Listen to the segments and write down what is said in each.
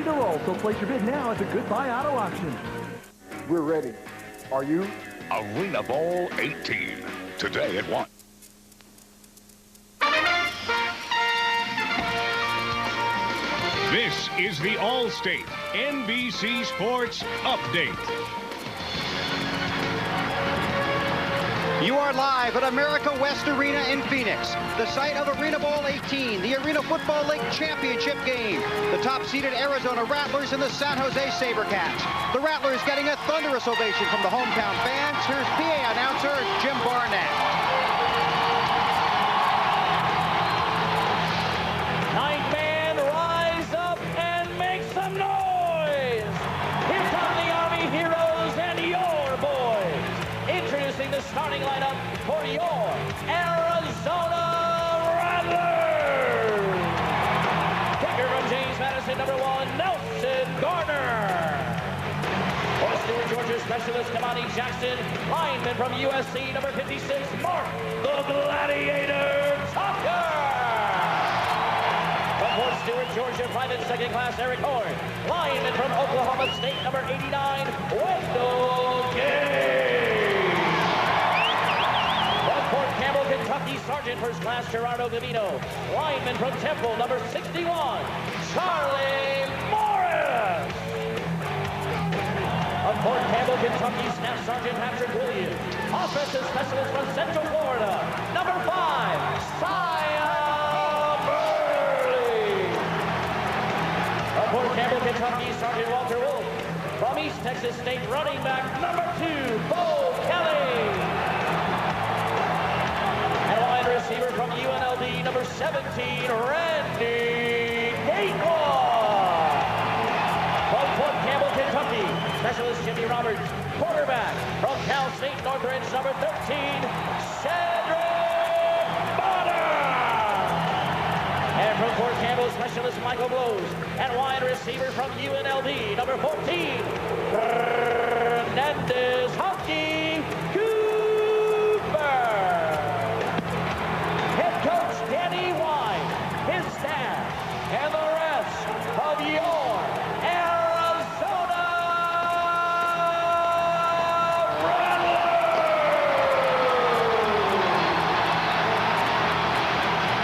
To roll, so place your bid now at the Goodbye Auto Auction. We're ready. Are you? ArenaBowl 18. Today at 1. This is the All-State NBC Sports Update. You are live at America West Arena in Phoenix, the site of ArenaBowl 18, the Arena Football League Championship game. The top-seeded Arizona Rattlers and the San Jose SaberCats. The Rattlers getting a thunderous ovation from the hometown fans. Here's PA announcer Jim Barnett. Ninth man, rise up and make some noise. Here come the Army heroes and your boys. Introducing the starting lineup for your Arizona Rattlers. Kicker from James Madison, number 1, Nelson Gardner. For Stewart, Georgia specialist, Kamani Jackson. Lineman from USC, number 56, Mark the Gladiator Tucker. From Fort Stewart, Georgia, private second class, Eric Horn. Lineman from Oklahoma State, number 89, Wendell Gay. Fort Campbell, Kentucky, Sergeant First Class Gerardo Gavino. Lineman from Temple, number 61, Charlie Morris. Of Fort Campbell, Kentucky, Staff Sergeant Patrick Williams. Offensive Specialist from Central Florida, number 5, Sia Burley. Of Fort Campbell, Kentucky, Sergeant Walter Wolf. From East Texas State, running back, number 2, Bo Kelly. Receiver from UNLV, number 17, Randy Gateway. From Fort Campbell, Kentucky, specialist Jimmy Roberts. Quarterback from Cal State Northridge, number 13, Cedric Bonner. And from Fort Campbell, specialist Michael Blows. And wide receiver from UNLV, number 14, Hernandez Honky Cooper. And the rest of your Arizona Rattlers!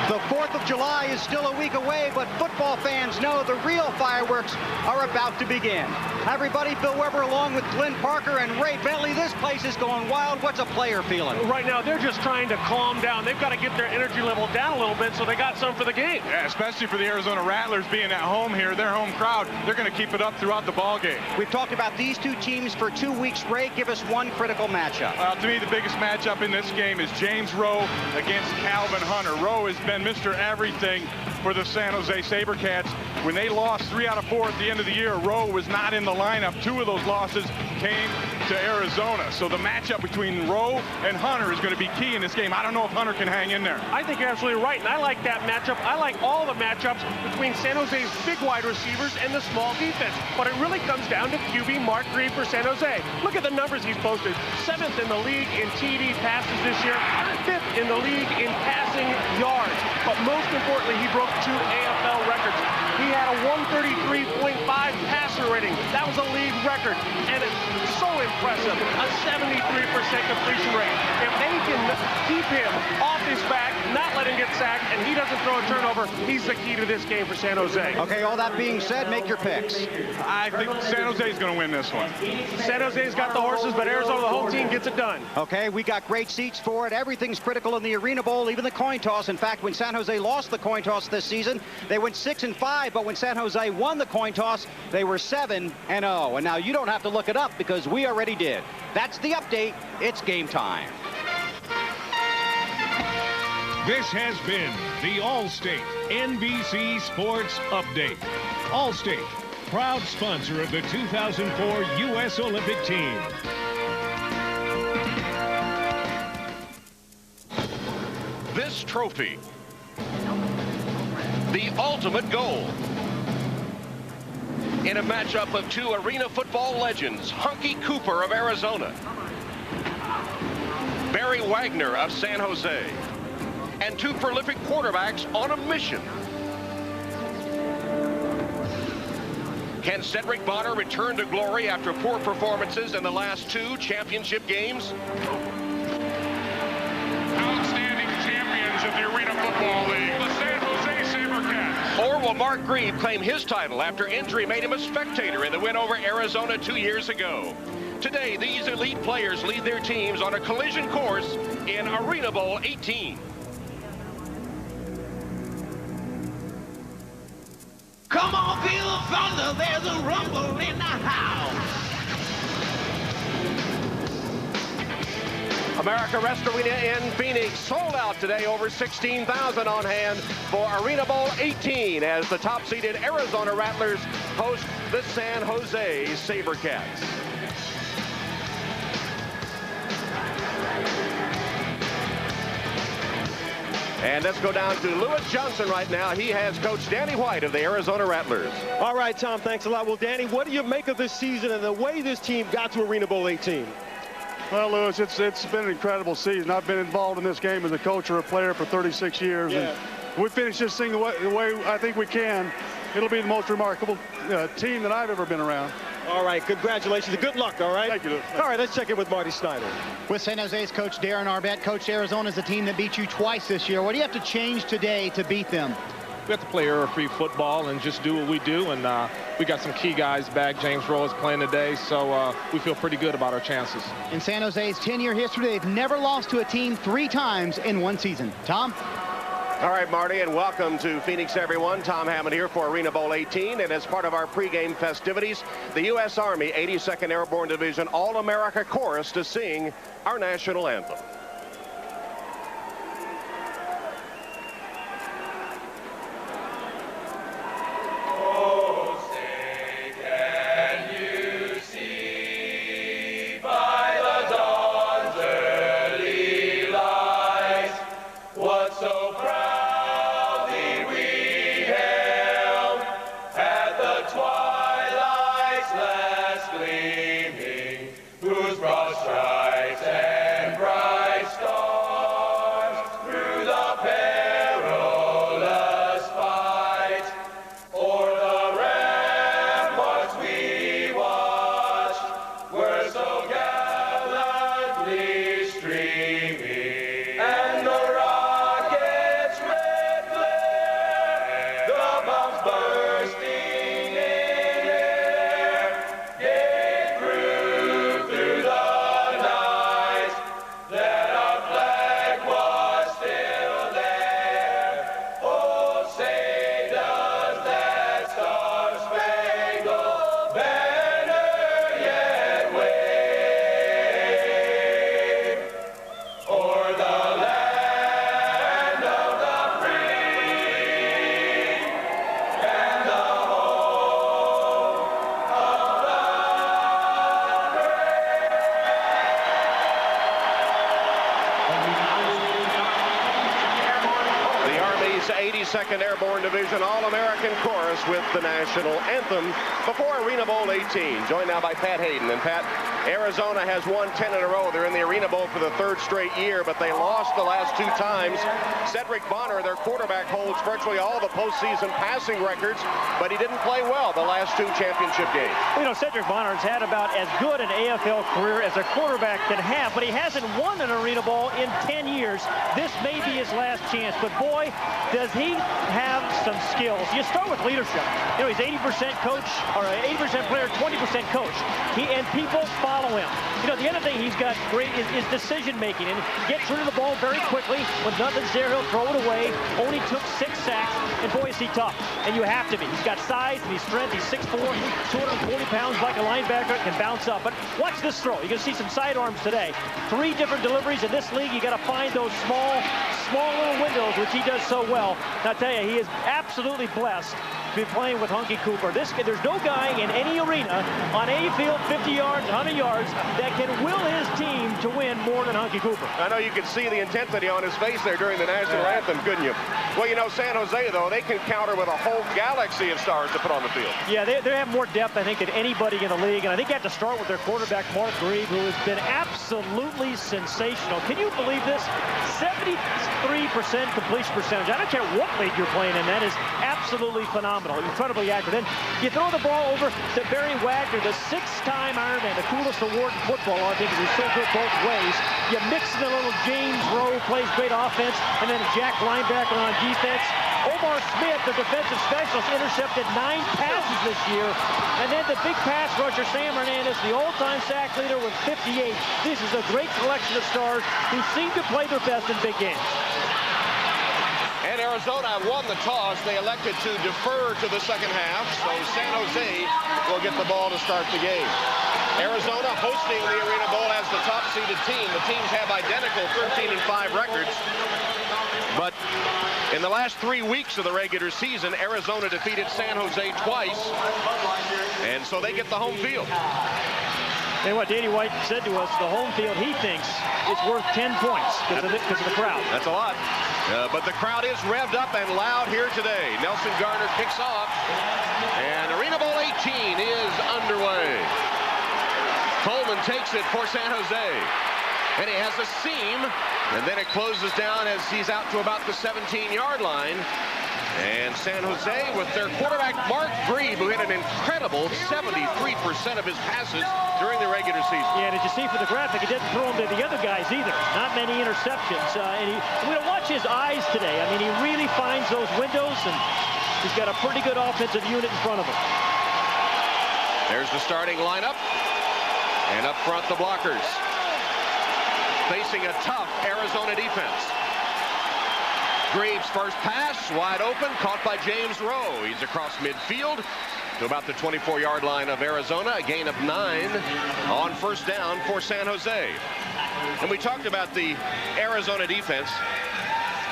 The 4th of July is still a week away, but football fans know the real fireworks are about to begin. Everybody, Phil Weber along with Glenn Parker and Ray Bentley. This place is going wild. What's a player feeling? Right now, they're just trying to calm down. They've got to get their energy level down a little bit so they got some for the game. Yeah, especially for the Arizona Rattlers being at home here. Their home crowd, they're going to keep it up throughout the ball game. We've talked about these two teams for 2 weeks. Ray, give us one critical matchup. Well, to me, the biggest matchup in this game is James Rowe against Calvin Hunter. Rowe has been Mr. Everything for the San Jose SaberCats. When they lost 3 out of 4 at the end of the year, Rowe was not in the lineup. 2 of those losses came to Arizona. So the matchup between Rowe and Hunter is going to be key in this game. I don't know if Hunter can hang in there. I think you're absolutely right, and I like that matchup. I like all the matchups between San Jose's big wide receivers and the small defense. But it really comes down to QB Mark Grieve for San Jose. Look at the numbers he's posted. 7th in the league in TD passes this year, 5th in the league in passing yards. But most importantly, he broke 2 AFL records. He had a 133.5 passer rating. That was a league record, and it's so impressive, a 73% completion rate. If they can keep him off his back, not let him get sacked, and he doesn't throw a turnover, he's the key to this game for San Jose. Okay, all that being said, make your picks. I think San Jose is going to win this one. San Jose's got the horses, but Arizona, the whole team, gets it done. Okay, we got great seats for it. Everything's critical in the Arena Bowl, even the coin toss. In fact, when San Jose lost the coin toss this season, they went 6-5, but when San Jose won the coin toss, they were 7-0. And now you don't have to look it up because we already did. That's the update. It's game time. This has been the All-State NBC Sports Update. All-State, proud sponsor of the 2004 U.S. Olympic team. This trophy, the ultimate goal, in a matchup of 2 arena football legends, Honky Cooper of Arizona, Barry Wagner of San Jose, and 2 prolific quarterbacks on a mission. Can Cedric Bonner return to glory after poor performances in the last 2 championship games? Outstanding champions of the Arena Football League, the San Jose SaberCats. Or will Mark Grieve claim his title after injury made him a spectator in the win over Arizona 2 years ago? Today, these elite players lead their teams on a collision course in ArenaBowl 18. Come on, feel the thunder, there's a rumble in the house. America West Arena in Phoenix sold out today, over 16,000 on hand for ArenaBowl 18 as the top-seeded Arizona Rattlers host the San Jose SaberCats. And let's go down to Lewis Johnson right now. He has Coach Danny White of the Arizona Rattlers. All right, Tom, thanks a lot. Well, Danny, what do you make of this season and the way this team got to ArenaBowl 18? Well, Lewis, it's been an incredible season. I've been involved in this game as a coach or a player for 36 years. Yeah. And we finish this thing the way I think we can. It'll be the most remarkable team that I've ever been around. All right, congratulations. Good luck, all right? Thank you, Lewis. All right, let's check in with Marty Snyder. With San Jose's coach Darren Arbette, Coach, Arizona's a team that beat you twice this year. What do you have to change today to beat them? We have to play error-free football and just do what we do. And we got some key guys back. James Rowe is playing today, so we feel pretty good about our chances. In San Jose's 10-year history, they've never lost to a team 3 times in one season. Tom? All right, Marty, and welcome to Phoenix, everyone. Tom Hammond here for ArenaBowl 18, and as part of our pregame festivities, the U.S. Army 82nd Airborne Division All-America Chorus to sing our national anthem. Second Airborne Division All-American Chorus with the national anthem before ArenaBowl 18. Joined now by Pat Hayden. And Pat, Arizona has won 10 in a row. They're in the ArenaBowl for the 3rd straight year, but they lost the last 2 times. Cedric Bonner, their quarterback, holds virtually all the postseason passing records, but he didn't play well the last 2 championship games. You know, Cedric Bonner's had about as good an AFL career as a quarterback can have, but he hasn't won an ArenaBowl in 10 years. This may be his last chance, but boy, does he have some skills. You start with leadership. You know, he's 80% coach, or 80% player, 20% coach. And people follow him. You know, the other thing he's got great is decision-making, and gets rid of the ball very quickly. When nothing's there, he'll throw it away. Only took 6 sacks, and boy, is he tough. And you have to be. He's got size, and he's strength. He's 6'4", 240 pounds like a linebacker, can bounce up. But watch this throw. You're going to see some sidearms today. 3 different deliveries in this league. You got to find those small little windows, which he does so well. And I'll tell you, he is absolutely blessed to be playing with Hunky Cooper. There's no guy in any arena on any field, 50 yards, 100 yards, that can will his team to win more than Hunky Cooper. I know you could see the intensity on his face there during the national anthem, couldn't you? Well, you know, San Jose, though, they can counter with a whole galaxy of stars to put on the field. Yeah, they have more depth, I think, than anybody in the league. And I think you have to start with their quarterback, Mark Grieve, who has been absolutely sensational. Can you believe this? 7 73% completion percentage. I don't care what league you're playing in. That is absolutely phenomenal. Incredibly accurate. Then you throw the ball over to Barry Wagner, the 6-time Ironman, the coolest award in football, I think, because he's so good both ways. You mix in a little James Rowe, plays great offense, and then a Jack linebacker on defense. Omar Smith, the defensive specialist, intercepted 9 passes this year. And then the big pass rusher, Sam Hernandez, the all-time sack leader with 58. This is a great collection of stars who seem to play their best in big games. And Arizona won the toss. They elected to defer to the second half, so San Jose will get the ball to start the game. Arizona hosting the ArenaBowl as the top-seeded team. The teams have identical 13-5 records. But in the last 3 weeks of the regular season, Arizona defeated San Jose twice, and so they get the home field. And what Danny White said to us, the home field, he thinks, is worth 10 points because of the crowd. That's a lot. But the crowd is revved up and loud here today. Nelson Garner kicks off, and ArenaBowl 18 is underway. Coleman takes it for San Jose. And he has a seam, and then it closes down as he's out to about the 17-yard line. And San Jose, with their quarterback, Mark Grebe, who hit an incredible 73% of his passes during the regular season. Yeah, and as you see from the graphic, he didn't throw them to the other guys either. Not many interceptions. And we're going to watch his eyes today. I mean, he really finds those windows, and he's got a pretty good offensive unit in front of him. There's the starting lineup. And up front, the blockers. Facing a tough Arizona defense. Greaves' first pass, wide open, caught by James Rowe. He's across midfield to about the 24-yard line of Arizona. A gain of 9 on first down for San Jose. And we talked about the Arizona defense.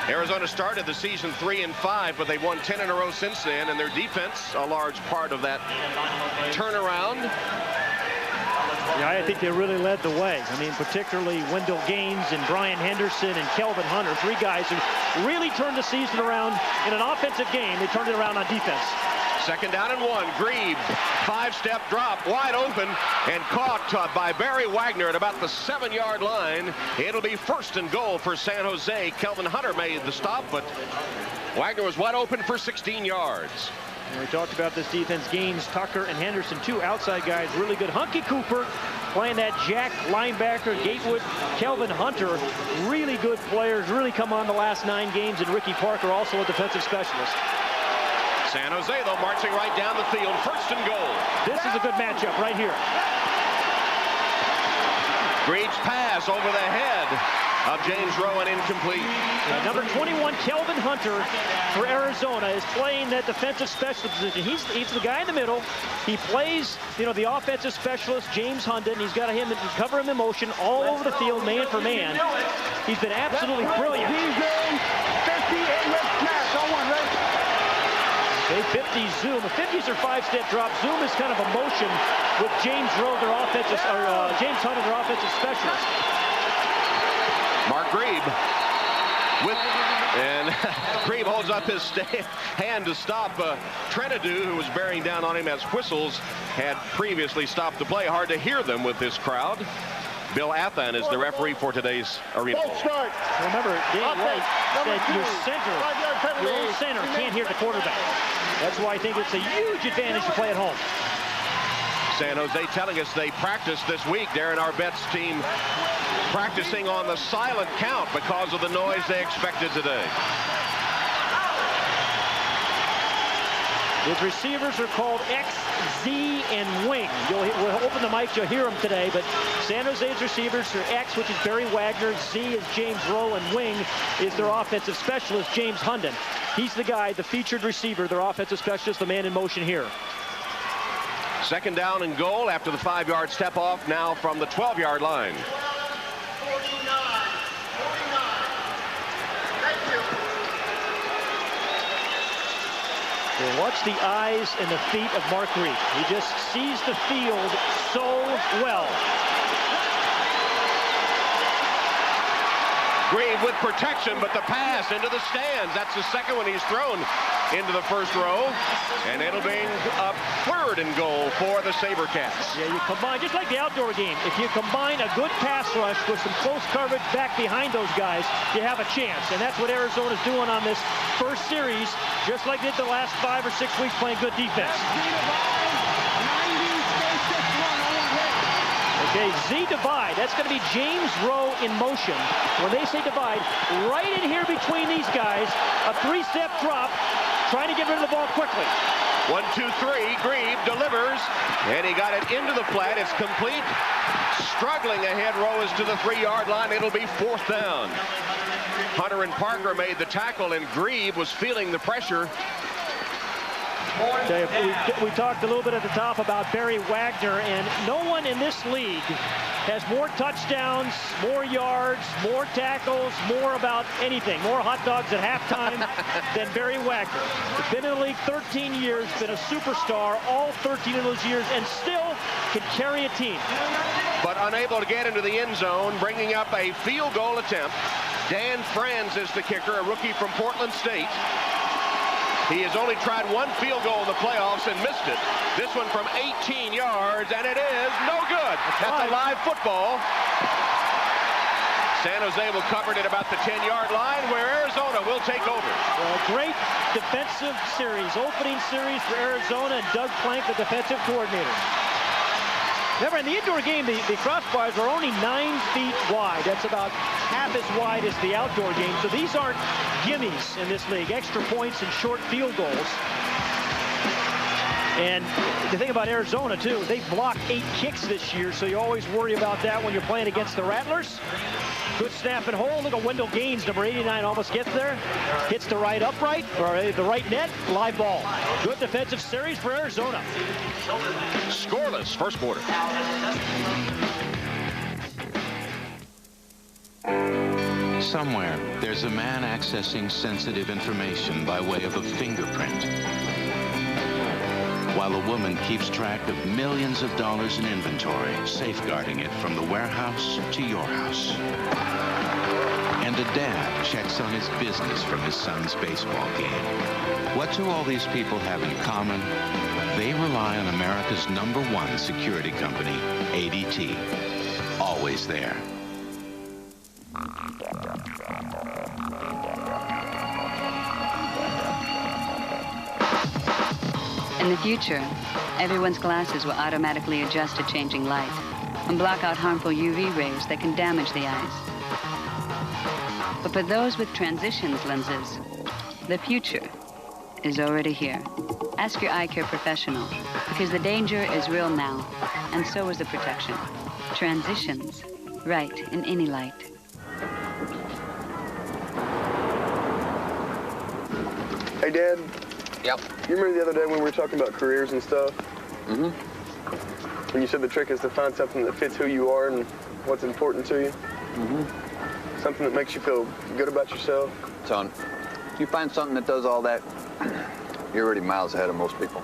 Arizona started the season 3-5, but they've won 10 in a row since then, and their defense, a large part of that turnaround. Yeah, I think they really led the way. I mean, particularly Wendell Gaines and Brian Henderson and Kelvin Hunter, 3 guys who really turned the season around in an offensive game. They turned it around on defense. Second down and 1. Grebe, 5-step drop, wide open, and caught by Barry Wagner at about the 7-yard line. It'll be first and goal for San Jose. Kelvin Hunter made the stop, but Wagner was wide open for 16 yards. And we talked about this defense. Gaines, Tucker, and Henderson, 2 outside guys, really good. Hunky Cooper playing that Jack linebacker. Gatewood, Kelvin Hunter, really good players, really come on the last 9 games. And Ricky Parker, also a defensive specialist. San Jose, though, marching right down the field. First and goal. This is a good matchup right here. Greaves' pass over the head of James Rowe and incomplete. Number 21, Kelvin Hunter for Arizona, is playing that defensive specialist position. He's the guy in the middle. He plays, the offensive specialist, James Hunden. He's got him cover him in motion all over the field, man for man. He's been absolutely brilliant. Okay, 50 zoom. The 50s are 5-step drop. Zoom is kind of a motion with James Rowe, their offensive, James Hunden, their offensive specialist. Mark Grebe and Grebe holds up his hand to stop Trenadu, who was bearing down on him as whistles had previously stopped the play. Hard to hear them with this crowd. Bill Athan is the referee for today's arena. Remember, Dan White said your own center can't hear the quarterback. That's why I think it's a huge advantage to play at home. San Jose telling us they practiced this week. Darren Arbett's team practicing on the silent count because of the noise they expected today. His receivers are called X, Z, and Wing. We'll open the mics, you'll hear them today, but San Jose's receivers are X, which is Barry Wagner, Z is James Rowe, and Wing is their offensive specialist, James Hunden. He's the guy, the featured receiver, their offensive specialist, the man in motion here. Second down and goal after the 5-yard step off now from the 12-yard line. Well, watch the eyes and the feet of Mark Grebe. He just sees the field so well. Grieve with protection, but the pass into the stands. That's the second one he's thrown into the first row. And it'll be a 3rd and goal for the SaberCats. Yeah, you combine, just like the outdoor game, if you combine a good pass rush with some close coverage back behind those guys, you have a chance. And that's what Arizona's doing on this first series, just like they did the last 5 or 6 weeks playing good defense. Okay, Z divide. That's going to be James Rowe in motion. When they say divide, right in here between these guys, a 3-step drop, trying to get rid of the ball quickly. 1, 2, 3. Grieve delivers, and he got it into the flat. It's complete. Struggling ahead. Rowe is to the 3-yard line. It'll be 4th down. Hunter and Parker made the tackle, and Grieve was feeling the pressure. We talked a little bit at the top about Barry Wagner, and no one in this league has more touchdowns, more yards, more tackles, more about anything, more hot dogs at halftime than Barry Wagner. He's been in the league 13 years, been a superstar all 13 of those years, and still can carry a team. But unable to get into the end zone, bringing up a field goal attempt. Dan Franz is the kicker, a rookie from Portland State. He has only tried 1 field goal in the playoffs and missed it. This one from 18 yards, and it is no good. That's a live football. San Jose will cover it at about the 10-yard line, where Arizona will take over. Great defensive series, opening series for Arizona, and Doug Plank, the defensive coordinator. Remember, in the indoor game, the crossbars are only 9 feet wide. That's about half as wide as the outdoor game. So these aren't gimmies in this league, extra points and short field goals. And the thing about Arizona, too, they've blocked 8 kicks this year, so you always worry about that when you're playing against the Rattlers. Good snap and hold. Look at Wendell Gaines, number 89, almost gets there. Hits the right upright, or the right net, live ball. Good defensive series for Arizona. Scoreless first quarter. Somewhere, there's a man accessing sensitive information by way of a fingerprint, while a woman keeps track of millions of dollars in inventory, safeguarding it from the warehouse to your house. And a dad checks on his business from his son's baseball game. What do all these people have in common? They rely on America's #1 security company, ADT. Always there. In the future, everyone's glasses will automatically adjust to changing light and block out harmful UV rays that can damage the eyes. But for those with transitions lenses, the future is already here. Ask your eye care professional, because the danger is real now, and so is the protection. Transitions, right in any light. Hey, Dad. Yep. You remember the other day when we were talking about careers and stuff? Mm-hmm. When you said the trick is to find something that fits who you are and what's important to you? Mm-hmm. Something that makes you feel good about yourself? Son, if you find something that does all that, you're already miles ahead of most people.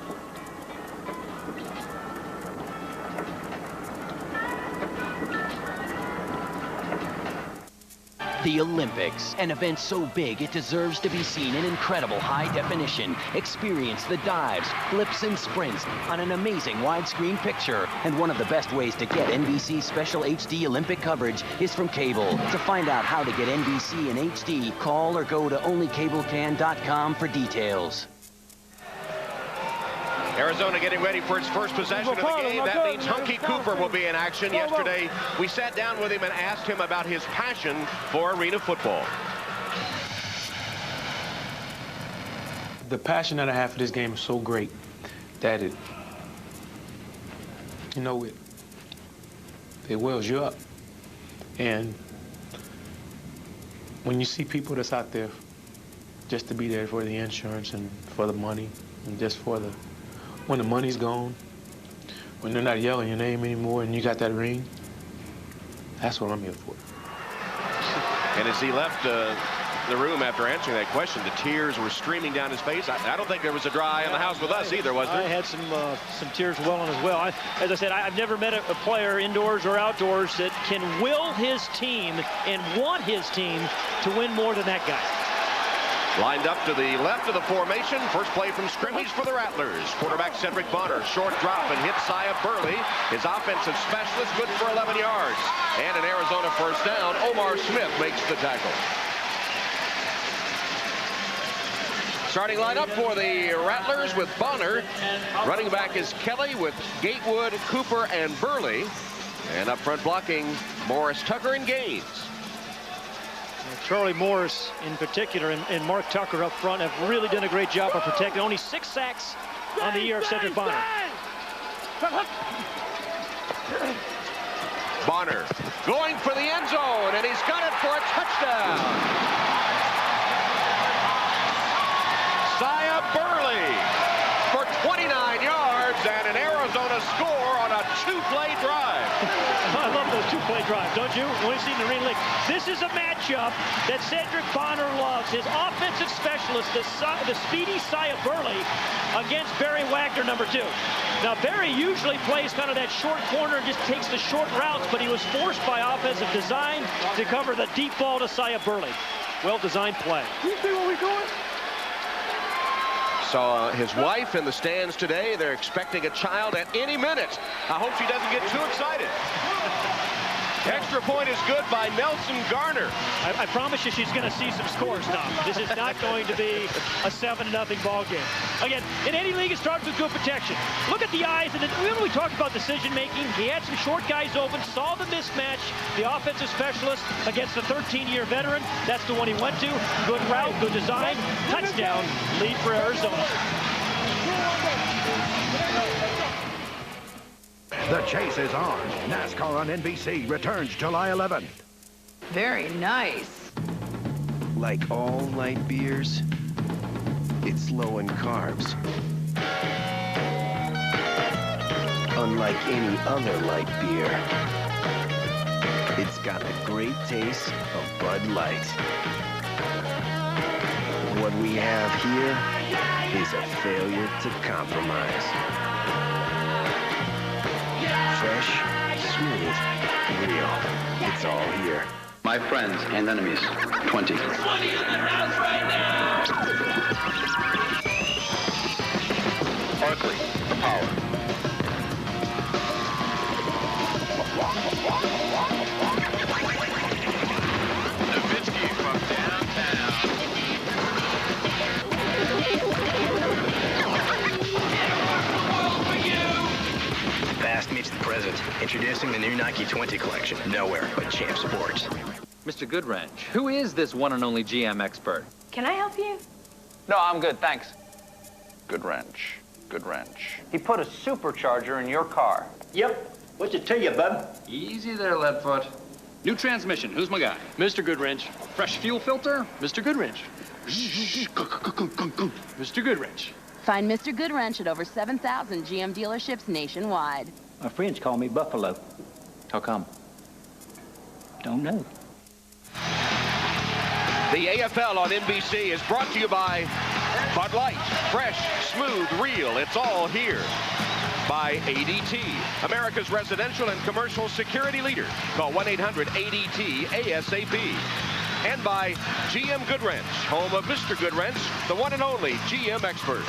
The Olympics, an event so big it deserves to be seen in incredible high definition. Experience the dives, flips, and sprints on an amazing widescreen picture. And one of the best ways to get NBC special HD Olympic coverage is from cable. To find out how to get NBC in HD, call or go to onlycablecan.com for details. Arizona getting ready for its first possession of the game. That means Hunky Cooper will be in action. Yesterday, we sat down with him and asked him about his passion for arena football. The passion that I have for this game is so great that it wells you up. And when you see people that's out there just to be there for the insurance and for the money and just for the when the money's gone, when they're not yelling your name anymore and you got that ring, that's what I'm here for. And as he left the room after answering that question. The tears were streaming down his face. I don't think there was a dry eye in the house with us either, was there? I had some tears welling as well. As I said, I've never met a player indoors or outdoors that can will his team and want his team to win more than that guy. Lined up to the left of the formation. First play from scrimmage for the Rattlers. Quarterback Cedric Bonner. Short drop and hits Sia Burley. His offensive specialist, good for 11 yards. And an Arizona first down. Omar Smith makes the tackle. Starting lineup for the Rattlers with Bonner. Running back is Kelly with Gatewood, Cooper, and Burley. And up front blocking Morris, Tucker, and Gaines. Charlie Morris in particular and Mark Tucker up front have really done a great job of protecting. Only 6 sacks on the year of Cedric Bonner. Bonner going for the end zone, and he's got it for a touchdown. Sia Burley for 29 yards and an Arizona score on a 2-play drive. I love those 2-play drives, don't you? When you see in the Arena League. This is a matchup that Cedric Bonner loves. His offensive specialist, the speedy Sia Burley, against Barry Wagner, number 2. Now, Barry usually plays kind of that short corner and just takes the short routes, but he was forced by offensive design to cover the deep ball to Sia Burley. Well-designed play. You see where we're going? Saw his wife in the stands today. They're expecting a child at any minute. I hope she doesn't get too excited. Extra point is good by Nelson Garner. I promise you she's going to see some scores now. This is not going to be a 7-0 ball game. Again, in any league, it starts with good protection. Look at the eyes. And then when we talked about decision-making, he had some short guys open, saw the mismatch, the offensive specialist against the 13-year veteran. That's the one he went to. Good route, good design, touchdown, lead for Arizona. The chase is on. NASCAR on NBC returns July 11th. Very nice. Like all light beers, it's low in carbs. Unlike any other light beer, it's got the great taste of Bud Light. What we have here is a failure to compromise. Fresh, smooth, real. It's all here. My friends and enemies, 20. 20 in the house right now! Barkley, the power. Nowitzki from downtown. Past meets the present. Introducing the new Nike 20 collection. Nowhere but Champ Sports. Mr. Goodwrench, who is this one and only GM expert? Can I help you? No, I'm good, thanks. Good wrench. Good wrench. He put a supercharger in your car. Yep. What's it to you, bub? Easy there, Leadfoot. New transmission. Who's my guy? Mr. Goodwrench. Fresh fuel filter? Mr. Goodwrench. Mr. Goodwrench. Find Mr. Goodwrench at over 7,000 GM dealerships nationwide. My friends call me Buffalo. How come? Don't know. The AFL on NBC is brought to you by Bud Light. Fresh, smooth, real. It's all here. By ADT, America's residential and commercial security leader. Call 1-800-ADT-ASAP. And by GM Goodwrench, home of Mr. Goodwrench, the one and only GM expert.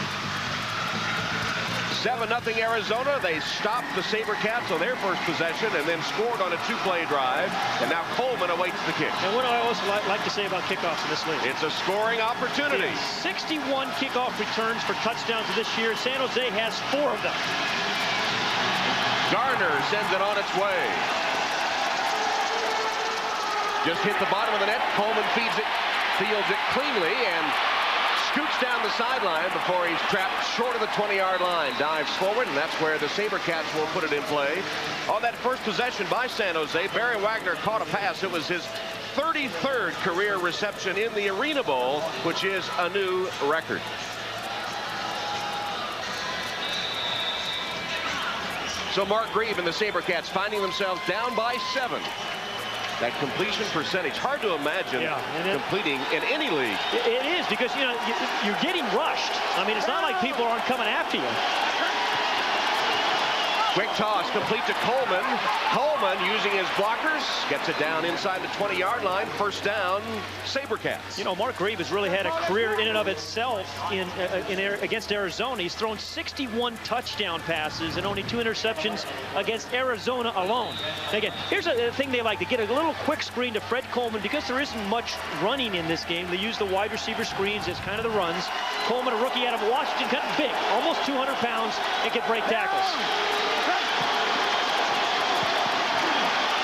7-0 Arizona. They stopped the SaberCats on their first possession and then scored on a 2-play drive. And now Coleman awaits the kick. And what do I also like to say about kickoffs in this league? It's a scoring opportunity. 61 kickoff returns for touchdowns this year. San Jose has 4 of them. Garner sends it on its way. Just hit the bottom of the net. Coleman fields it cleanly, and scoots down the sideline before he's trapped short of the 20-yard line. Dives forward, and that's where the SaberCats will put it in play. On that first possession by San Jose, Barry Wagner caught a pass. It was his 33rd career reception in the Arena Bowl, which is a new record. So Mark Grieve and the SaberCats finding themselves down by 7. That completion percentage, hard to imagine completing in any league. It is, because, you know, you're getting rushed. I mean, it's not like people aren't coming after you. Quick toss, complete to Coleman. Coleman, using his blockers, gets it down inside the 20-yard line. First down, SaberCats. You know, Mark Grieve has really had a career in and of itself against Arizona. He's thrown 61 touchdown passes and only 2 interceptions against Arizona alone. Again, here's a thing they like to get a little quick screen to Fred Coleman, because there isn't much running in this game. They use the wide receiver screens as kind of the runs. Coleman, a rookie out of Washington, cut big, almost 200 pounds, and can break tackles.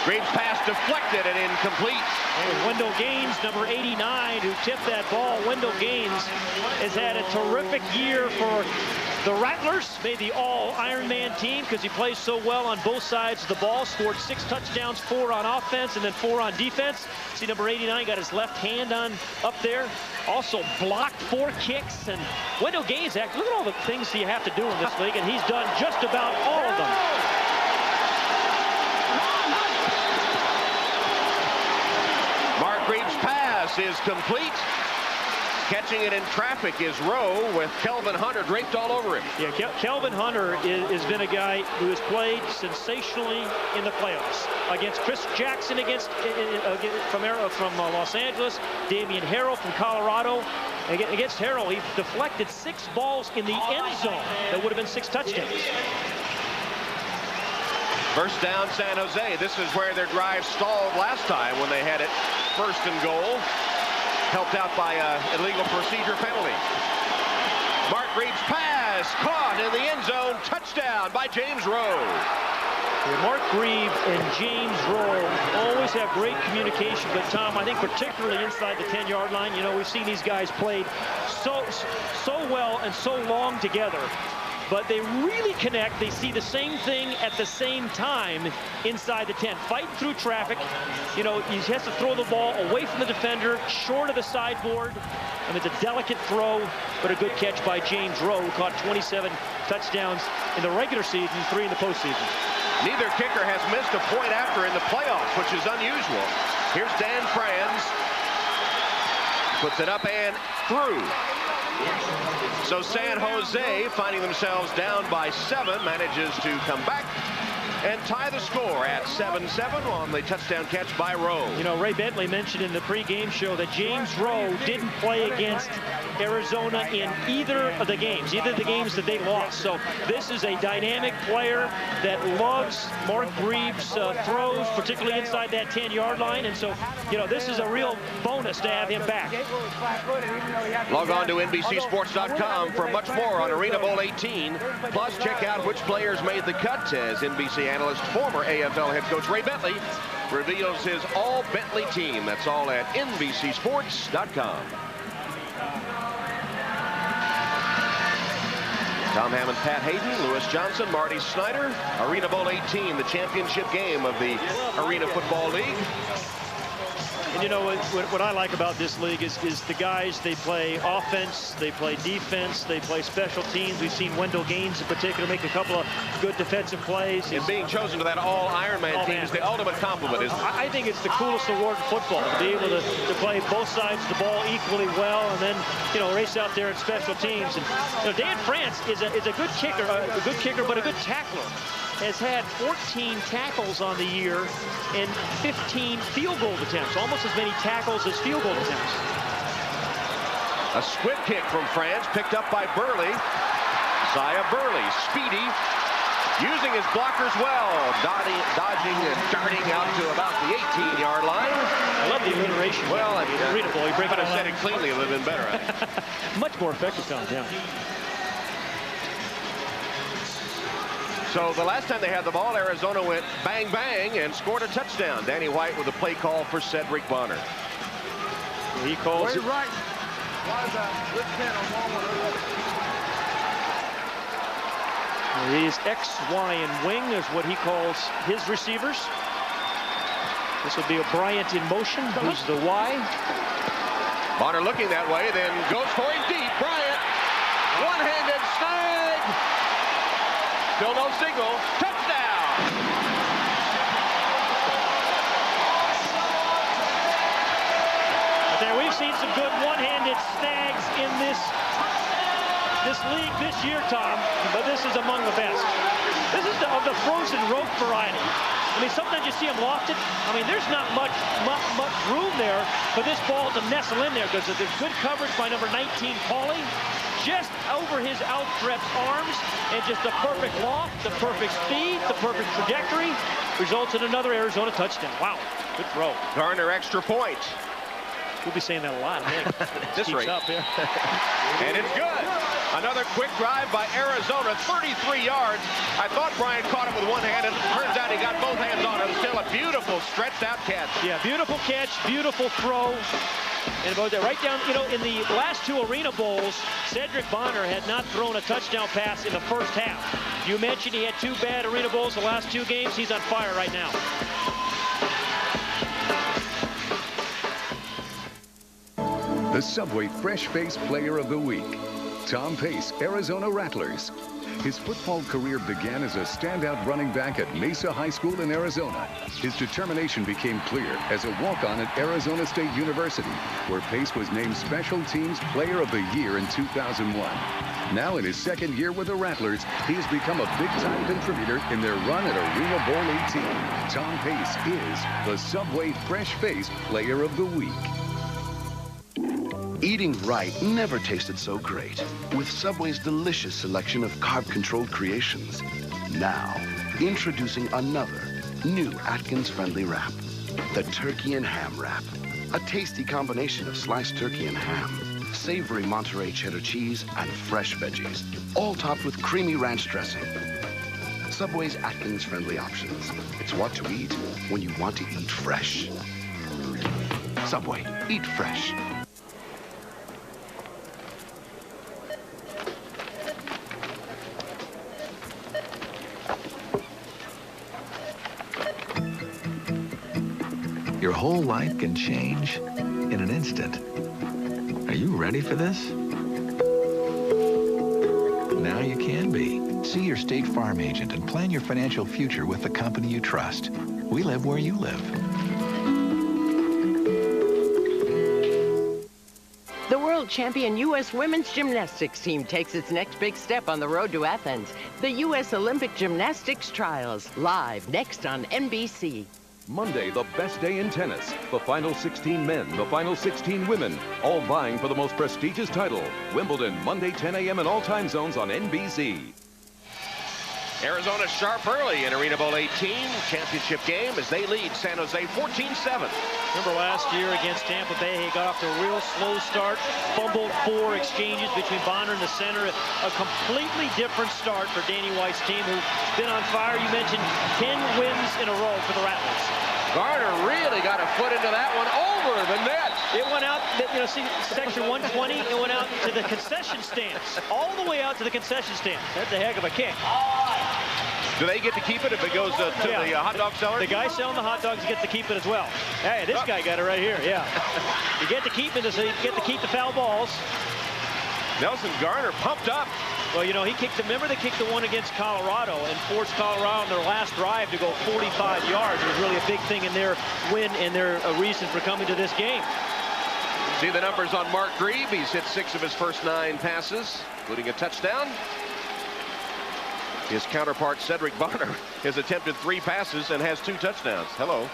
Great pass deflected and incomplete. And Wendell Gaines, number 89, who tipped that ball. Wendell Gaines has had a terrific year for the Rattlers. Made the all-Ironman team because he plays so well on both sides of the ball. Scored 6 touchdowns, 4 on offense and then 4 on defense. See, number 89 got his left hand on up there. Also blocked 4 kicks. And Wendell Gaines, look at all the things you have to do in this league, and he's done just about all of them. Mark Reeves' pass is complete. Catching it in traffic is Rowe, with Kelvin Hunter draped all over him. Yeah, Kelvin Hunter has been a guy who has played sensationally in the playoffs. Against Chris Jackson from Los Angeles, Damian Harrell from Colorado. Against Harrell, he deflected 6 balls in the end zone that would have been 6 touchdowns. First down, San Jose. This is where their drive stalled last time when they had it first and goal. Helped out by an illegal procedure penalty. Mark Reeves' pass caught in the end zone. Touchdown by James Rowe. Yeah, Mark Grieve and James Rowe always have great communication. But Tom, I think particularly inside the 10-yard line, you know, we've seen these guys played so well and so long together. But they really connect. They see the same thing at the same time inside the 10. Fighting through traffic. You know, he has to throw the ball away from the defender, short of the sideboard. I mean, it's a delicate throw, but a good catch by James Rowe, who caught 27 touchdowns in the regular season, 3 in the postseason. Neither kicker has missed a point after in the playoffs, which is unusual. Here's Dan Franz. Puts it up and through. So San Jose, finding themselves down by 7, manages to come back and tie the score at 7-7 on the touchdown catch by Rowe. You know, Ray Bentley mentioned in the pregame show that James Rowe didn't play against Arizona in either of the games, that they lost. So this is a dynamic player that loves Mark Grieve's throws, particularly inside that 10-yard line. And so, you know, this is a real bonus to have him back. Log on to NBCSports.com for much more on Arena Bowl 18. Plus, check out which players made the cut as NBC analyst, former AFL head coach Ray Bentley reveals his all-Bentley team. That's all at NBCSports.com. Tom Hammond, Pat Hayden, Lewis Johnson, Marty Snyder. Arena Bowl 18, the championship game of the Arena Football League. And you know, what I like about this league is the guys, they play offense, they play defense, they play special teams. We've seen Wendell Gaines in particular make a couple of good defensive plays. And being chosen to that all-Ironman team is the ultimate compliment, isn't it? I think it's the coolest award in football, to be able to play both sides of the ball equally well and then, you know, race out there in special teams. And, you know, Dan France is a good kicker, but a good tackler. Has had 14 tackles on the year and 15 field goal attempts, almost as many tackles as field goal attempts. A squib kick from France, picked up by Burley. Zaya Burley, speedy, using his blockers well, dodging and darting out to about the 18-yard line. I love the alliteration. Well, I mean, readable. You break it. I said it cleanly, it would have been better. Much more effective, Tom. Yeah. So the last time they had the ball, Arizona went bang, bang, and scored a touchdown. Danny White with a play call for Cedric Bonner. He calls it. Right. He's X, Y, and wing is what he calls his receivers. This will be a Bryant in motion, who's the Y. Bonner looking that way, then goes for it deep. Bryant, one-handed snag. Still no signal. Touchdown! seen some good one-handed snags in this league this year, Tom, but this is among the best. This is of the frozen rope variety. I mean, sometimes you see him lofted. I mean, there's not much room there for this ball to nestle in there because there's good coverage by number 19, Pauly, just over his outstretched arms, and just the perfect loft, the perfect speed, the perfect trajectory results in another Arizona touchdown. Wow, good throw. Garner extra point. We'll be saying that a lot, I think. This rate. Up here. And it's good. Another quick drive by Arizona, 33 yards. I thought Bryant caught it with one hand, and it turns out he got both hands on it. Still a beautiful stretched out catch. Yeah, beautiful catch, beautiful throw. And about that, right down, you know, in the last two Arena Bowls, Cedric Bonner had not thrown a touchdown pass in the first half. You mentioned he had 2 bad Arena Bowls the last 2 games. He's on fire right now. The Subway Fresh Face Player of the Week, Tom Pace, Arizona Rattlers. His football career began as a standout running back at Mesa High School in Arizona. His determination became clear as a walk-on at Arizona State University, where Pace was named Special Teams Player of the Year in 2001. Now in his 2nd year with the Rattlers, he has become a big-time contributor in their run at Arena Bowl 18. Tom Pace is the Subway Fresh Face Player of the Week. Eating right never tasted so great with Subway's delicious selection of carb-controlled creations. Now, introducing another new Atkins-friendly wrap, the Turkey and Ham Wrap. A tasty combination of sliced turkey and ham, savory Monterey cheddar cheese, and fresh veggies, all topped with creamy ranch dressing. Subway's Atkins-friendly options. It's what to eat when you want to eat fresh. Subway, eat fresh. Your whole life can change in an instant. Are you ready for this? Now you can be. See your State Farm agent and plan your financial future with the company you trust. We live where you live. The world champion U.S. women's gymnastics team takes its next big step on the road to Athens. The U.S. Olympic Gymnastics Trials, live next on NBC. Monday, the best day in tennis. The final 16 men, the final 16 women, all vying for the most prestigious title. Wimbledon, Monday, 10 a.m. in all time zones on NBC. Arizona sharp early in Arena Bowl 18 championship game as they lead San Jose 14-7. Remember last year against Tampa Bay, he got off to a real slow start, fumbled 4 exchanges between Bonner and the center. A completely different start for Danny White's team, who's been on fire. You mentioned 10 wins in a row for the Rattlers. Garner really got a foot into that one over the net. It went out, you know, see section 120, it went out to the concession stands. All the way out to the concession stands. That's a heck of a kick. Do they get to keep it if it goes to the hot dog seller? The guy selling the hot dogs gets to keep it as well. Hey, this guy got it right here, yeah. You get to keep it, so you get to keep the foul balls. Nelson Garner pumped up. Well, you know, he kicked, remember they kicked the one against Colorado and forced Colorado on their last drive to go 45 yards. It was really a big thing in their win and their reason for coming to this game. See the numbers on Mark Grieve. He's hit 6 of his first 9 passes, including a touchdown. His counterpart, Cedric Bonner, has attempted 3 passes and has 2 touchdowns. Hello.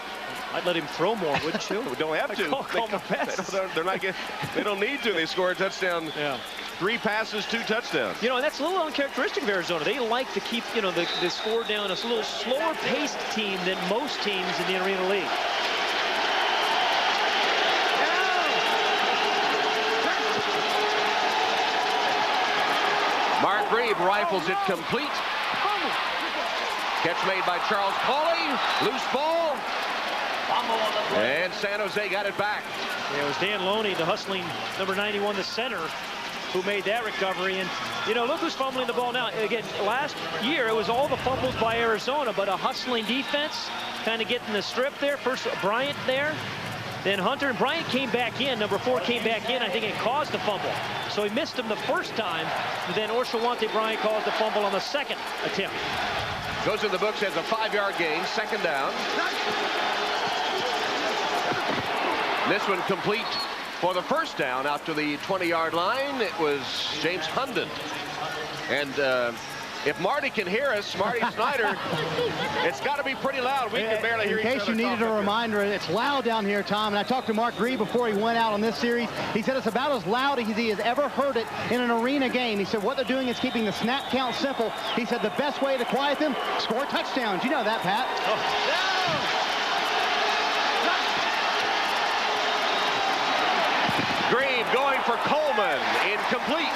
I'd let him throw more, wouldn't you? We don't have to. They don't need to. They score a touchdown. Yeah. 3 passes, 2 touchdowns. You know, and that's a little uncharacteristic of Arizona. They like to keep, you know, the score down. It's a little slower-paced team than most teams in the Arena League. Mark Grieve rifles it complete. Catch made by Charles Pauly. Loose ball. And San Jose got it back. Yeah, it was Dan Loney, the hustling number 91, the center, who made that recovery. And, you know, look who's fumbling the ball now. Again, last year, it was all the fumbles by Arizona, but a hustling defense, kind of getting the strip there. First, Bryant there, then Hunter. And Bryant came back in. Number 4 came back in. I think it caused the fumble. So he missed him the first time. Then Orshawante Bryant caused the fumble on the second attempt. Goes in the books as a 5-yard gain, 2nd down. This one complete For the first down out to the 20-yard line, it was James Hunden. And if Marty can hear us, Marty Snyder, it's got to be pretty loud. We can barely hear each other. In case you needed a reminder, it's loud down here, Tom. And I talked to Mark Grieve before he went out on this series. He said it's about as loud as he has ever heard it in an arena game. He said what they're doing is keeping the snap count simple. He said the best way to quiet them, score touchdowns. You know that, Pat. Grieve going for Coleman, incomplete.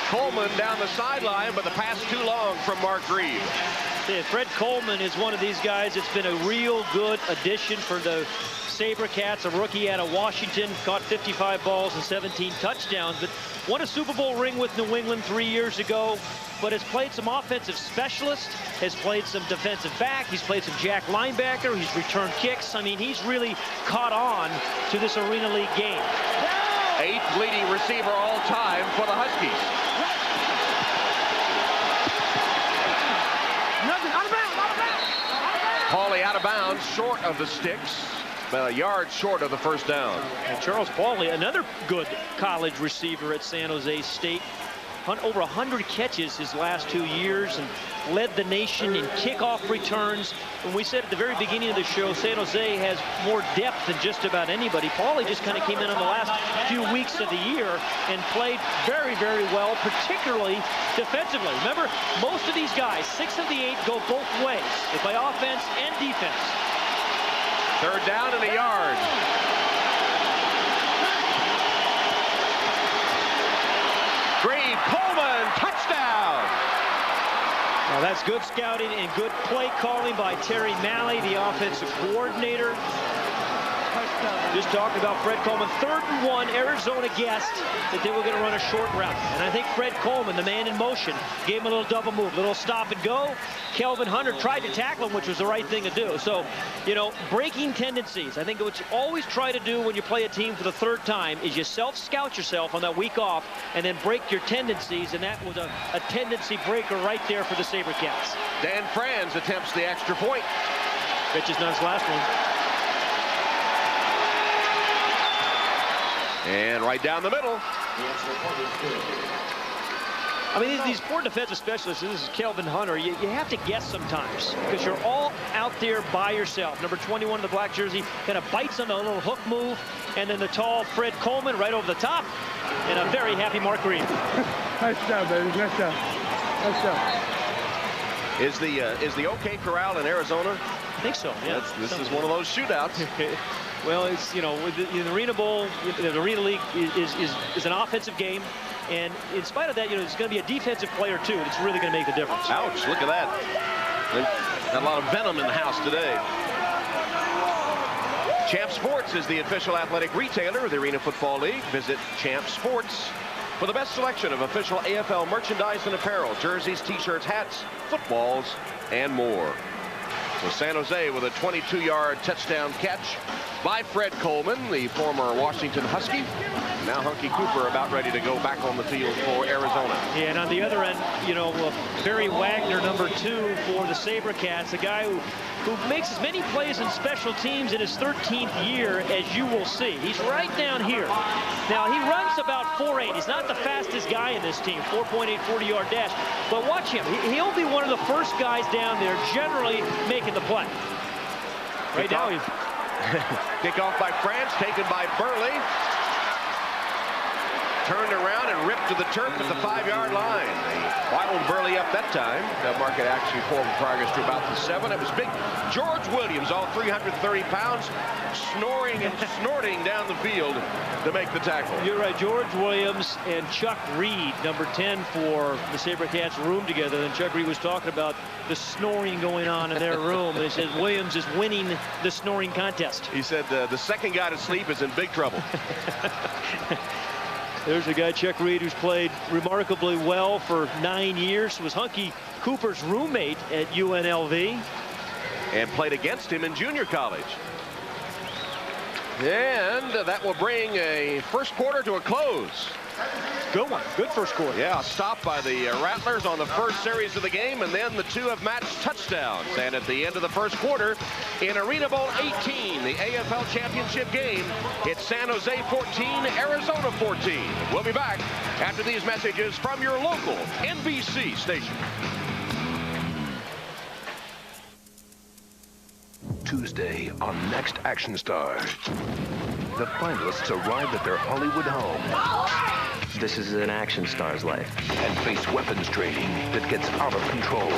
Coleman down the sideline, but the pass too long from Mark Grieve. Yeah, Fred Coleman is one of these guys that's been a real good addition for the SaberCats, a rookie out of Washington, caught 55 balls and 17 touchdowns, but won a Super Bowl ring with New England 3 years ago, but has played some offensive specialist, has played some defensive back, he's played some jack linebacker, he's returned kicks. I mean, he's really caught on to this Arena League game. 8th leading receiver all time for the Huskies. Pauly out of bounds, short of the sticks, but a yard short of the first down. And Charles Pauly, another good college receiver at San Jose State. Over 100 catches his last 2 years and led the nation in kickoff returns. When we said at the very beginning of the show, San Jose has more depth than just about anybody. Pauly just kind of came in on the last few weeks of the year and played very, very well, particularly defensively. Remember, most of these guys, 6 of the 8, go both ways. They play offense and defense. Third down and a yard. Grieve, Coleman, touchdown. Now that's good scouting and good play calling by Terry Malley, the offensive coordinator. Just talked about Fred Coleman. 3rd and 1, Arizona guessed that they were going to run a short route. And I think Fred Coleman, the man in motion, gave him a little double move, little stop and go. Kelvin Hunter tried to tackle him, which was the right thing to do. So, you know, breaking tendencies. I think what you always try to do when you play a team for the 3rd time is you self-scout yourself on that week off and then break your tendencies. And that was a tendency breaker right there for the SaberCats. Dan Franz attempts the extra point. Pitch is not his last one. And right down the middle. I mean, these poor defensive specialists, this is Kelvin Hunter, you have to guess sometimes because you're all out there by yourself. Number 21 in the black jersey kind of bites on the little hook move, and then the tall Fred Coleman right over the top, and a very happy Mark Grieve. Nice job, baby. Nice job. Nice job. Is the OK Corral in Arizona? I think so, yeah. This is one of those shootouts. Well, it's, you know, with the ArenaBowl, the Arena League is an offensive game. And in spite of that, you know, it's going to be a defensive player, too, that's really going to make the difference. Ouch, look at that. Got a lot of venom in the house today. Champ Sports is the official athletic retailer of the Arena Football League. Visit Champ Sports for the best selection of official AFL merchandise and apparel, jerseys, T-shirts, hats, footballs, and more. So San Jose with a 22-yard touchdown catch by Fred Coleman, the former Washington Husky. Now Hunky Cooper about ready to go back on the field for Arizona. Yeah, and on the other end, you know, Barry Wagner, number 2 for the SaberCats, a guy who makes as many plays in special teams in his 13th year as you will see. He's right down here. Now, he runs about 4.8. He's not the fastest guy in this team, 4.8 40-yard dash. But watch him. He'll be one of the first guys down there generally making the play. Right now, he's... Kickoff by France, taken by Burley. Turned around and ripped to the turf at the 5-yard line. They waddled Burley up that time. That market actually forward progress to about the 7. It was big George Williams, all 330 pounds, snoring and snorting down the field to make the tackle. You're right, George Williams and Chuck Reed, number 10 for the SaberCats, room together. And Chuck Reed was talking about the snoring going on in their room. And he said Williams is winning the snoring contest. He said the second guy to sleep is in big trouble. There's a guy, Chuck Reed, who's played remarkably well for 9 years. Was Hunky Cooper's roommate at UNLV. And played against him in junior college. And that will bring a first quarter to a close. Good one. Good first quarter. Yeah, stopped by the Rattlers on the first series of the game, and then the two have matched touchdowns. And at the end of the first quarter, in ArenaBowl 18, the AFL Championship game, it's San Jose 14, Arizona 14. We'll be back after these messages from your local NBC station. Tuesday on Next Action Star. The finalists arrive at their Hollywood home. This is an action star's life. And face weapons training that gets out of control.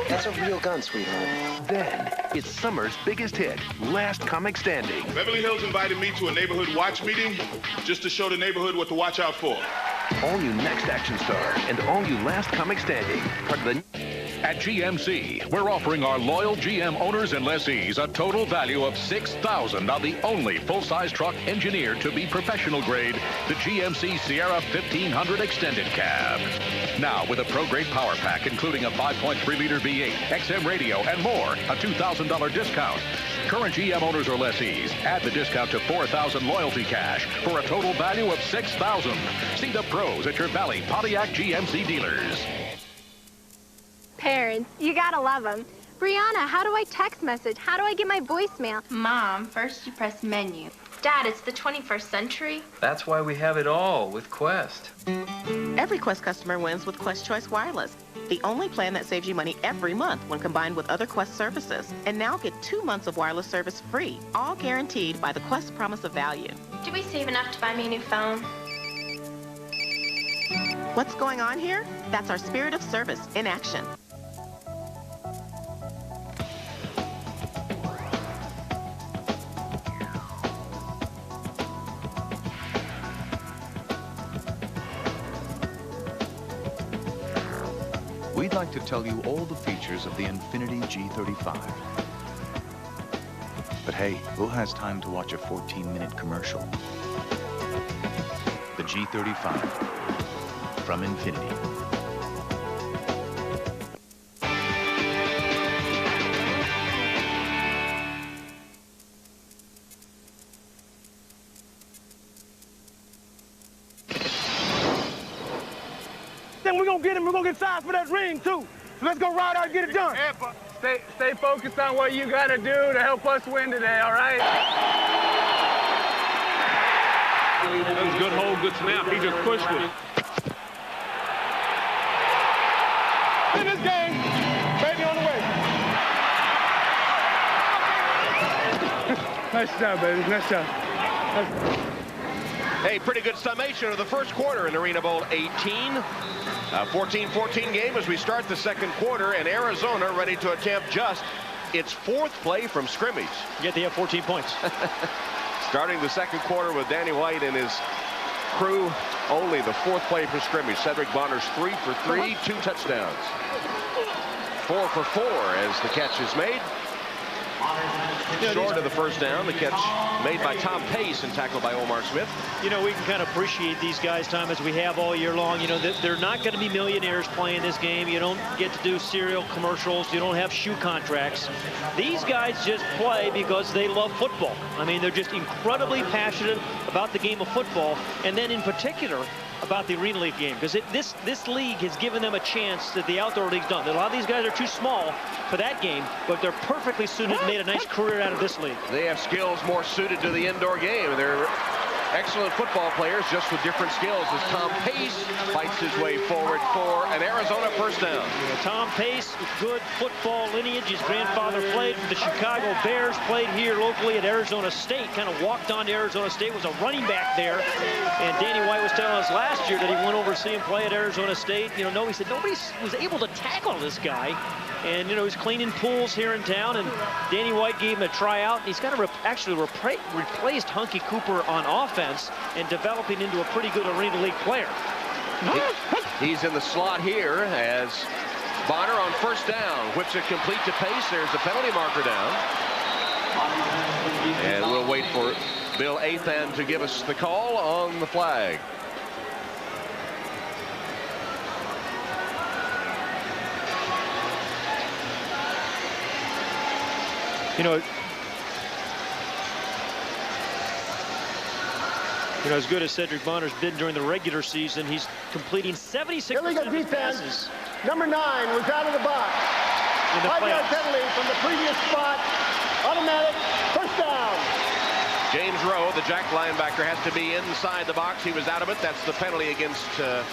That's a real gun, sweetheart. Then, it's summer's biggest hit, Last Comic Standing. Beverly Hills invited me to a neighborhood watch meeting just to show the neighborhood what to watch out for. All new Next Action Star and all new Last Comic Standing. Part of the... At GMC, we're offering our loyal GM owners and lessees a total value of $6,000 on the only full-size truck engineered to be professional grade, the GMC Sierra 1500 Extended Cab. Now, with a pro-grade power pack, including a 5.3-liter V8, XM radio, and more, a $2,000 discount. Current GM owners or lessees, add the discount to $4,000 loyalty cash for a total value of $6,000. See the pros at your Valley Pontiac GMC dealers. Parents, you gotta love them. Brianna, how do I text message? How do I get my voicemail? Mom, first you press menu. Dad, it's the 21st century. That's why we have it all with Quest. Every Quest customer wins with Quest Choice Wireless, the only plan that saves you money every month when combined with other Quest services. And now get 2 months of wireless service free, all guaranteed by the Quest promise of value. Do we save enough to buy me a new phone? What's going on here? That's our spirit of service in action. We'd like to tell you all the features of the Infiniti G35. But hey, who has time to watch a 14-minute commercial? The G35 from Infiniti. We're gonna get him, we're gonna get signed for that ring too. So let's go ride out and get it done. Stay focused on what you gotta do to help us win today, all right? That was a good hold, good snap. He just pushed it. In this game, baby on the way. Nice job, baby, nice job. Hey, pretty good summation of the first quarter in ArenaBowl 18. A 14-14 game as we start the second quarter, and Arizona ready to attempt just its fourth play from scrimmage. Yet they have 14 points. Starting the second quarter with Danny White and his crew, only the fourth play from scrimmage. Cedric Bonner's 3 for 3, 2 touchdowns. 4 for 4 as the catch is made. Short of the first down, the catch made by Tom Pace and tackled by Omar Smith. You know, we can kind of appreciate these guys, Tom, as we have all year long. You know, they're not going to be millionaires playing this game. You don't get to do cereal commercials. You don't have shoe contracts. These guys just play because they love football. I mean, they're just incredibly passionate about the game of football, and then in particular about the Arena League game, because this league has given them a chance that the Outdoor League's done. A lot of these guys are too small for that game, but they're perfectly suited and made a nice career out of this league. They have skills more suited to the indoor game. They're excellent football players, just with different skills, as Tom Pace fights his way forward for an Arizona first down. Tom Pace, good football lineage. His grandfather played for the Chicago Bears, played here locally at Arizona State, kind of walked on to Arizona State, was a running back there. And Danny White was telling us last year that he went over to see him play at Arizona State. You know, he said nobody was able to tackle this guy. And, you know, he's cleaning pools here in town, and Danny White gave him a tryout. He's got to actually replaced Hunky Cooper on offense and developing into a pretty good Arena League player. He's in the slot here as Bonner on first down. Whips it complete to Pace. There's the penalty marker down. And we'll wait for Bill Athan to give us the call on the flag. You know, You know, as good as Cedric Bonner's been during the regular season, he's completing 76% of his passes. Number 9 was out of the box. 5-yard penalty from the previous spot. Automatic first down. James Rowe, the Jack linebacker, has to be inside the box. He was out of it. That's the penalty against the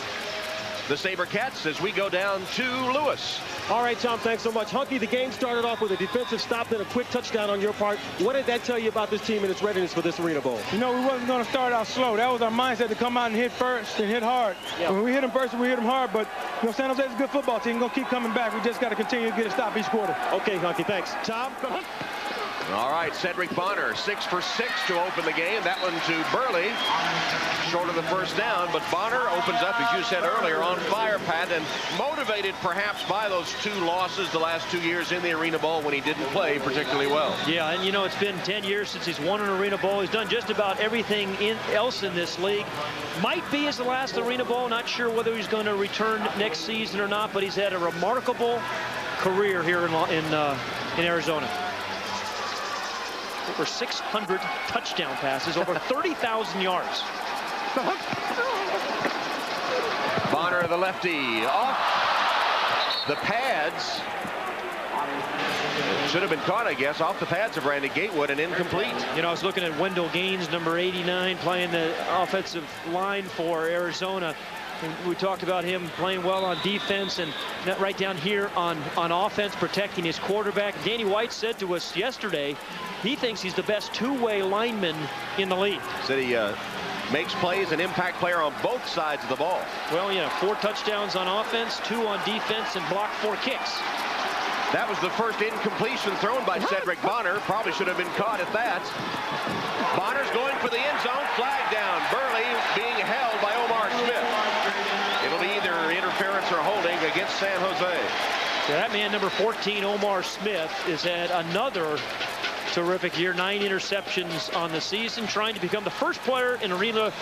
SaberCats as we go down to Lewis. All right, Tom, thanks so much. Hunky, the game started off with a defensive stop and a quick touchdown on your part. What did that tell you about this team and its readiness for this Arena Bowl? You know, we wasn't going to start out slow. That was our mindset, to come out and hit first and hit hard. Yeah. When we hit them first, we hit them hard. But, you know, San Jose's a good football team. We're going to keep coming back. We just got to continue to get a stop each quarter. Okay, Hunky, thanks. Tom? All right, Cedric Bonner, 6 for 6 to open the game. That one to Burley, short of the first down. But Bonner opens up, as you said earlier, on fire, Pat, and motivated perhaps by those 2 losses the last 2 years in the Arena Bowl when he didn't play particularly well. Yeah, and you know, it's been 10 years since he's won an Arena Bowl. He's done just about everything else in this league. Might be his last Arena Bowl. Not sure whether he's going to return next season or not, but he's had a remarkable career here in Arizona. Over 600 touchdown passes, over 30,000 yards. Bonner, the lefty, off the pads. Should have been caught, I guess, off the pads of Randy Gatewood and incomplete. You know, I was looking at Wendell Gaines, number 89, playing the offensive line for Arizona. And we talked about him playing well on defense and right down here on offense, protecting his quarterback. Danny White said to us yesterday he thinks he's the best two-way lineman in the league. Said he makes plays, an impact player on both sides of the ball. Well, yeah, 4 touchdowns on offense, 2 on defense, and blocked 4 kicks. That was the first incompletion thrown by Cedric Bonner. Probably should have been caught at that. Bonner's going for the end zone. Flag down. Burley being held by Omar Smith. It'll be either interference or holding against San Jose. Yeah, that man, number 14, Omar Smith, has had another terrific year. 9 interceptions on the season, trying to become the first player in Arena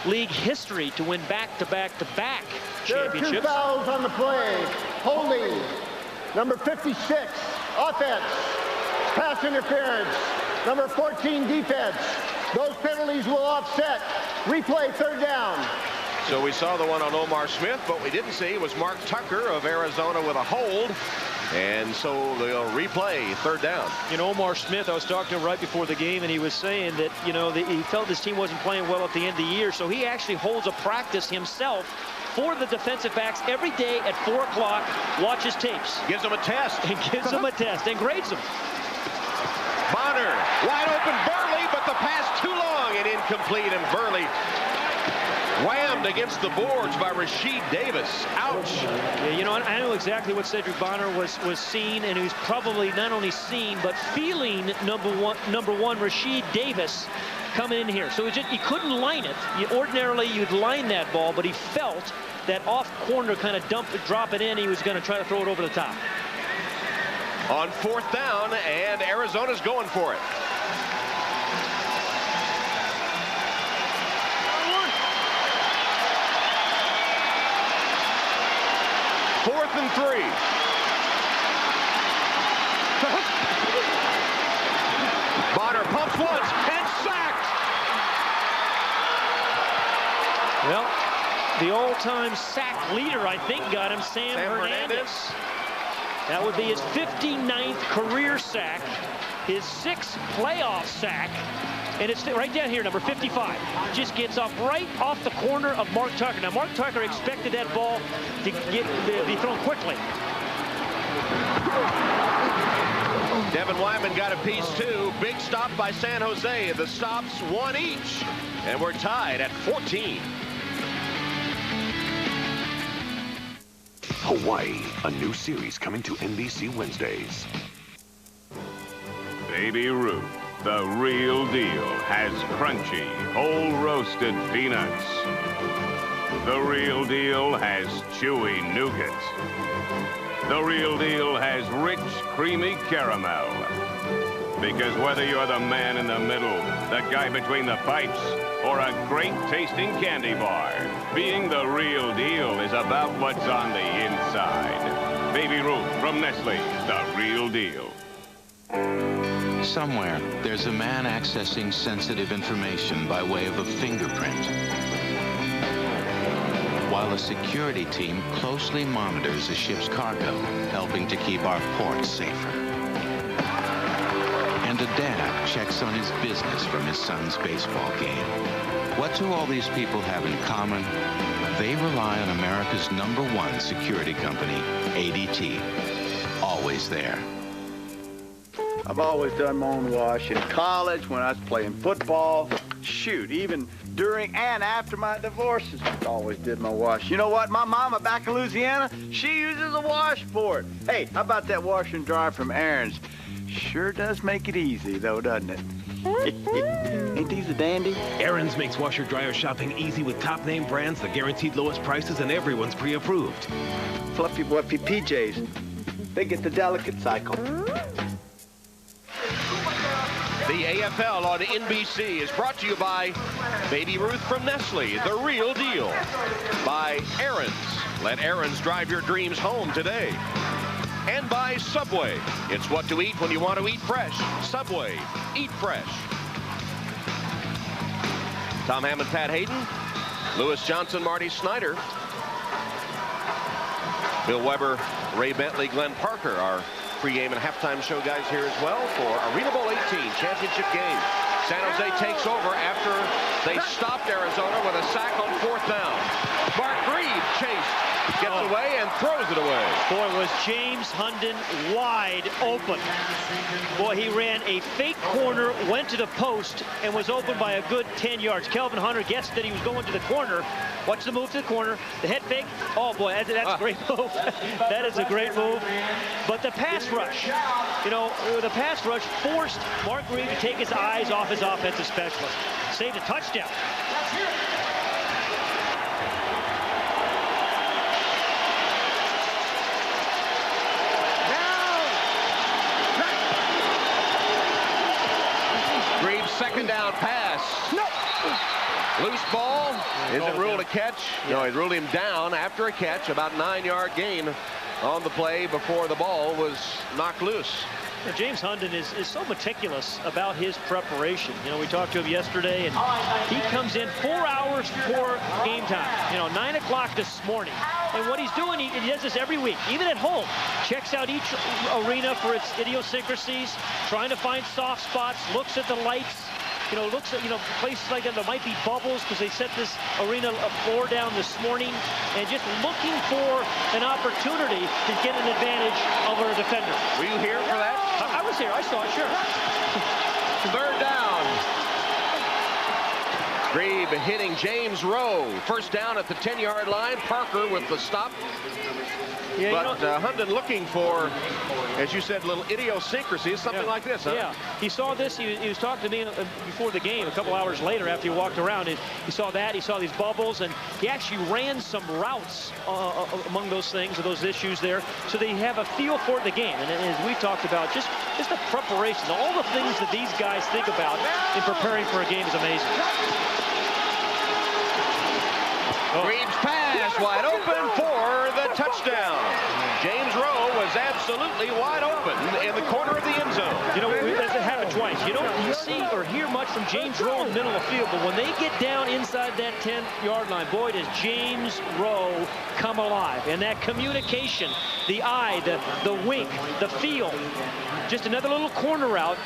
League history to win back-to-back-to-back championships. There are 2 fouls on the play. Holding. Number 56, offense. Pass interference. Number 14, defense. Those penalties will offset. Replay, 3rd down. So we saw the one on Omar Smith. What we didn't see was Mark Tucker of Arizona with a hold. And so they'll replay 3rd down. You know, Omar Smith, I was talking to him right before the game, and he was saying that, you know, he felt this team wasn't playing well at the end of the year. So he actually holds a practice himself for the defensive backs every day at 4 o'clock, watches tapes. Gives them a test. And gives them a test and grades them. Bonner, wide open Burley, but the pass too long and incomplete, and Burley whammed against the boards by Rasheed Davis. Ouch. Yeah, you know, I know exactly what Cedric Bonner was seeing, and he was probably not only seeing, but feeling number one Rasheed Davis coming in here. So he couldn't line it. Ordinarily, you'd line that ball, but he felt that off corner kind of drop it in. He was going to try to throw it over the top. On 4th down, and Arizona's going for it. Fourth and 3. Bonner pumps once and sacked. Well, the all-time sack leader, I think, got him, Sam Hernandez. That would be his 59th career sack, his 6th playoff sack, and it's right down here, number 55. Just gets off right off the corner of Mark Tucker. Now, Mark Tucker expected that ball to be thrown quickly. Devin Wyman got a piece too. Big stop by San Jose. The stops 1 each, and we're tied at 14. Hawaii, a new series coming to NBC Wednesdays. Baby Ruth, the real deal, has crunchy, whole roasted peanuts. The real deal has chewy nougat. The real deal has rich, creamy caramel. Because whether you're the man in the middle, the guy between the pipes, or a great tasting candy bar, being the real deal is about what's on the inside. Baby Ruth from Nestle, the real deal. Somewhere, there's a man accessing sensitive information by way of a fingerprint, while a security team closely monitors a ship's cargo, helping to keep our ports safer. And a dad checks on his business from his son's baseball game. What do all these people have in common? They rely on America's #1 security company, ADT. Always there. I've always done my own wash in college, when I was playing football. Shoot, even during and after my divorces, I always did my wash. You know what? My mama back in Louisiana, she uses a washboard. Hey, how about that washer and dryer from Aaron's? Sure does make it easy, though, doesn't it? Ain't these a dandy? Aaron's makes washer-dryer shopping easy with top-name brands, the guaranteed lowest prices, and everyone's pre-approved. Fluffy, wuffy PJs. They get the delicate cycle. The AFL on NBC is brought to you by Baby Ruth from Nestle, the real deal. By Aaron's. Let Aaron's drive your dreams home today. And by Subway. It's what to eat when you want to eat fresh. Subway. Eat fresh. Tom Hammond, Pat Hayden, Lewis Johnson, Marty Snyder, Bill Weber, Ray Bentley, Glenn Parker, our pregame and halftime show guys here as well for ArenaBowl 18 championship game. San Jose takes over after they stopped Arizona with a sack on 4th down. Mark Reed chased, gets away and throws it away. Boy, was James Hunden wide open. Boy, he ran a fake corner, went to the post, and was open by a good 10 yards. Kelvin Hunter guessed that he was going to the corner. Watch the move to the corner. The head fake. Oh, boy, that's a great move. That is a great move. But the pass rush, you know, the pass rush forced Mark Reed to take his eyes off his offensive specialist. Saved a touchdown. Reed's second down pass. No. Loose ball. Isn't ruled a catch. No, he ruled him down after a catch. About 9-yard gain on the play before the ball was knocked loose. Now, James Hunden is so meticulous about his preparation. You know, we talked to him yesterday, and he comes in 4 hours before game time. You know, 9 o'clock this morning. And what he's doing, he does this every week, even at home. Checks out each arena for its idiosyncrasies, trying to find soft spots, looks at the lights. You know, looks at, you know, places like that, there might be bubbles because they set this arena floor down this morning, and just looking for an opportunity to get an advantage over a defender. Were you here for that? I was here. I saw it, sure. 3rd down. Grebe hitting James Rowe. 1st down at the 10-yard line. Parker with the stop. Yeah, but Hunden looking for, as you said, little idiosyncrasies, something like this, huh? Yeah, he saw this. He was talking to me before the game, a couple hours later after he walked around. And he saw that. He saw these bubbles, and he actually ran some routes among those things, or those issues there, so they have a feel for the game. And as we talked about, just the preparation, all the things that these guys think about in preparing for a game is amazing. Reed's pass wide open for the touchdown. James Rowe was absolutely wide open in the corner of the end zone. You know, that's happened twice. You don't see or hear much from James Rowe in the middle of the field, but when they get down inside that 10-yard line, boy, does James Rowe come alive. And that communication, the eye, the wink, the feel, just another little corner route.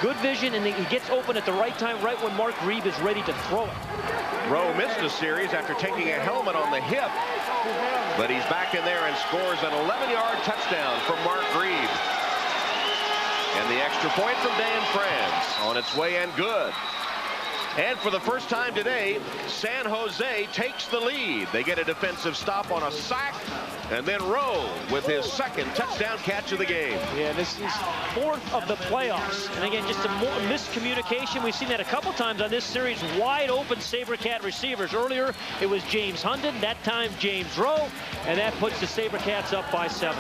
Good vision, and he gets open at the right time, right when Mark Reed is ready to throw it. Rowe missed a series after taking a helmet on the hip, but he's back in there and scores an 11-yard touchdown from Mark Reed. And the extra point from Dan Franz on its way and good. And for the first time today, San Jose takes the lead. They get a defensive stop on a sack, and then Rowe with his 2nd touchdown catch of the game. Yeah, this is 4th of the playoffs. And again, just a more miscommunication. We've seen that a couple times on this series. Wide open SaberCat receivers. Earlier, it was James Hunden. That time, James Rowe. And that puts the SaberCats up by 7.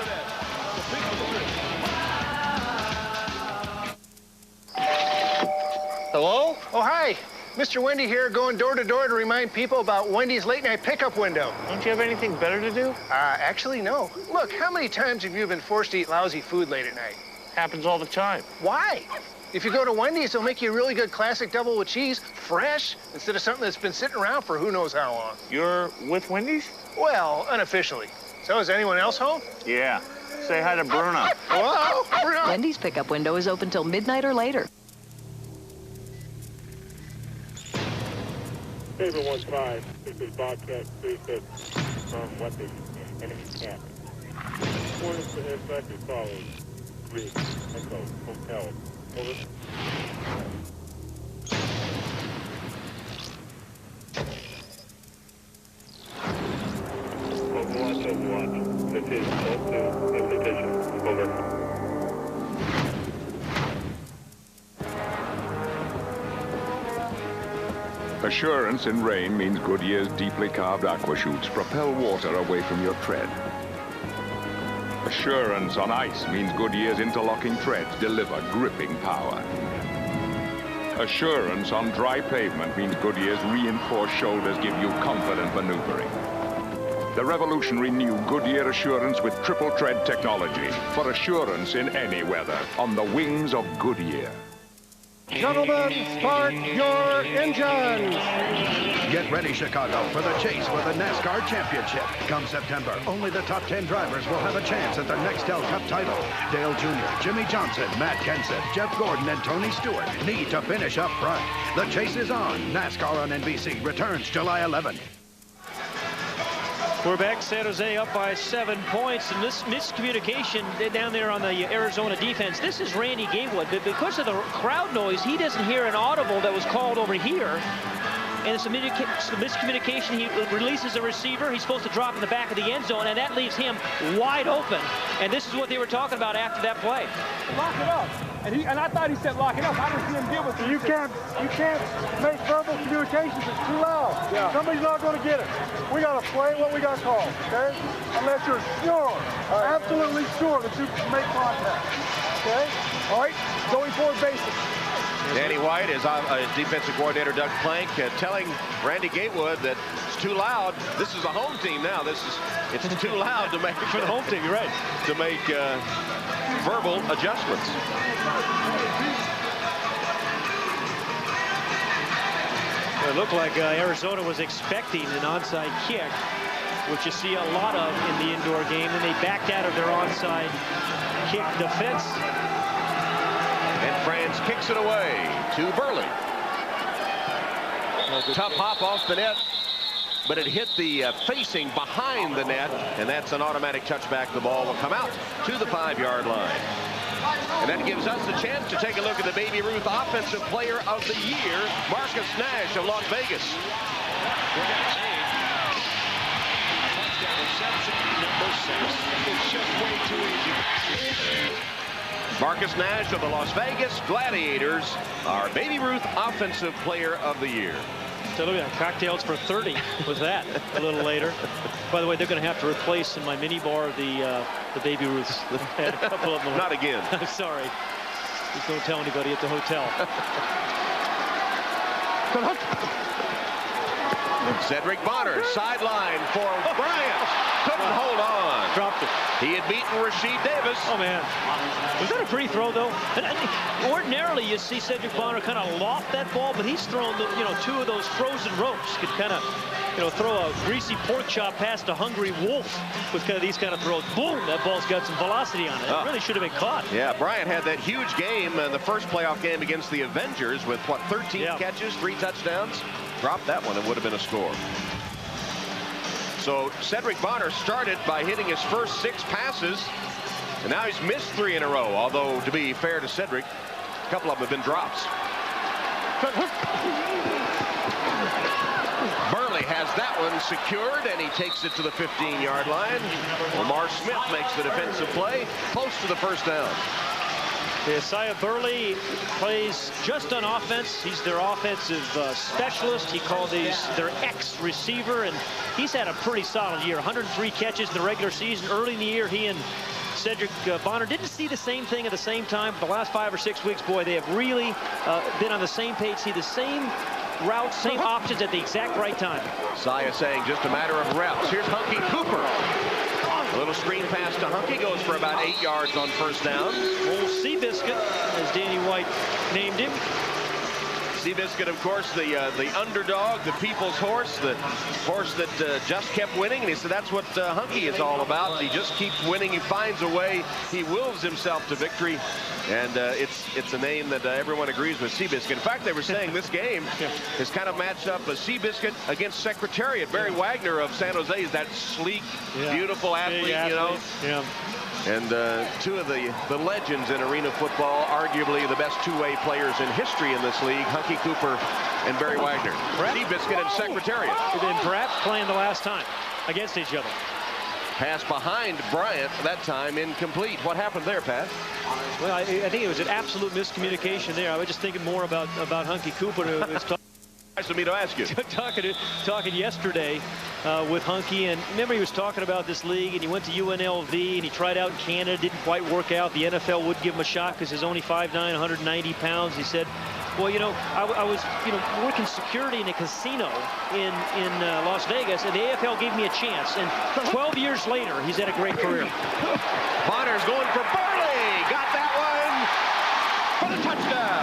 Hello? Oh, hi. Mr. Wendy here, going door to door to remind people about Wendy's late night pickup window. Don't you have anything better to do? Actually, no. Look, how many times have you been forced to eat lousy food late at night? Happens all the time. Why? If you go to Wendy's, they'll make you a really good classic double with cheese, fresh, instead of something that's been sitting around for who knows how long. You're with Wendy's? Well, unofficially. So is anyone else home? Yeah. Say hi to Bruno. Hello, Bruno. Wendy's pickup window is open till midnight or later. Saber 1-5, this is Bobcat 36 from Wendy's, enemy camp. Orders to dispatch as follows. 3, Echo, Hotel. Over. Overwatch. This is Code 2, implication. Over. Assurance in rain means Goodyear's deeply carved aqua chutes propel water away from your tread. Assurance on ice means Goodyear's interlocking threads deliver gripping power. Assurance on dry pavement means Goodyear's reinforced shoulders give you confident maneuvering. The revolutionary new Goodyear Assurance with triple tread technology for assurance in any weather on the wings of Goodyear. Gentlemen, start your engines. Get ready, Chicago, for the chase for the NASCAR Championship. Come September, only the top 10 drivers will have a chance at the Nextel Cup title. Dale Jr., Jimmy Johnson, Matt Kenseth, Jeff Gordon, and Tony Stewart need to finish up front. The chase is on. NASCAR on NBC returns July 11th. We're back. San Jose up by 7 points, and this miscommunication down there on the Arizona defense. This is Randy Gatewood, but because of the crowd noise, he doesn't hear an audible that was called over here. And it's a miscommunication. He releases a receiver. He's supposed to drop in the back of the end zone, and that leaves him wide open. And this is what they were talking about after that play. Lock it up. And I thought he said lock it up. I didn't see him deal with it. You can't make verbal communications. It's too loud. Yeah. Somebody's not going to get it. We got to play what we got called, okay? Unless you're sure, absolutely sure that you can make contact, okay? All right, going forward basics. Danny White is defensive coordinator Doug Plank telling Randy Gatewood that it's too loud. This is a home team now. It's too loud to make for the home team. You're right. To make verbal adjustments. It looked like Arizona was expecting an onside kick, which you see a lot of in the indoor game, and they backed out of their onside kick defense. And Franz kicks it away to Burley. Tough hop off the net, but it hit the facing behind the net, and that's an automatic touchback. The ball will come out to the 5-yard line. And that gives us a chance to take a look at the Baby Ruth Offensive Player of the Year, Marcus Nash of Las Vegas. Touchdown reception, number 6. It's just way too easy. Marcus Nash of the Las Vegas Gladiators, our Baby Ruth Offensive Player of the Year. So look at cocktails for 30 was that a little later. By the way, they're going to have to replace in my mini bar the Baby Ruths. Had a couple of them. Not again. I'm sorry. Just don't tell anybody at the hotel. Cedric Bonner, sideline for Bryant. Couldn't hold on. Dropped it. He had beaten Rasheed Davis. Oh, man. Was that a pretty throw, though? And ordinarily, you see Cedric Bonner kind of loft that ball, but he's thrown, two of those frozen ropes. Could kind of, throw a greasy pork chop past a hungry wolf with kind of these kind of throws. Boom, that ball's got some velocity on it. It really should have been caught. Yeah, Bryant had that huge game, the first playoff game against the Avengers with, 13 catches, 3 touchdowns? Dropped that one, it would have been a score. So Cedric Bonner started by hitting his first 6 passes, and now he's missed 3 in a row, although to be fair to Cedric, a couple of them have been drops. Burley has that one secured, and he takes it to the 15-yard line. Lamar Smith makes the defensive play, close to the first down. Isaiah Burley plays just on offense. He's their offensive specialist. He called their ex-receiver, and he's had a pretty solid year. 103 catches in the regular season. Early in the year, he and Cedric Bonner didn't see the same thing at the same time. For the last 5 or 6 weeks, boy, they have really been on the same page, see the same routes, same options at the exact right time. Isaiah saying just a matter of reps. Here's Hunky Cooper. little screen pass to Hunky, goes for about 8 yards on first down. Old Seabiscuit, as Danny White named him. Seabiscuit, of course, the underdog, the people's horse, the horse that just kept winning. And he said that's what Hunky is all about. He just keeps winning. He finds a way. He wills himself to victory. And it's a name that everyone agrees with, Seabiscuit. In fact, they were saying this game is kind of matched up as Seabiscuit against Secretariat. Barry Wagner of San Jose is that sleek, beautiful athlete, you know. Yeah. And two of the legends in arena football, arguably the best two-way players in history in this league, Hunky Cooper and Barry Wagner. Seabiscuit and Secretariat. And perhaps playing the last time against each other. Pass behind Bryant, that time incomplete. What happened there, Pat? Well, I think it was an absolute miscommunication there. I was just thinking more about Hunky Cooper. Nice of me to ask you. Talking yesterday with Hunky, and remember he was talking about this league, and he went to UNLV, and he tried out in Canada, didn't quite work out. The NFL would give him a shot because he's only 5'9", 190 pounds. He said, well, you know, I was, you know, working security in a casino in Las Vegas, and the AFL gave me a chance. And 12 years later, he's had a great career. Bonner's going for Burley. Got that one for the touchdown.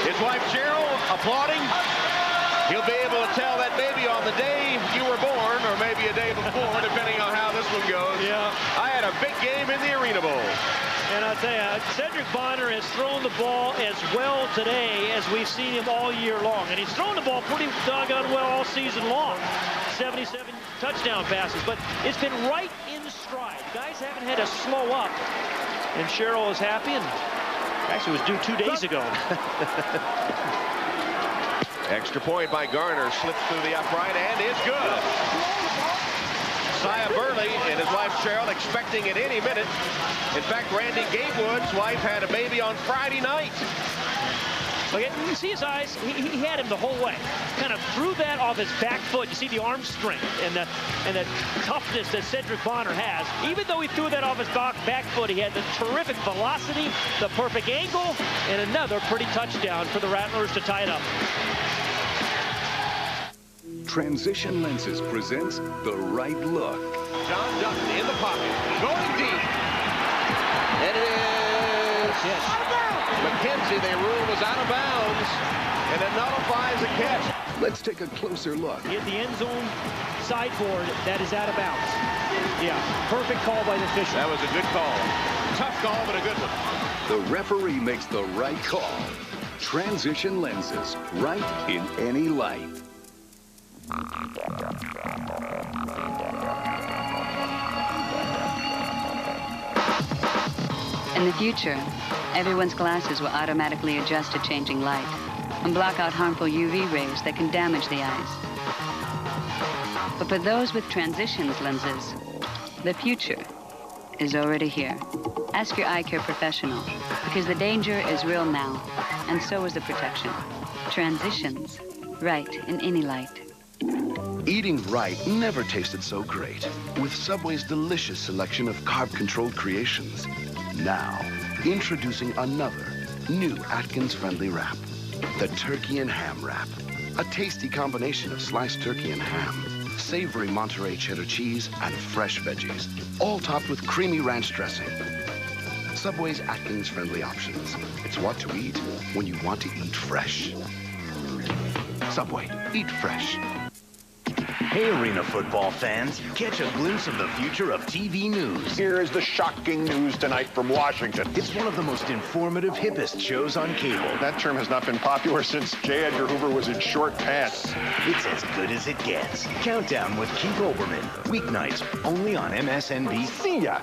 His wife Cheryl applauding. He'll be able to tell that baby on the day you were born, or maybe a day before, depending on how this one goes. Yeah. I had a big game in the Arena Bowl. And I'll tell you, Cedric Bonner has thrown the ball as well today as we've seen him all year long. And he's thrown the ball pretty doggone well all season long. 77 touchdown passes, but it's been right in stride. Guys haven't had to slow up. And Cheryl is happy, and actually was due 2 days ago. Extra point by Garner, slips through the upright and is good. Sia Burley and his wife Cheryl expecting at any minute. In fact, Randy Gatewood's wife had a baby on Friday night. Look, you can see his eyes. He had him the whole way. Kind of threw that off his back foot. You see the arm strength and the toughness that Cedric Bonner has. Even though he threw that off his back foot, he had the terrific velocity, the perfect angle, and another pretty touchdown for the Rattlers to tie it up. Transition Lenses presents The Right Look. John Dutton in the pocket, going deep. And it is McKenzie, they rule, was out of bounds, and it nullifies the catch. Let's take a closer look. Hit the end zone sideboard, that is out of bounds. Yeah, perfect call by the official. That was a good call. Tough call, but a good one. The referee makes the right call. Transition Lenses, right in any light. In the future, everyone's glasses will automatically adjust to changing light and block out harmful UV rays that can damage the eyes. But for those with transitions lenses, the future is already here. Ask your eye care professional, because the danger is real now, and so is the protection. Transitions, right in any light. Eating right never tasted so great. With Subway's delicious selection of carb-controlled creations. Now, introducing another new Atkins-friendly wrap. The Turkey and Ham Wrap. A tasty combination of sliced turkey and ham, savory Monterey cheddar cheese, and fresh veggies. All topped with creamy ranch dressing. Subway's Atkins-friendly options. It's what to eat when you want to eat fresh. Subway, eat fresh. Hey, Arena football fans, catch a glimpse of the future of TV news. Here is the shocking news tonight from Washington. It's one of the most informative, hippest shows on cable. That term has not been popular since J. Edgar Hoover was in short pants. It's as good as it gets. Countdown with Keith Olbermann. Weeknights, only on MSNBC. See ya.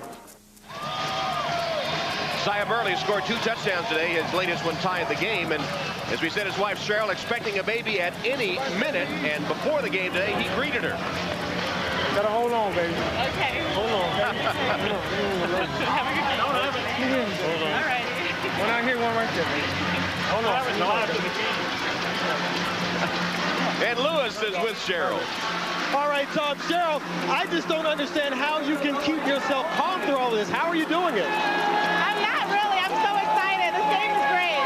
Sia Burley scored 2 touchdowns today, his latest one tied the game, and as we said, his wife Cheryl expecting a baby at any minute, and before the game today, he greeted her. Gotta hold on, baby. Okay. Hold on. Have a good day. Hold on. All right. One out here, one right there, baby. Hold on. And Lewis is with Cheryl. All right, Tom, Cheryl, I just don't understand how you can keep yourself calm through all this. How are you doing it? I'm not really. I'm so excited. This game is great.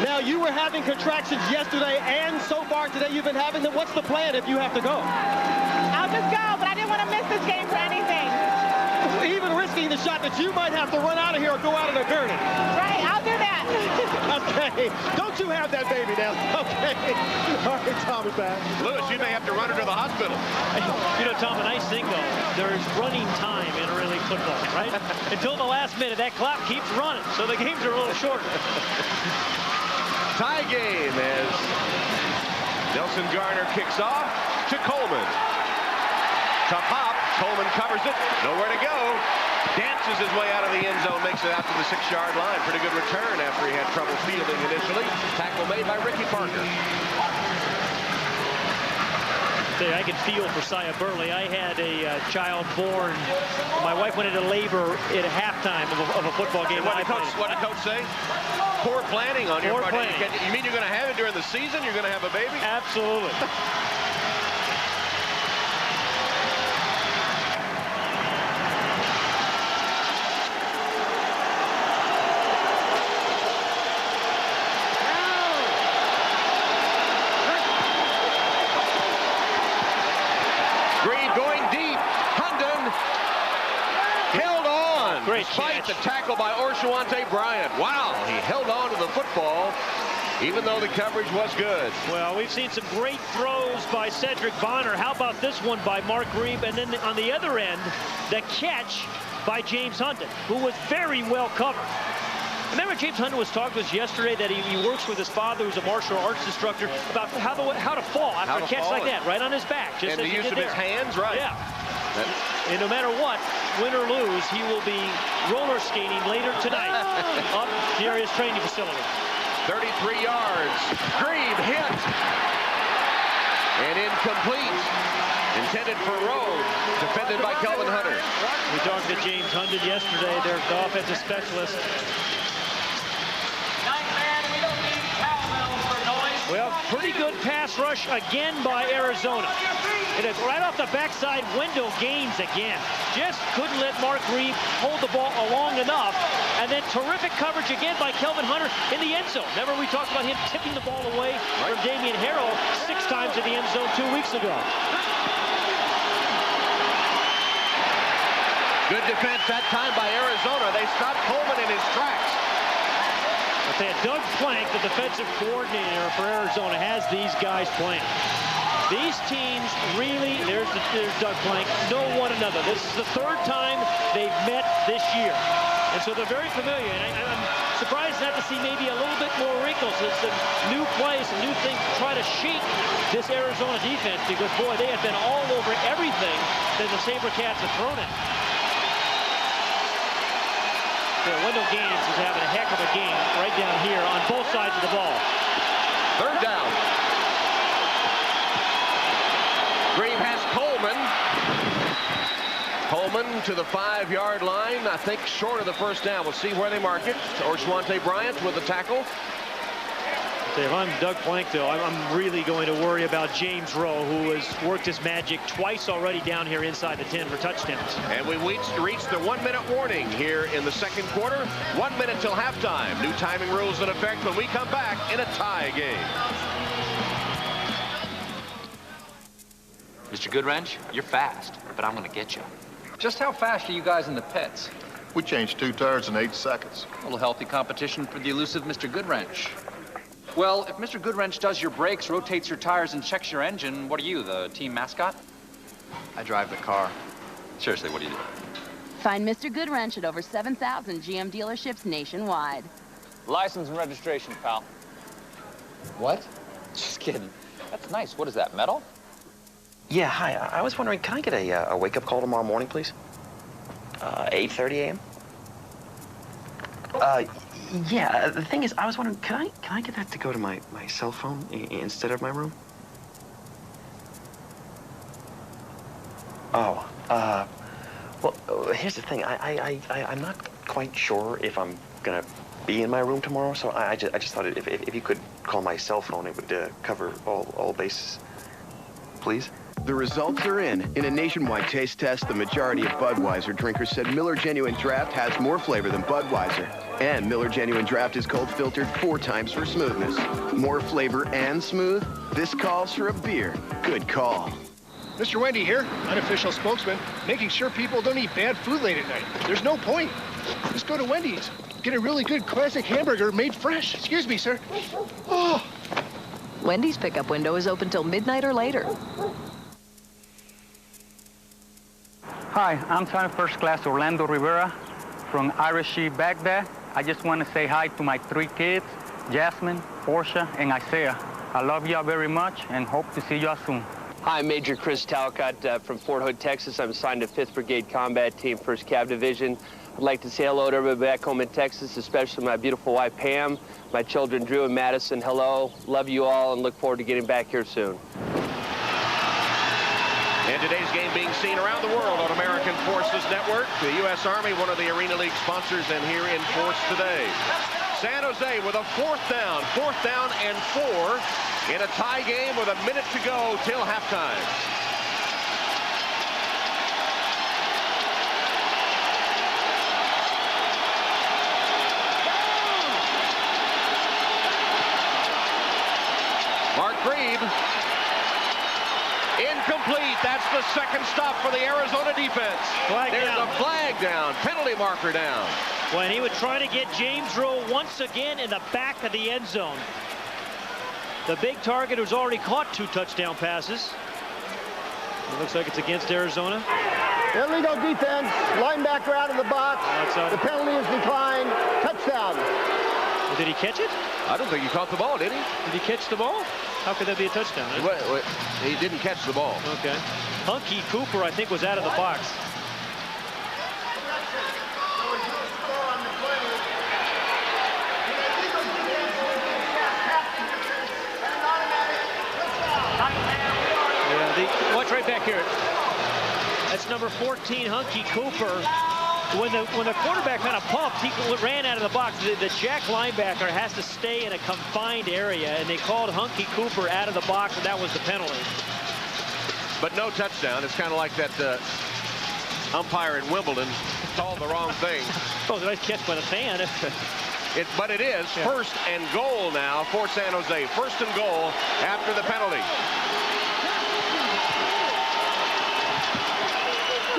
Now, you were having contractions yesterday, and so far today you've been having them. What's the plan if you have to go? I'll just go, but I didn't want to miss this game for anything. Even risking the shot that you might have to run out of here or go out in a gurney. Right, I'll do that. Okay. Don't you have that baby now. Okay. All right, Tom is back. Lewis, you may have to run her to the hospital. You know, Tom, a nice thing, though, there's running time in Arena League football, right? Until the last minute, that clock keeps running, so the games are a little shorter. Tie game as Nelson Garner kicks off to Coleman. To Pop. Coleman covers it. Nowhere to go. Dances his way out of the end zone. Makes it out to the 6-yard line. Pretty good return after he had trouble fielding initially. Tackle made by Ricky Parker. I can feel for Sia Burley. I had a child born. My wife went into labor at halftime of a football game. What did Coach say? Poor planning on your part. You mean you're going to have it during the season? You're going to have a baby? Absolutely. Despite the tackle by Orshawante Bryant. Wow, he held on to the football even though the coverage was good. Well, we've seen some great throws by Cedric Bonner. How about this one by Mark Reeb? And then on the other end, the catch by James Hunton, who was very well covered. Remember, James Hunton was talking to us yesterday that he works with his father, who's a martial arts instructor, about how to fall after a catch like that, right on his back. Just and the use of his hands, right. Yeah. And no matter what, win or lose, he will be roller skating later tonight up near his training facility. 33 yards. Grebe hit. And incomplete. Intended for Rhodes. Defended by Kelvin Hunter. We talked to James Hunton yesterday, their offensive specialist. Well, pretty good pass rush again by Arizona. It is right off the backside. Wendell Gaines again. Just couldn't let Mark Reeb hold the ball long enough. And then terrific coverage again by Kelvin Hunter in the end zone. Remember, we talked about him tipping the ball away from Damian Harrell 6 times in the end zone 2 weeks ago. Good defense that time by Arizona. They stopped Coleman in his tracks. Doug Plank, the defensive coordinator for Arizona, has these guys playing. These teams really, there's Doug Plank, know one another. This is the 3rd time they've met this year. And so they're very familiar. And I'm surprised not to see maybe a little bit more wrinkles. It's some new plays, some new things to try to shake this Arizona defense because, boy, they have been all over everything that the SaberCats have thrown at. Wendell Gaines is having a heck of a game right down here on both sides of the ball. 3rd down. Grebe has Coleman. Coleman to the 5-yard line. I think short of the 1st down. We'll see where they mark it. Orshawante Bryant with the tackle. If I'm Doug Plank, though, I'm really going to worry about James Rowe, who has worked his magic twice already down here inside the 10 for touchdowns. And we reached the 1-minute warning here in the 2nd quarter. 1 minute till halftime. New timing rules in effect when we come back in a tie game. Mr. Goodwrench, you're fast, but I'm going to get you. Just how fast are you guys in the pits? We changed 2 tires in 8 seconds. A little healthy competition for the elusive Mr. Goodwrench. Well, if Mr. Goodwrench does your brakes, rotates your tires, and checks your engine, what are you, the team mascot? I drive the car. Seriously, what do you do? Find Mr. Goodwrench at over 7,000 GM dealerships nationwide. License and registration, pal. What? Just kidding. That's nice. What is that, metal? Yeah, hi. I was wondering, can I get a wake-up call tomorrow morning, please? 8:30 a.m.? Yeah, the thing is, I was wondering, can I get that to go to my cell phone instead of my room? Oh, well, here's the thing. I'm not quite sure if I'm gonna be in my room tomorrow, so I just thought if you could call my cell phone, it would cover all bases. Please? The results are in. In a nationwide taste test, the majority of Budweiser drinkers said Miller Genuine Draft has more flavor than Budweiser. And Miller Genuine Draft is cold filtered 4 times for smoothness. More flavor and smooth? This calls for a beer. Good call. Mr. Wendy here, unofficial spokesman, making sure people don't eat bad food late at night. There's no point. Just go to Wendy's. Get a really good classic hamburger made fresh. Excuse me, sir. Oh. Wendy's pickup window is open till midnight or later. Hi, I'm Sergeant First Class Orlando Rivera from Irish Baghdad. I just want to say hi to my 3 kids, Jasmine, Portia, and Isaiah. I love y'all very much and hope to see y'all soon. Hi, I'm Major Chris Talcott from Fort Hood, Texas. I'm assigned to 5th Brigade Combat Team, 1st Cav Division. I'd like to say hello to everybody back home in Texas, especially my beautiful wife, Pam, my children, Drew and Madison. Hello, love you all, and look forward to getting back here soon. And today's game being seen around the world on American Forces Network. The U.S. Army, one of the Arena League sponsors, and here in force today. San Jose with a 4th down and 4 in a tie game with a minute to go till halftime. Mark Grebe. Incomplete. That's the second stop for the Arizona defense. There's a flag down. Penalty marker down. When he was trying to get James Rowe once again in the back of the end zone. The big target who's already caught 2 touchdown passes. It looks like it's against Arizona. Illegal defense. Linebacker out of the box. The penalty is declined. Touchdown. Well, did he catch it? I don't think he caught the ball, did he? Did he catch the ball? How could that be a touchdown? He didn't catch the ball. Okay. Hunky Cooper, I think, was out of the box. Yeah, watch right back here. That's number 14, Hunky Cooper. When the quarterback kind of pumped, he ran out of the box. The Jack linebacker has to stay in a confined area, and they called Hunky Cooper out of the box, and that was the penalty. But no touchdown. It's kind of like that umpire in Wimbledon called the wrong thing. Oh, nice catch by the fan. But it is first and goal now for San Jose. First and goal after the penalty.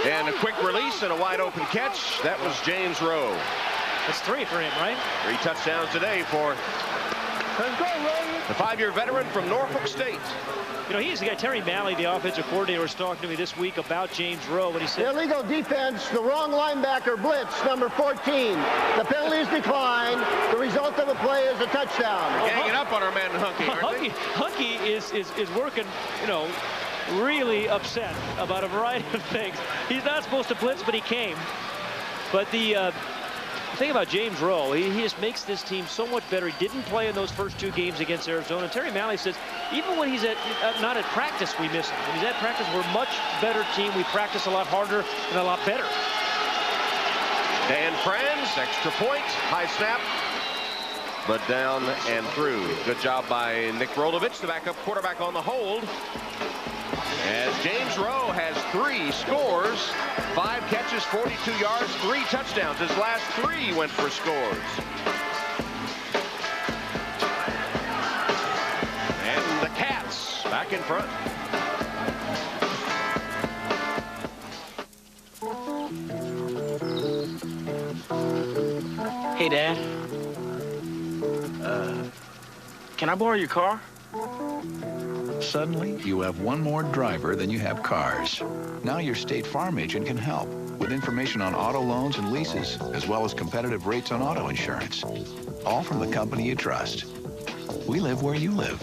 And a quick release and a wide open catch. That was James Rowe. That's 3 for him, right? 3 touchdowns today for the 5-year veteran from Norfolk State. You know, he's the guy, Terry Malley, the offensive coordinator, was talking to me this week about James Rowe. And he said, illegal defense, the wrong linebacker blitz, number 14. The penalty is declined. The result of the play is a touchdown. They're ganging up on our man Hunky, aren't they? Hunky is working, you know, really upset about a variety of things. He's not supposed to blitz, but he came. But the thing about James Rowe, he just makes this team so much better. He didn't play in those first 2 games against Arizona. And Terry Malley says, even when he's not at practice, we miss him. When he's at practice, we're a much better team. We practice a lot harder and a lot better. Dan Franz, extra point, high snap, but down and through. Good job by Nick Rolovich, the backup quarterback on the hold. As James Rowe has 3 scores, 5 catches, 42 yards, 3 touchdowns. His last 3 went for scores. And the Cats back in front. Hey, Dad. Can I borrow your car? Suddenly, you have one more driver than you have cars. Now your State Farm agent can help with information on auto loans and leases, as well as competitive rates on auto insurance. All from the company you trust. We live where you live.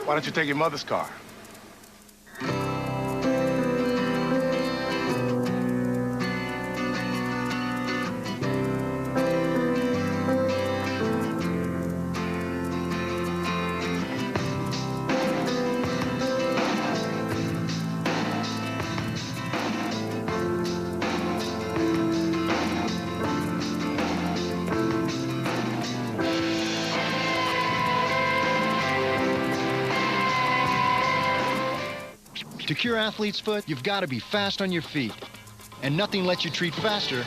Why don't you take your mother's car? To cure athlete's foot, you've got to be fast on your feet. And nothing lets you treat faster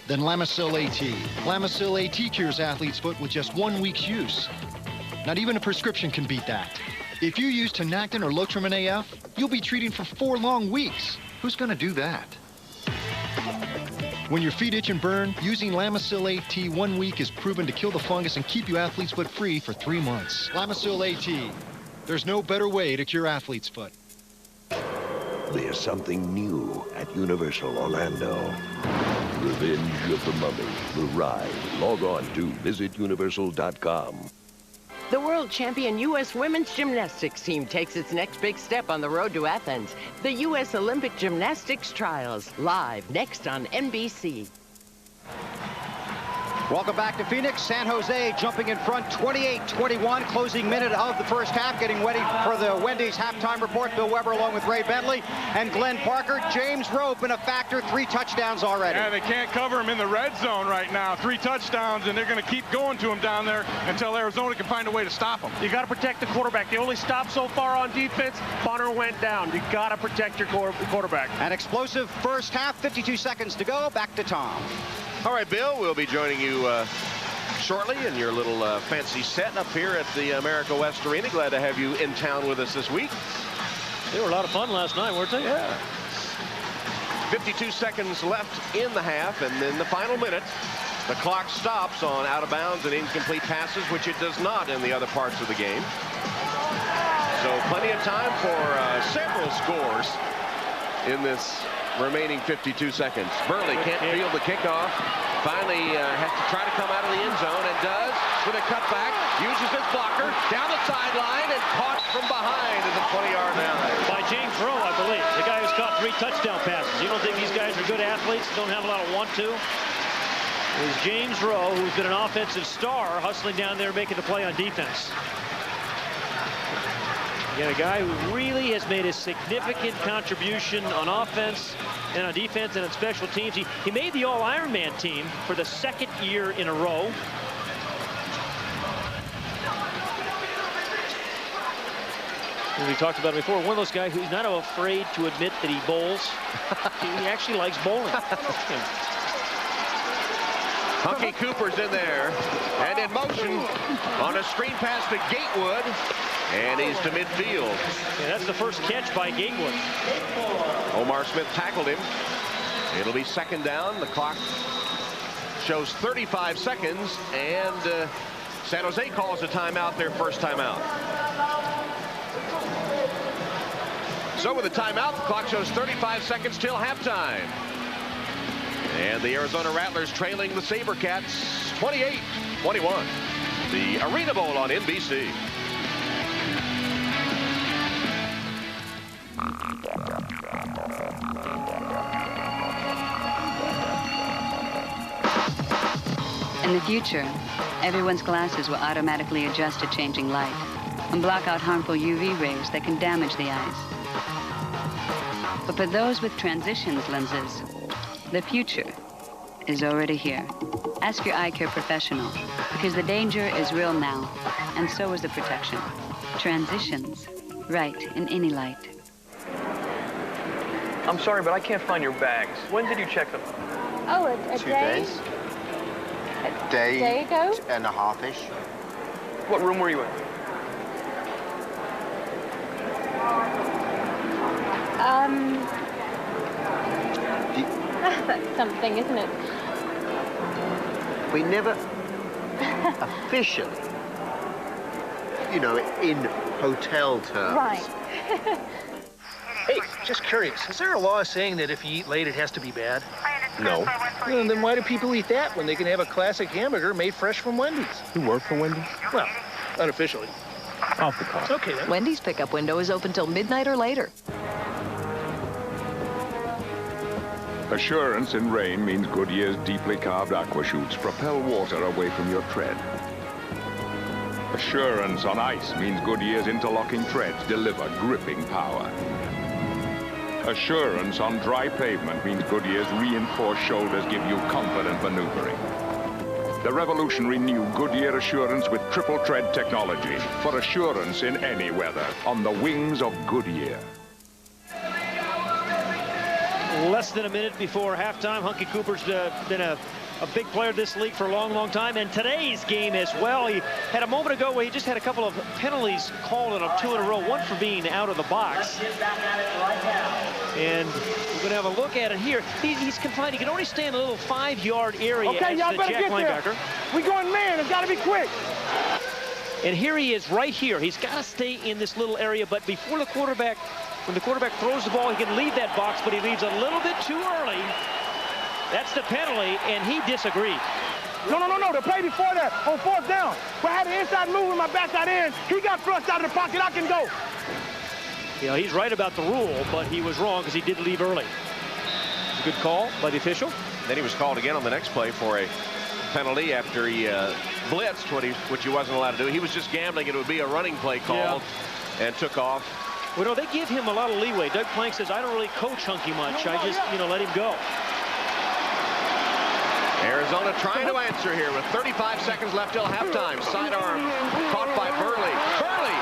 than Lamisil AT. Lamisil AT cures athlete's foot with just 1 week's use. Not even a prescription can beat that. If you use Tinactin or Lotrimin AF, you'll be treating for 4 long weeks. Who's gonna do that? When your feet itch and burn, using Lamisil AT 1 week is proven to kill the fungus and keep you athlete's foot free for 3 months. Lamisil AT. There's no better way to cure athlete's foot. There's something new at Universal Orlando. Revenge of the Mummy, the ride. Log on to visituniversal.com. The world champion U.S. women's gymnastics team takes its next big step on the road to Athens. The U.S. Olympic Gymnastics Trials, live next on NBC. Welcome back to Phoenix. San Jose jumping in front 28-21, closing minute of the first half, getting ready for the Wendy's halftime report. Bill Weber along with Ray Bentley and Glenn Parker. James Rowe been a factor, 3 touchdowns already. Yeah, they can't cover him in the red zone right now. 3 touchdowns, and they're going to keep going to him down there until Arizona can find a way to stop him. You got to protect the quarterback. The only stop so far on defense, Bonner went down. You got to protect your quarterback. An explosive first half, 52 seconds to go. Back to Tom. All right, Bill, we'll be joining you shortly in your little fancy set up here at the America West Arena. Glad to have you in town with us this week. They were a lot of fun last night, weren't they? Yeah. 52 seconds left in the half, and in the final minute, the clock stops on out of bounds and incomplete passes, which it does not in the other parts of the game. So plenty of time for several scores in this remaining 52 seconds. Burley can't field the kickoff. Finally has to try to come out of the end zone, and does with a cutback. Uses his blocker down the sideline and caught from behind at the 20-yard line. By James Rowe, I believe. The guy who's caught 3 touchdown passes. You don't think these guys are good athletes? Don't have a lot of want-to? It was James Rowe, who's been an offensive star, hustling down there making the play on defense. Again, a guy who really has made a significant contribution on offense and on defense and on special teams. He made the All-Ironman team for the 2nd year in a row. We talked about it before. One of those guys who's not afraid to admit that he bowls. He actually likes bowling. Hunky Cooper's in there and in motion on a screen pass to Gatewood, and he's to midfield. Yeah, that's the first catch by Gatewood. Omar Smith tackled him. It'll be 2nd down. The clock shows 35 seconds, and San Jose calls a timeout, their first timeout. So with a timeout, the clock shows 35 seconds till halftime. And the Arizona Rattlers trailing the SaberCats 28-21. The ArenaBowl on NBC. In the future, everyone's glasses will automatically adjust to changing light and block out harmful UV rays that can damage the eyes. But for those with transitions lenses, the future is already here. Ask your eye care professional, because the danger is real now, and so is the protection. Transitions, right in any light. I'm sorry, but I can't find your bags. When did you check them? Oh, a 2 day? days. A day ago? and a half-ish. What room were you in? That's something, isn't it? We never officially, you know, in hotel terms. Right. Hey, just curious, is there a law saying that if you eat late, it has to be bad? No. Well, then why do people eat that when they can have a classic hamburger made fresh from Wendy's? You work for Wendy's? Well, unofficially. Off the clock. Okay, then. Wendy's pickup window is open till midnight or later. Assurance in rain means Goodyear's deeply carved aqua chutes propel water away from your tread. Assurance on ice means Goodyear's interlocking treads deliver gripping power. Assurance on dry pavement means Goodyear's reinforced shoulders give you confident maneuvering. The revolutionary new Goodyear Assurance with triple tread technology for assurance in any weather on the wings of Goodyear. Less than a minute before halftime. Hunky Cooper's been a big player this league for a long, long time, and today's game as well. He had a moment ago where he just had a couple of penalties called on him, 2 in a row, one for being out of the box. And we're going to have a look at it here. He's confined. He can only stay in a little 5-yard area as the Jack linebacker. We going man. It's got to be quick. And here he is right here. He's got to stay in this little area, but before the quarterback, when the quarterback throws the ball, he can leave that box, but he leaves a little bit too early. That's the penalty, and he disagreed. No. The play before that, on 4th down, where I had the inside move with my backside in, he got flushed out of the pocket. I can go. You know, he's right about the rule, but he was wrong because he did leave early. It's a good call by the official. Then he was called again on the next play for a penalty after he blitzed, which he wasn't allowed to do. He was just gambling it would be a running play called and took off. Well, no, they give him a lot of leeway. Doug Plank says, I don't really coach Hunky much. I just, let him go. Arizona trying to answer here with 35 seconds left till halftime. Sidearm caught by Burley. Burley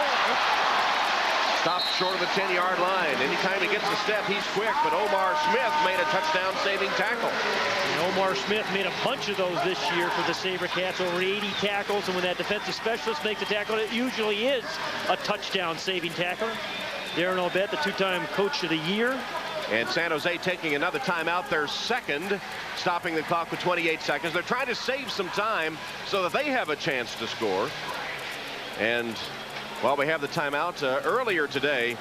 stopped short of the 10-yard line. Anytime he gets a step, he's quick, but Omar Smith made a touchdown-saving tackle. And Omar Smith made a bunch of those this year for the SaberCats, over 80 tackles, and when that defensive specialist makes a tackle, it usually is a touchdown-saving tackle. Darren Obed, the 2-time Coach of the Year. And San Jose taking another timeout, their second, stopping the clock with 28 seconds. They're trying to save some time so that they have a chance to score. And while we have the timeout, earlier today,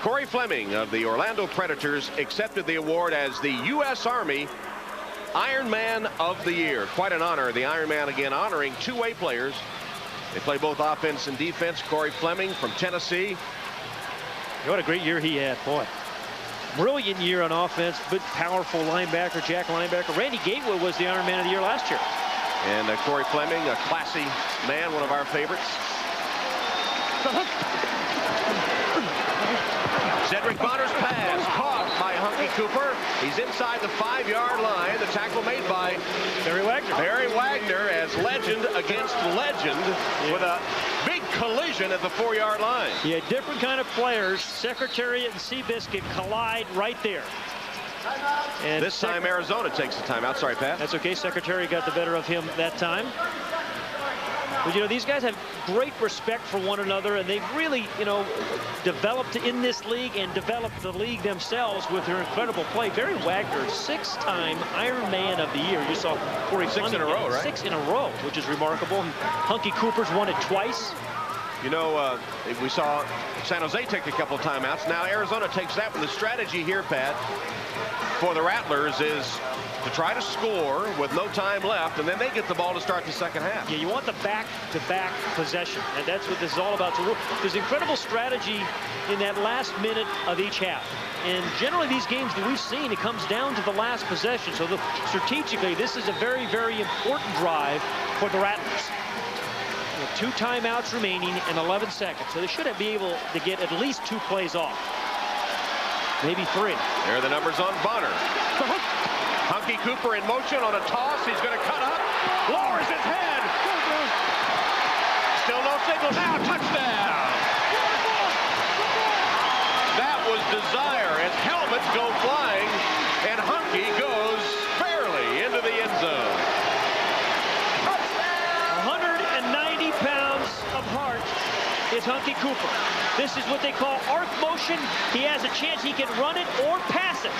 Corey Fleming of the Orlando Predators accepted the award as the U.S. Army Ironman of the Year. Quite an honor. The Ironman again honoring 2-way players. They play both offense and defense. Corey Fleming from Tennessee. What a great year he had, boy. Brilliant year on offense, good, powerful linebacker, Jack linebacker. Randy Gateway was the Ironman of the Year last year. And Corey Fleming, a classy man, one of our favorites. Cedric Bonner's pass caught by Hunky Cooper. He's inside the 5-yard line. The tackle made by Barry Wagner. Barry Wagner as legend against legend with a big collision at the 4-yard line. Yeah, different kind of players. Secretariat and Seabiscuit collide right there. And this time Arizona takes the timeout. Sorry, Pat. That's okay. Secretariat got the better of him that time. But, these guys have great respect for one another, and they've really, developed in this league and developed the league themselves with their incredible play. Barry Wagner, 6-time Ironman of the Year. You saw Corey Fleming. 6 in a row, right? 6 in a row, which is remarkable. Hunky Cooper's won it twice. We saw San Jose take a couple of timeouts. Now Arizona takes that one. The strategy here, Pat, for the Rattlers is to try to score with no time left, and then they get the ball to start the second half. Yeah, you want the back-to-back possession, and that's what this is all about. So there's incredible strategy in that last minute of each half. And generally these games that we've seen, it comes down to the last possession. So strategically, this is a very, very important drive for the Rattlers. 2 timeouts remaining and 11 seconds. So they should be able to get at least 2 plays off. Maybe 3. There are the numbers on Bonner. Hunky Cooper in motion on a toss. He's going to cut up. Lowers his head. Still no signal now. Touchdown. That was Desire as helmets go flying. And Hunky goes fairly into the end zone. 190 pounds of heart is Hunky Cooper. This is what they call arc motion. He has a chance he can run it or pass it.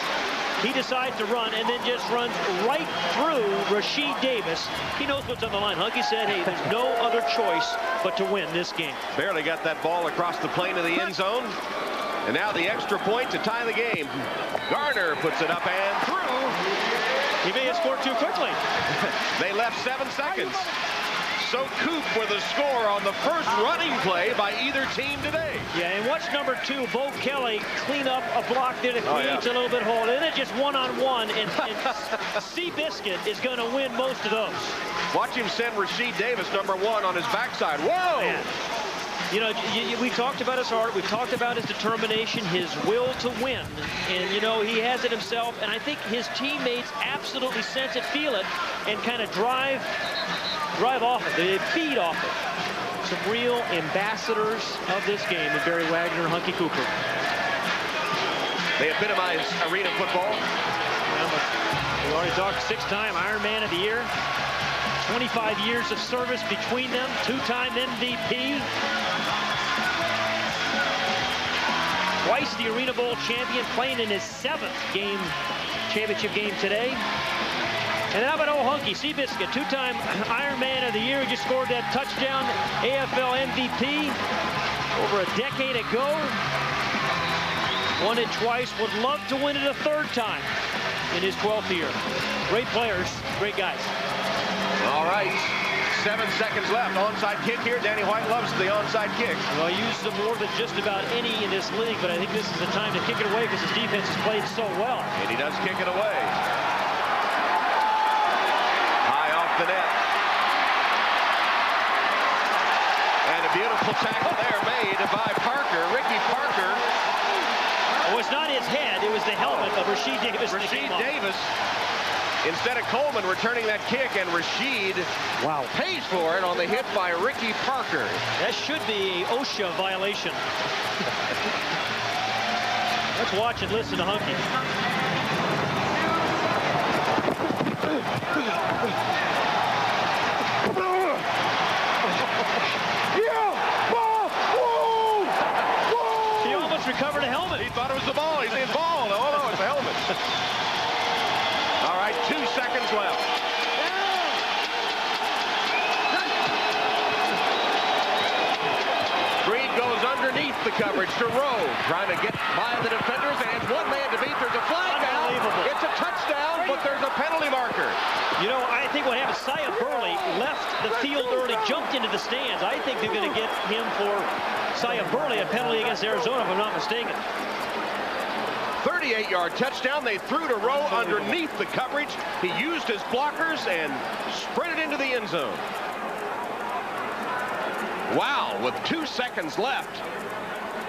He decides to run and then just runs right through Rasheed Davis. He knows what's on the line. Hunky said, hey, there's no other choice but to win this game. Barely got that ball across the plane of the end zone. And now the extra point to tie the game. Garner puts it up and through. He may have scored too quickly. They left 7 seconds. So Coop with a score on the first running play by either team today. Yeah, and watch number 2, Bo Kelly, clean up a block there that creates a little bit of hole. And it's just one-on-one, and Seabiscuit is going to win most of those. Watch him send Rasheed Davis, number 1, on his backside. Whoa! Man. We talked about his heart. We talked about his determination, his will to win. And, he has it himself. And I think his teammates absolutely sense it, feel it, and kind of drive off it. They feed off it. Some real ambassadors of this game in Barry Wagner and Hunky Cooper. They epitomize arena football. We already talked 6-time Ironman of the Year. 25 years of service between them. 2-time MVP. Twice the Arena Bowl champion, playing in his 7th championship game today. And how about old Hunky Seabiscuit, 2-time Ironman of the Year. He just scored that touchdown, AFL MVP over a decade ago. Won it twice, would love to win it a 3rd time in his 12th year. Great players, great guys. All right, 7 seconds left. Onside kick here. Danny White loves the onside kick. Well, he uses them more than just about any in this league, but I think this is the time to kick it away because his defense has played so well. And he does kick it away. High off the net. And a beautiful tackle there made by Parker, Ricky Parker. Oh, it's not his head, it was the helmet of Rasheed Davis. Rasheed Davis, instead of Coleman returning that kick, and Rasheed pays for it on the hit by Ricky Parker. That should be a OSHA violation. Let's watch and listen to Hunky. He almost recovered a helmet. He thought it was the ball. He's in ball. Oh, no, it's a helmet. All right, 2 seconds left. Green goes underneath the coverage to Rowe, trying to get by the defenders, and it's 1 man to beat. There's a flag down. It's a touchdown, but there's a penalty marker. You know, I think what happened, Sia Burley left the field early, jumped into the stands. I think they're going to get him for Sia Burley, a penalty against Arizona, if I'm not mistaken. 38-yard touchdown. They threw to Rowe underneath the coverage. He used his blockers and sprinted into the end zone. Wow, with 2 seconds left.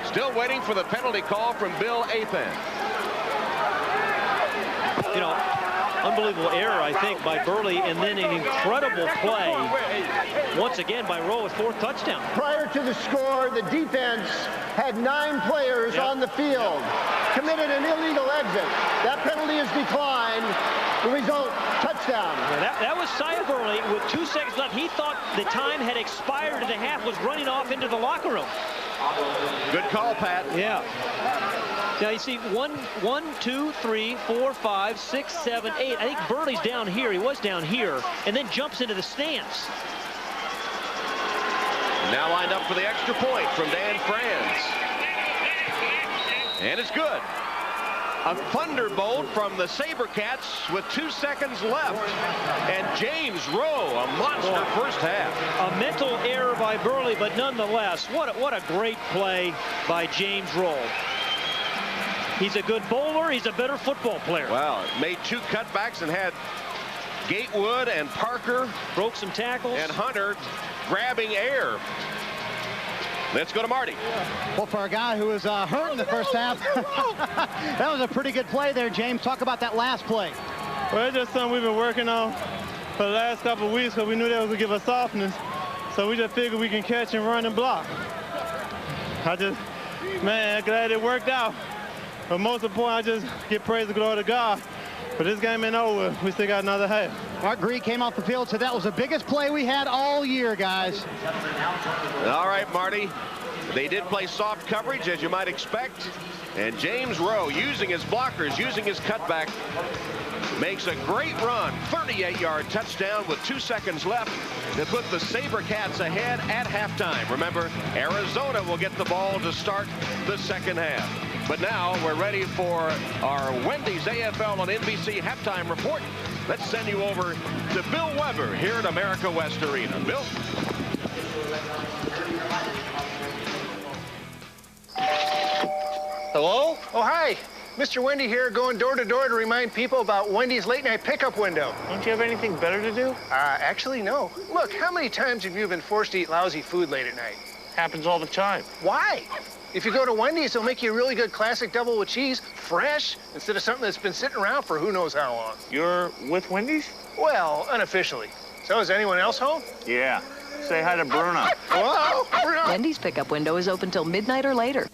Still waiting for the penalty call from Bill Athan. You know, unbelievable error, I think, by Burley, and then an incredible play, once again, by Rowe, with 4th touchdown. Prior to the score, the defense had 9 players on the field. Committed an illegal exit. That penalty is declined. The result, touchdown. Yeah, that was Sia Burley with 2 seconds left. He thought the time had expired and the half, was running off into the locker room. Good call, Pat. Yeah. Now you see 1, 2, 3, 4, 5, 6, 7, 8. I think Burley's down here. He was down here, and then jumps into the stands. Now lined up for the extra point from Dan Franz. And it's good. A thunderbolt from the SaberCats with 2 seconds left. And James Rowe, a monster first half. A mental error by Burley, but nonetheless, what a great play by James Rowe. He's a good bowler. He's a better football player. Wow, made 2 cutbacks and had Gatewood and Parker. Broke some tackles. And Hunter grabbing air. Let's go to Marty. Well, for a guy who was hurt in the first half, that was a pretty good play there, James. Talk about that last play. Well, it's just something we've been working on for the last couple of weeks because we knew that was going to give us softness. So we just figured we can catch and run and block. Man, glad it worked out. But most important, I just give praise and glory to God. But this game ain't over. We still got another half. Mark Green came off the field, so that was the biggest play we had all year, guys. All right, Marty. They did play soft coverage, as you might expect. And James Rowe, using his blockers, using his cutback, makes a great run. 38-yard touchdown with 2 seconds left to put the SaberCats ahead at halftime. Remember, Arizona will get the ball to start the second half. But now we're ready for our Wendy's AFL on NBC halftime report. Let's send you over to Bill Weber here at America West Arena. Bill? Hello? Oh, hi. Mr. Wendy here, going door to door to remind people about Wendy's late night pickup window. Don't you have anything better to do? Actually, no. Look, how many times have you been forced to eat lousy food late at night? Happens all the time. Why? If you go to Wendy's, they'll make you a really good classic double with cheese, fresh, instead of something that's been sitting around for who knows how long. You're with Wendy's? Well, unofficially. So is anyone else home? Yeah. Say hi to Bruno. Whoa, Bruno. Wendy's pickup window is open till midnight or later.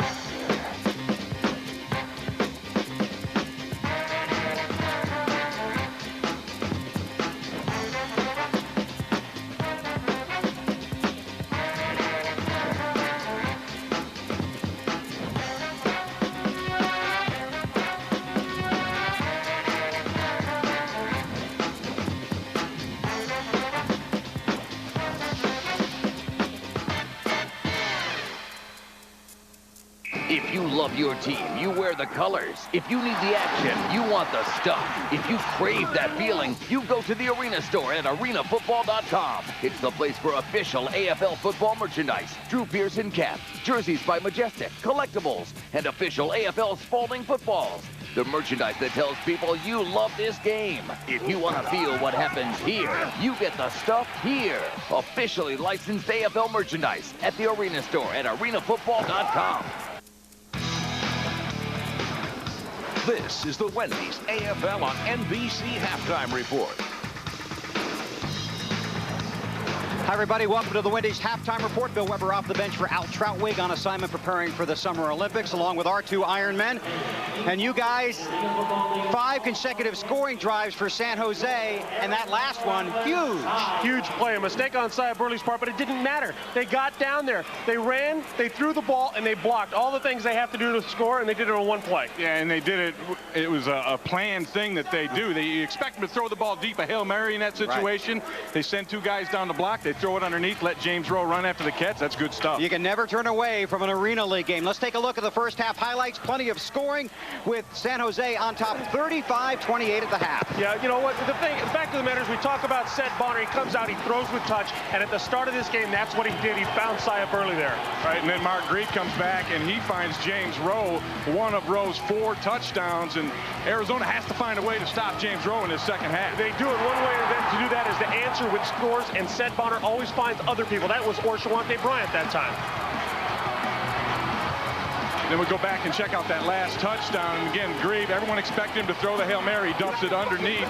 If you love your team, you wear the colors. If you need the action, you want the stuff. If you crave that feeling, you go to the Arena store at arenafootball.com. It's the place for official AFL football merchandise, Drew Pearson caps, jerseys by Majestic, collectibles, and official AFL Spalding footballs. The merchandise that tells people you love this game. If you want to feel what happens here, you get the stuff here. Officially licensed AFL merchandise at the Arena store at arenafootball.com. This is the Wendy's AFL on NBC Halftime Report. Hi, everybody. Welcome to the Wendy's Halftime Report. Bill Weber off the bench for Al Troutwig on assignment preparing for the Summer Olympics, along with our two Iron Men. And you guys, 5 consecutive scoring drives for San Jose, and that last one, huge. Huge play. A mistake on Sia Burley's part, but it didn't matter. They got down there. They ran, they threw the ball, and they blocked all the things they have to do to score, and they did it on one play. Yeah, and they did it. It was a planned thing that they do. They expect them to throw the ball deep, a Hail Mary in that situation. Right. They send 2 guys down the block. They throw it underneath, let James Rowe run after the catch. That's good stuff. You can never turn away from an Arena League game. Let's take a look at the first half highlights. Plenty of scoring with San Jose on top 35-28 at the half. Yeah, you know what? The fact of the matter is we talk about Seth Bonner. He comes out, he throws with touch, and at the start of this game, that's what he did. He found Sia Burley there. Right, and then Mark Greed comes back, and he finds James Rowe, one of Rowe's 4 touchdowns, and Arizona has to find a way to stop James Rowe in his second half. They do it. One way to do that is to answer with scores, and Seth Bonner always finds other people. That was Orshawante Bryant that time. Then we go back and check out that last touchdown. And again, Grieve, everyone expected him to throw the Hail Mary. He dumps it underneath.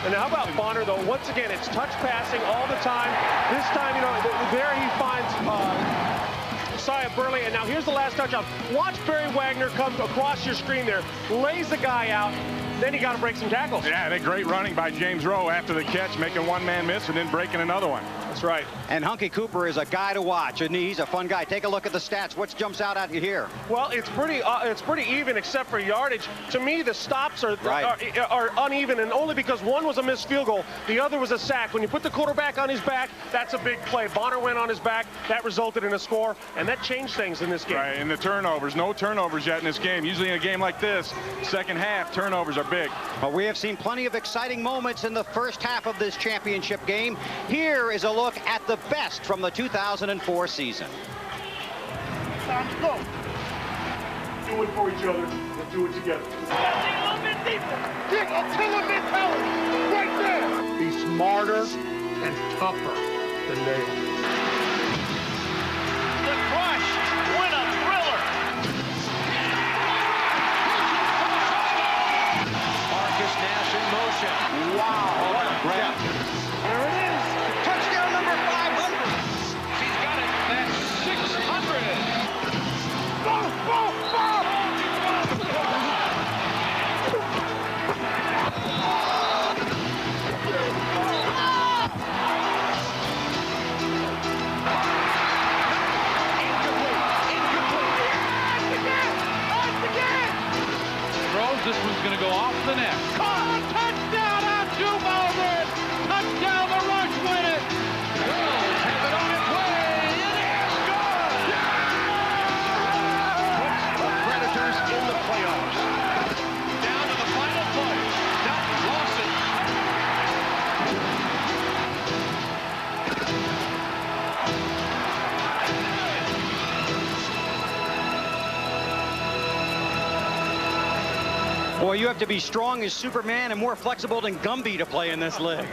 And how about Bonner, though? Once again, it's touch passing all the time. This time, you know, there he finds Sia Burley. And now here's the last touchdown. Watch Barry Wagner come across your screen there, lays the guy out. Then you got to break some tackles. Yeah, that great running by James Rowe after the catch, making one man miss and then breaking another one. That's right. And Hunky Cooper is a guy to watch, and he's a fun guy. Take a look at the stats. What jumps out at you here? Well, it's pretty even except for yardage. To me, the stops are uneven, and only because one was a missed field goal, the other was a sack. When you put the quarterback on his back, that's a big play. Bonner went on his back. That resulted in a score, and that changed things in this game. Right, and the turnovers. No turnovers yet in this game. Usually in a game like this, second half, turnovers are big. But we have seen plenty of exciting moments in the first half of this championship game. Here is a look at the best from the 2004 season. Time to go. Do it for each other. We'll do it together. A little bit deeper. Dig a little bit power. Right there. Be smarter and tougher than they are. The crush. Win a thriller. Marcus Nash in motion. Wow, what a grab. There it is. Touchdown number 500. She's got it. That's 600. Go, go, go. This one's going to go off the net. Touchdown on Duval. Touchdown, the Rush win it. Girls have it on its way. It is good. Puts the Predators in the playoffs. Down to the final play. Not Lawson. Boy, you have to be strong as Superman and more flexible than Gumby to play in this league.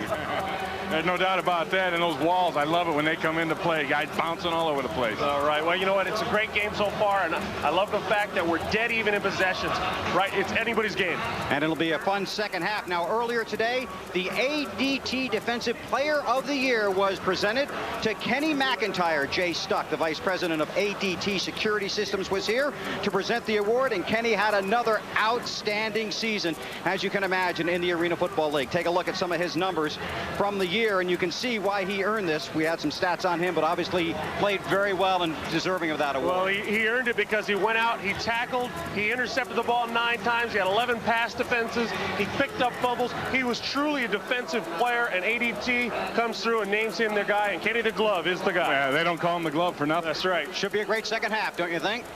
There's no doubt about that. And those walls, I love it when they come into play. Guys bouncing all over the place. All right. Well, you know what? It's a great game so far, and I love the fact that we're dead even in possessions. Right? It's anybody's game. And it'll be a fun second half. Now, earlier today, the ADT Defensive Player of the Year was presented to Kenny McIntyre. Jay Stuck, the Vice President of ADT Security Systems, was here to present the award, and Kenny had another outstanding season, as you can imagine, in the Arena Football League. Take a look at some of his numbers from the year, and you can see why he earned this. We had some stats on him, but obviously played very well and deserving of that award. Well, he earned it because he went out, he tackled, he intercepted the ball 9 times, he had 11 pass defenses, he picked up fumbles. He was truly a defensive player, and ADT comes through and names him their guy, and Kenny the Glove is the guy. Yeah, they don't call him the Glove for nothing. That's right. Should be a great second half, don't you think?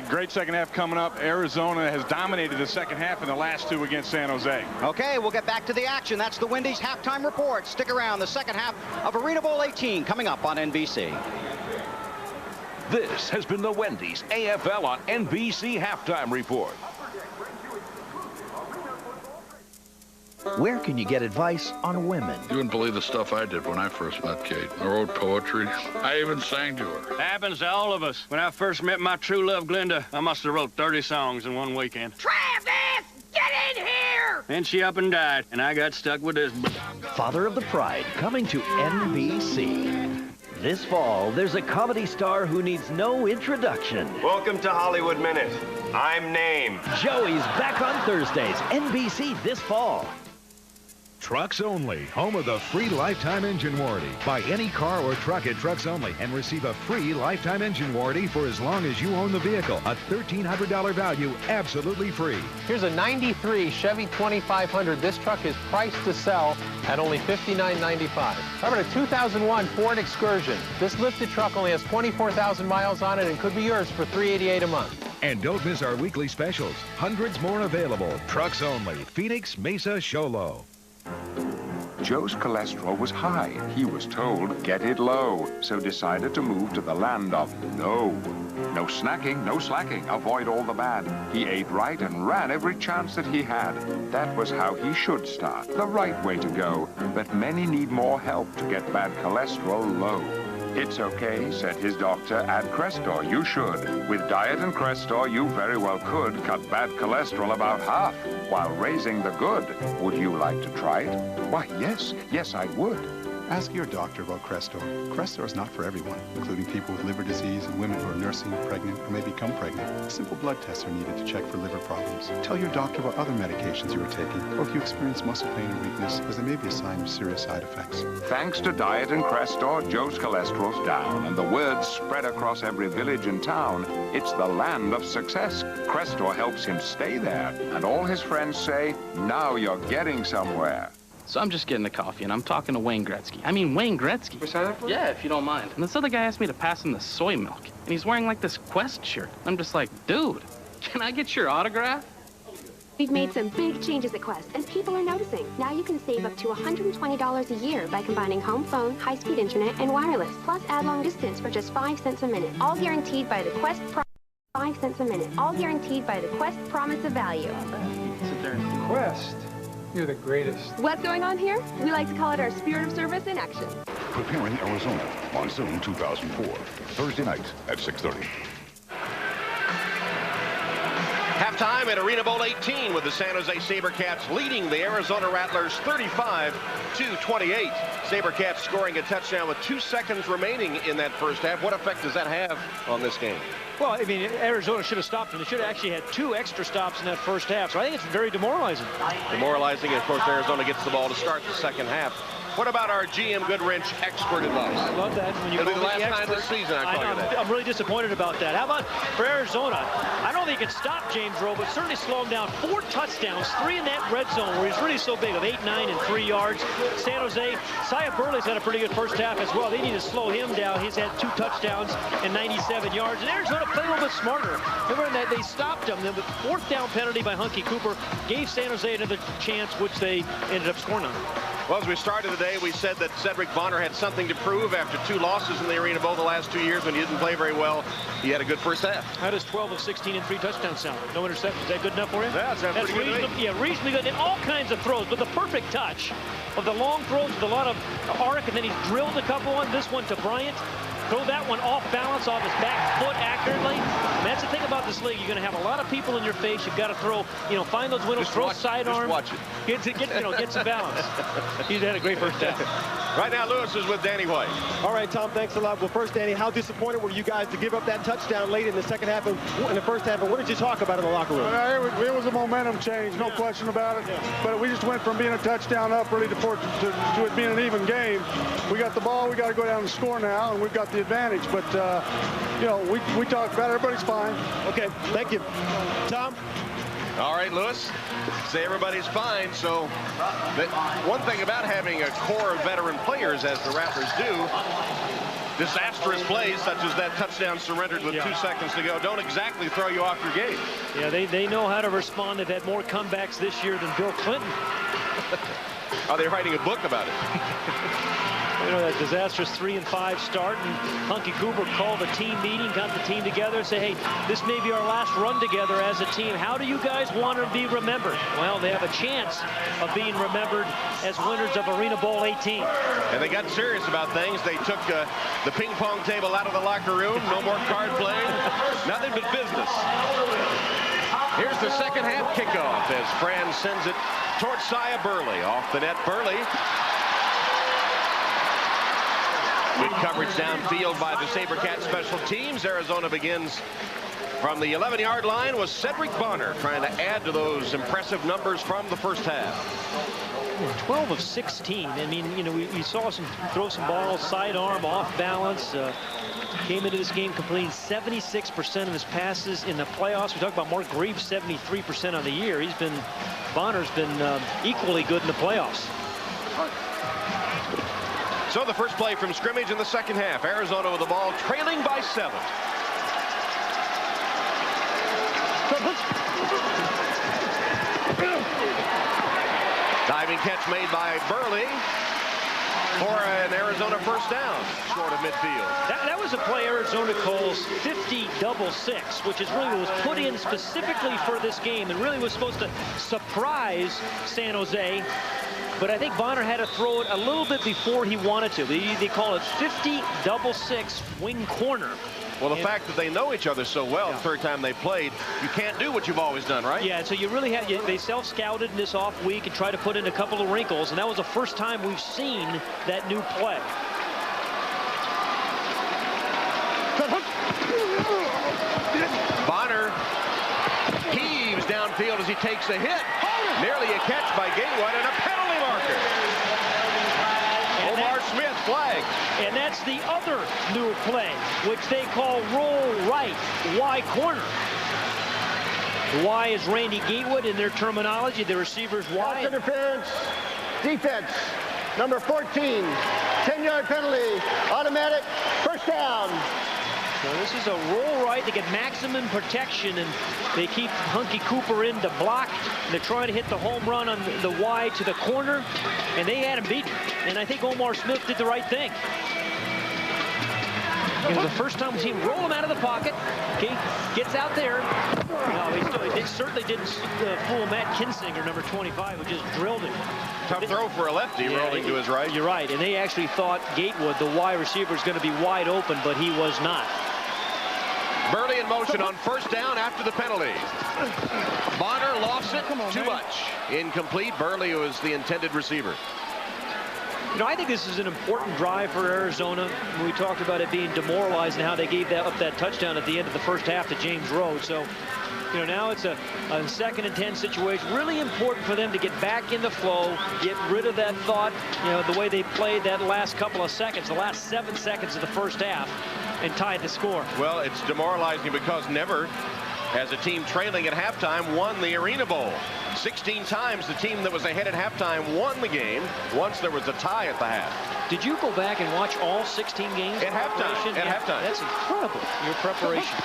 Great second half coming up. Arizona has dominated the second half in the last two against San Jose. Okay, we'll get back to the action. That's the Wendy's halftime report. Stick around. The second half of ArenaBowl 18 coming up on NBC. This has been the Wendy's AFL on NBC halftime report. Where can you get advice on women? You wouldn't believe the stuff I did when I first met Kate. I wrote poetry. I even sang to her. Happens to all of us. When I first met my true love, Glenda, I must have wrote 30 songs in one weekend. Travis, get in here! Then she up and died, and I got stuck with this. Father of the Pride, coming to NBC. This fall, there's a comedy star who needs no introduction. Welcome to Hollywood Minute. I'm Name. Joey's back on Thursdays. NBC this fall. Trucks Only, home of the free lifetime engine warranty. Buy any car or truck at Trucks Only and receive a free lifetime engine warranty for as long as you own the vehicle. A $1,300 value, absolutely free. Here's a 93 Chevy 2500. This truck is priced to sell at only $59.95. How about a 2001 Ford Excursion? This lifted truck only has 24,000 miles on it and could be yours for $388 a month. And don't miss our weekly specials. Hundreds more available. Trucks Only, Phoenix, Mesa, Show Low. Joe's cholesterol was high. He was told, get it low, so decided to move to the land of no. No snacking, no slacking, avoid all the bad. He ate right and ran every chance that he had. That was how he should start, the right way to go. But many need more help to get bad cholesterol low. It's okay, said his doctor, add Crestor, you should. With diet and Crestor, you very well could cut bad cholesterol about half, while raising the good. Would you like to try it? Why, yes, I would. Ask your doctor about Crestor. Crestor is not for everyone, including people with liver disease and women who are nursing, pregnant, or may become pregnant. Simple blood tests are needed to check for liver problems. Tell your doctor about other medications you are taking, or if you experience muscle pain or weakness, as there may be a sign of serious side effects. Thanks to diet and Crestor, Joe's cholesterol's down, and the word spread across every village and town. It's the land of success. Crestor helps him stay there, and all his friends say, now you're getting somewhere. So I'm just getting the coffee, and I'm talking to Wayne Gretzky. I mean, Wayne Gretzky. We sign up for? Yeah, if you don't mind. And this other guy asked me to pass him the soy milk, and he's wearing, like, this Quest shirt. I'm just like, dude, can I get your autograph? We've made some big changes at Quest, and people are noticing. Now you can save up to $120 a year by combining home phone, high-speed internet, and wireless. Plus, add long distance for just 5 cents a minute. All guaranteed by the Quest 5 cents a minute. All guaranteed by the Quest promise of value. Sit there and Quest. You're the greatest. What's going on here? We like to call it our spirit of service in action. Preparing Arizona, Monsoon 2004. Thursday night at 6:30. Halftime at ArenaBowl 18 with the San Jose SaberCats leading the Arizona Rattlers 35-28. SaberCats scoring a touchdown with 2 seconds remaining in that first half. What effect does that have on this game? Well, I mean, Arizona should have stopped them. They should have actually had 2 extra stops in that first half. So I think it's very demoralizing. Demoralizing, and of course, Arizona gets the ball to start the second half. What about our GM Goodwrench expert advice? I love that. When you It'll be the last time this season I call you that. I'm really disappointed about that. How about for Arizona? I don't think it can stop James Rowe, but certainly slow him down. 4 touchdowns, 3 in that red zone where he's really so big of 8, 9, and 3 yards. San Jose, Sia Burley's had a pretty good first half as well. They need to slow him down. He's had 2 touchdowns and 97 yards. And Arizona played a little bit smarter. Remember that they stopped him. The 4th down penalty by Hunky Cooper gave San Jose another chance, which they ended up scoring on. Well, as we started the day, we said that Cedric Bonner had something to prove after 2 losses in the ArenaBowl the last 2 years when he didn't play very well. He had a good first half. How does 12 of 16 and 3 touchdowns sound? No interceptions. Is that good enough for you? Yeah, that's pretty good. Yeah, reasonably good. And all kinds of throws, but the perfect touch of the long throws with a lot of arc, and then he's drilled a couple on. This one to Bryant. Throw that one off balance, off his back foot accurately. And that's the thing about this league. You're going to have a lot of people in your face. You've got to throw, find those windows, throw sidearm. Just watch it. Get some balance. He's had a great first half. Right now, Lewis is with Danny White. All right, Tom, thanks a lot. Well, first, Danny, how disappointed were you guys to give up that touchdown late in the second half and in the first half? And what did you talk about in the locker room? It was a momentum change, no question about it. But we just went from being a touchdown up really to it being an even game. We got the ball. We got to go down and score now, and we've got the advantage. But, we talked about it. Everybody's fine. Okay, thank you. Tom? All right, Lewis. Say everybody's fine. So one thing about having a core of veteran players, as the Rattlers do, disastrous plays such as that touchdown surrendered with 2 seconds to go don't exactly throw you off your game. Yeah, they know how to respond. They've had more comebacks this year than Bill Clinton. Are they writing a book about it? You know, that disastrous 3-5 start, and Hunky Cooper called a team meeting, got the team together, and say, hey, this may be our last run together as a team. How do you guys want to be remembered? Well, they have a chance of being remembered as winners of ArenaBowl 18. And they got serious about things. They took the ping pong table out of the locker room. No more card playing. Nothing but business. Here's the second half kickoff as Fran sends it towards Sia Burley. Off the net, Burley. Good coverage downfield by the SaberCats special teams. Arizona begins from the 11-yard line with Cedric Bonner trying to add to those impressive numbers from the first half. 12 of 16. I mean, you know, we saw some throw some balls, sidearm, off balance. Came into this game completing 76% of his passes in the playoffs. We talked about Mark Greaves, 73% on the year. Bonner's been equally good in the playoffs. So the first play from scrimmage in the second half. Arizona with the ball, trailing by 7. Diving catch made by Burley for an Arizona first down, short of midfield. That was a play Arizona calls 50-6, which is really was put in specifically for this game and really was supposed to surprise San Jose. But I think Bonner had to throw it a little bit before he wanted to. They call it 50-6 wing corner. Well, the fact that they know each other so well, the third time they played, you can't do what you've always done, right? Yeah, so you really have, they self-scouted in this off week and tried to put in a couple of wrinkles, and that was the first time we've seen that new play. Bonner heaves downfield as he takes a hit. Nearly a catch by Gatewood and a penalty marker. Omar Smith flagged. And that's the other new play, which they call roll right, Y corner. The Y is Randy Gatewood in their terminology. The receiver's Y. Interference, defense, number 14, 10-yard penalty, automatic, first down. So this is a roll right to get maximum protection, and they keep Hunky Cooper in to block. They're trying to hit the home run on the Y to the corner, and they had him beaten. And I think Omar Smith did the right thing. It was the first time we've seen him roll him out of the pocket. Okay, gets out there. No, he certainly didn't fool Matt Kinsinger, number 25, who just drilled him. Tough throw for a lefty, rolling to his right. You're right, and they actually thought Gatewood, the Y receiver, is going to be wide open, but he was not. Burley in motion on first down after the penalty. Bonner lofts it too much. Incomplete. Burley was the intended receiver. You know, I think this is an important drive for Arizona. We talked about it being demoralized and how they gave up that touchdown at the end of the first half to James Rowe. So, you know, now it's a 2nd and 10 situation. Really important for them to get back in the flow, get rid of that thought, you know, the way they played that last couple of seconds, the last 7 seconds of the first half, and tied the score. Well, it's demoralizing because never has a team trailing at halftime won the ArenaBowl. 16 times the team that was ahead at halftime won the game. Once there was a tie at the half. Did you go back and watch all 16 games? At halftime. At halftime. That's incredible, your preparation.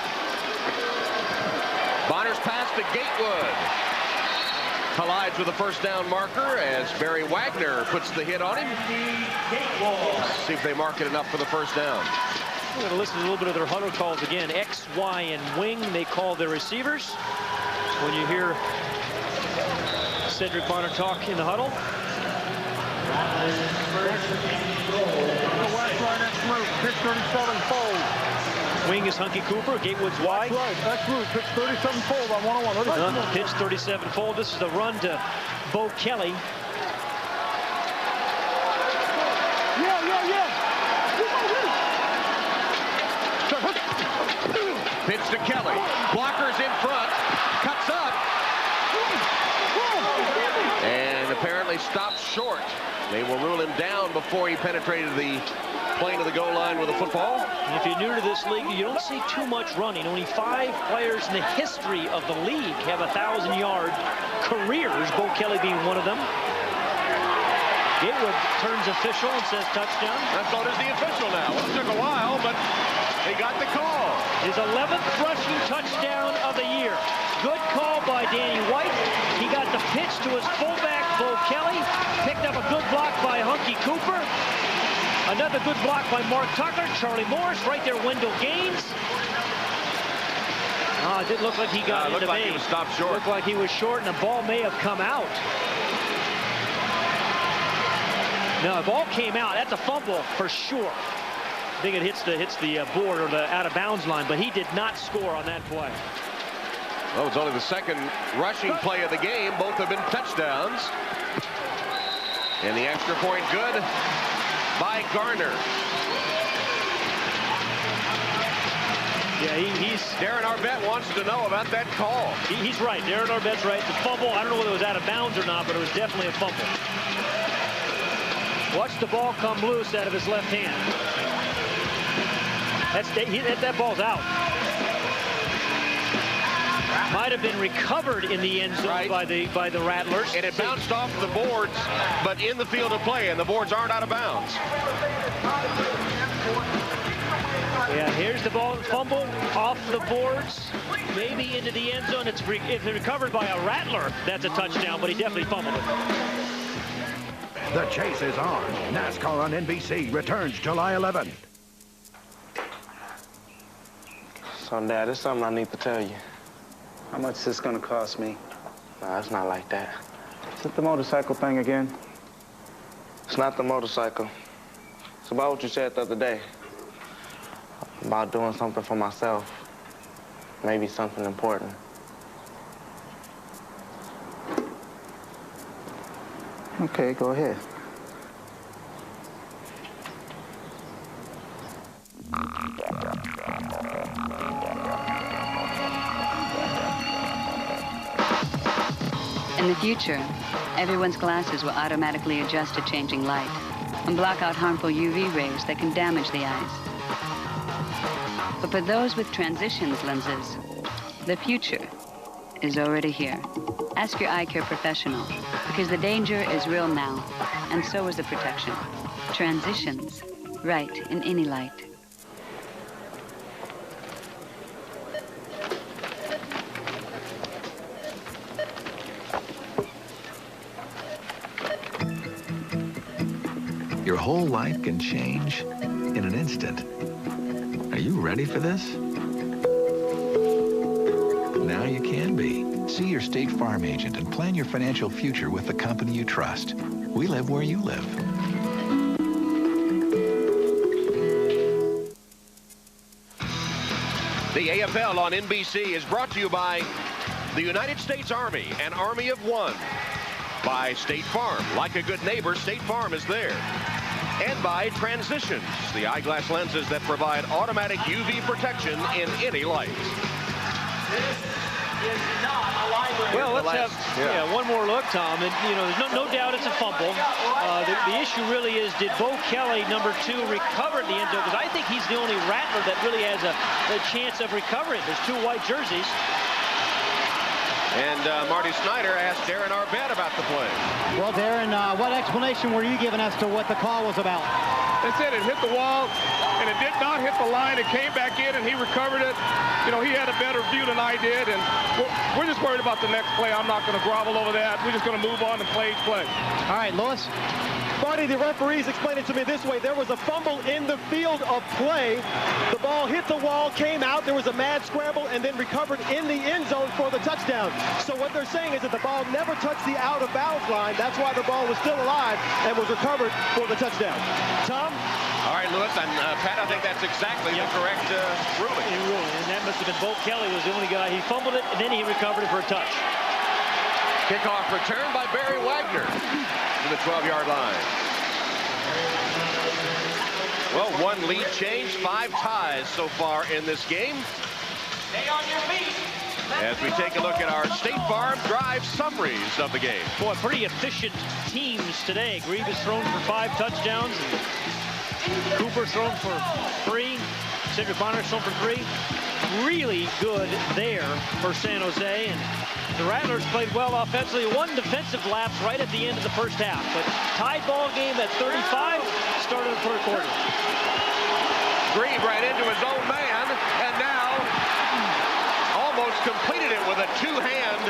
Bonner's pass to Gatewood. Collides with the first down marker as Barry Wagner puts the hit on him. See if they mark it enough for the first down. We're going to listen to a little bit of their huddle calls again. X, Y, and wing, they call their receivers. When you hear Cedric Bonner talk in the huddle. Pitch 37 fold. Wing is Hunky Cooper. Gatewood's Y. That's right. That's right. Pitch 37 fold on 101. Pitch 37 fold. This is the run to Bo Kelly. Pitch to Kelly. Blockers in front. Cuts up. And apparently stops short. They will rule him down before he penetrated the plane of the goal line with a football. If you're new to this league, you don't see too much running. Only 5 players in the history of the league have 1,000-yard careers, Bo Kelly being one of them. Gatewood turns official and says touchdown. And so does the official now. It took a while, but he got the call. His 11th rushing touchdown of the year. Good call by Danny White. He got the pitch to his fullback, Bo Kelly. Picked up a good block by Hunky Cooper. Another good block by Mark Tucker. Charlie Morris right there, Wendell Gaines. It didn't look like he got into looked like he was stopped short. Looked like he was short, and the ball may have come out. No, the ball came out. That's a fumble for sure. I think it hits the board or the out-of-bounds line, but he did not score on that play. Well, it's only the second rushing play of the game. Both have been touchdowns. And the extra point good by Garner. Yeah, Darren Arbette wants to know about that call. He's right. Darren Arbette's right. The fumble, I don't know whether it was out of bounds or not, but it was definitely a fumble. Watch the ball come loose out of his left hand. That ball's out. Might have been recovered in the end zone by the Rattlers. And it bounced off the boards, but in the field of play, and the boards aren't out of bounds. Yeah, here's the ball, fumble off the boards, maybe into the end zone. It's recovered by a Rattler. That's a touchdown, but he definitely fumbled it. The chase is on. NASCAR on NBC returns July 11th. So, Dad, there's something I need to tell you. How much is this going to cost me? Nah, it's not like that. Is it the motorcycle thing again? It's not the motorcycle. It's about what you said the other day. About doing something for myself. Maybe something important. Okay, go ahead. In the future, everyone's glasses will automatically adjust to changing light and block out harmful UV rays that can damage the eyes. But for those with transitions lenses, the future is already here. Ask your eye care professional, because the danger is real now, and so is the protection. Transitions, right in any light. Your whole life can change in an instant. Are you ready for this? Now you can be. See your State Farm agent and plan your financial future with the company you trust. We live where you live. The AFL on NBC is brought to you by the United States Army, an army of one. By State Farm. Like a good neighbor, State Farm is there. And by Transitions, the eyeglass lenses that provide automatic UV protection in any light. Well, let's have one more look, Tom. And, you know, there's no doubt it's a fumble. The issue really is, did Bo Kelly, number 2, recover the end zone? Because I think he's the only Rattler that really has a chance of recovering. There's 2 white jerseys. And Marty Snyder asked Darren Arbette about the play. Well, Darren, what explanation were you given as to what the call was about? They said it hit the wall, and it did not hit the line. It came back in, and he recovered it. You know, he had a better view than I did, and we're just worried about the next play. I'm not going to grovel over that. We're just going to move on and play each play. All right, Lewis. Marty, the referees explained it to me this way. There was a fumble in the field of play. The ball hit the wall, came out. There was a mad scramble, and then recovered in the end zone for the touchdown. So what they're saying is that the ball never touched the out-of-bounds line. That's why the ball was still alive and was recovered for the touchdown. Tom? All right, Lewis, and Pat, I think that's exactly the correct ruling. And that must have been Bo Kelly was the only guy. He fumbled it, and then he recovered it for a touch. Kickoff return by Barry Wagner to the 12-yard line. Well, 1 lead change, 5 ties so far in this game. Stay on your feet. As we take a look at our State Farm drive summaries of the game. Boy, pretty efficient teams today. Grieve has thrown for 5 touchdowns. And Cooper's thrown for 3. Cedric Bonner's thrown for 3. Really good there for San Jose. And The Rattlers played well offensively. One defensive lapse right at the end of the first half. But tied ball game at 35, started the third quarter. Grieve right into his own man, and now almost completed it with a two-hand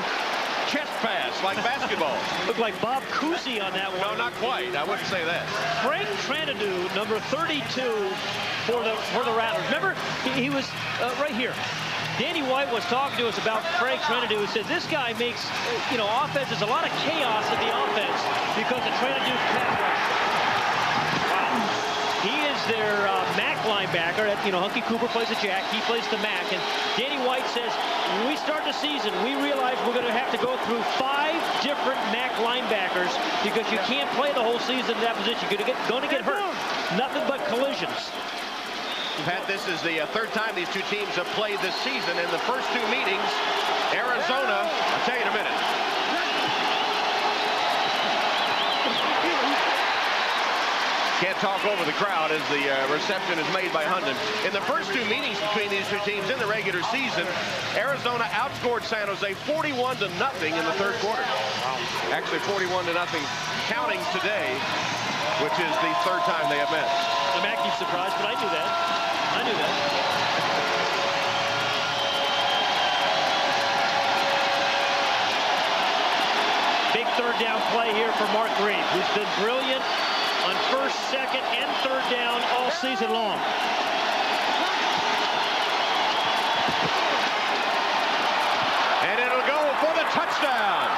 chest pass like basketball. Looked like Bob Cousy on that one. No, not quite. I wouldn't say that. Craig Tranadue, number 32 for the Rattlers. Remember, he was right here. Danny White was talking to us about Craig Tranadue. He said this guy makes, offense. There's a lot of chaos in the offense because of Tranadue's pass rush. Wow. He is their MAC linebacker. Hunky Cooper plays the jack. He plays the MAC. And Danny White says, when we start the season, we realize we're going to have to go through 5 different MAC linebackers because you can't play the whole season in that position. You're going to get hurt. Nothing but collisions. Pat, this is the third time these two teams have played this season. In the first 2 meetings, Arizona, I'll tell you in a minute. Can't talk over the crowd as the reception is made by Hunden. In the first 2 meetings between these two teams in the regular season, Arizona outscored San Jose 41-0 in the third quarter. Wow. Actually 41-0 counting today, which is the third time they have met. I'm actually surprised, but I knew that. I knew that. Big third down play here for Mark Grieve, who's been brilliant on first, second, and third down all season long. And it'll go for the touchdown.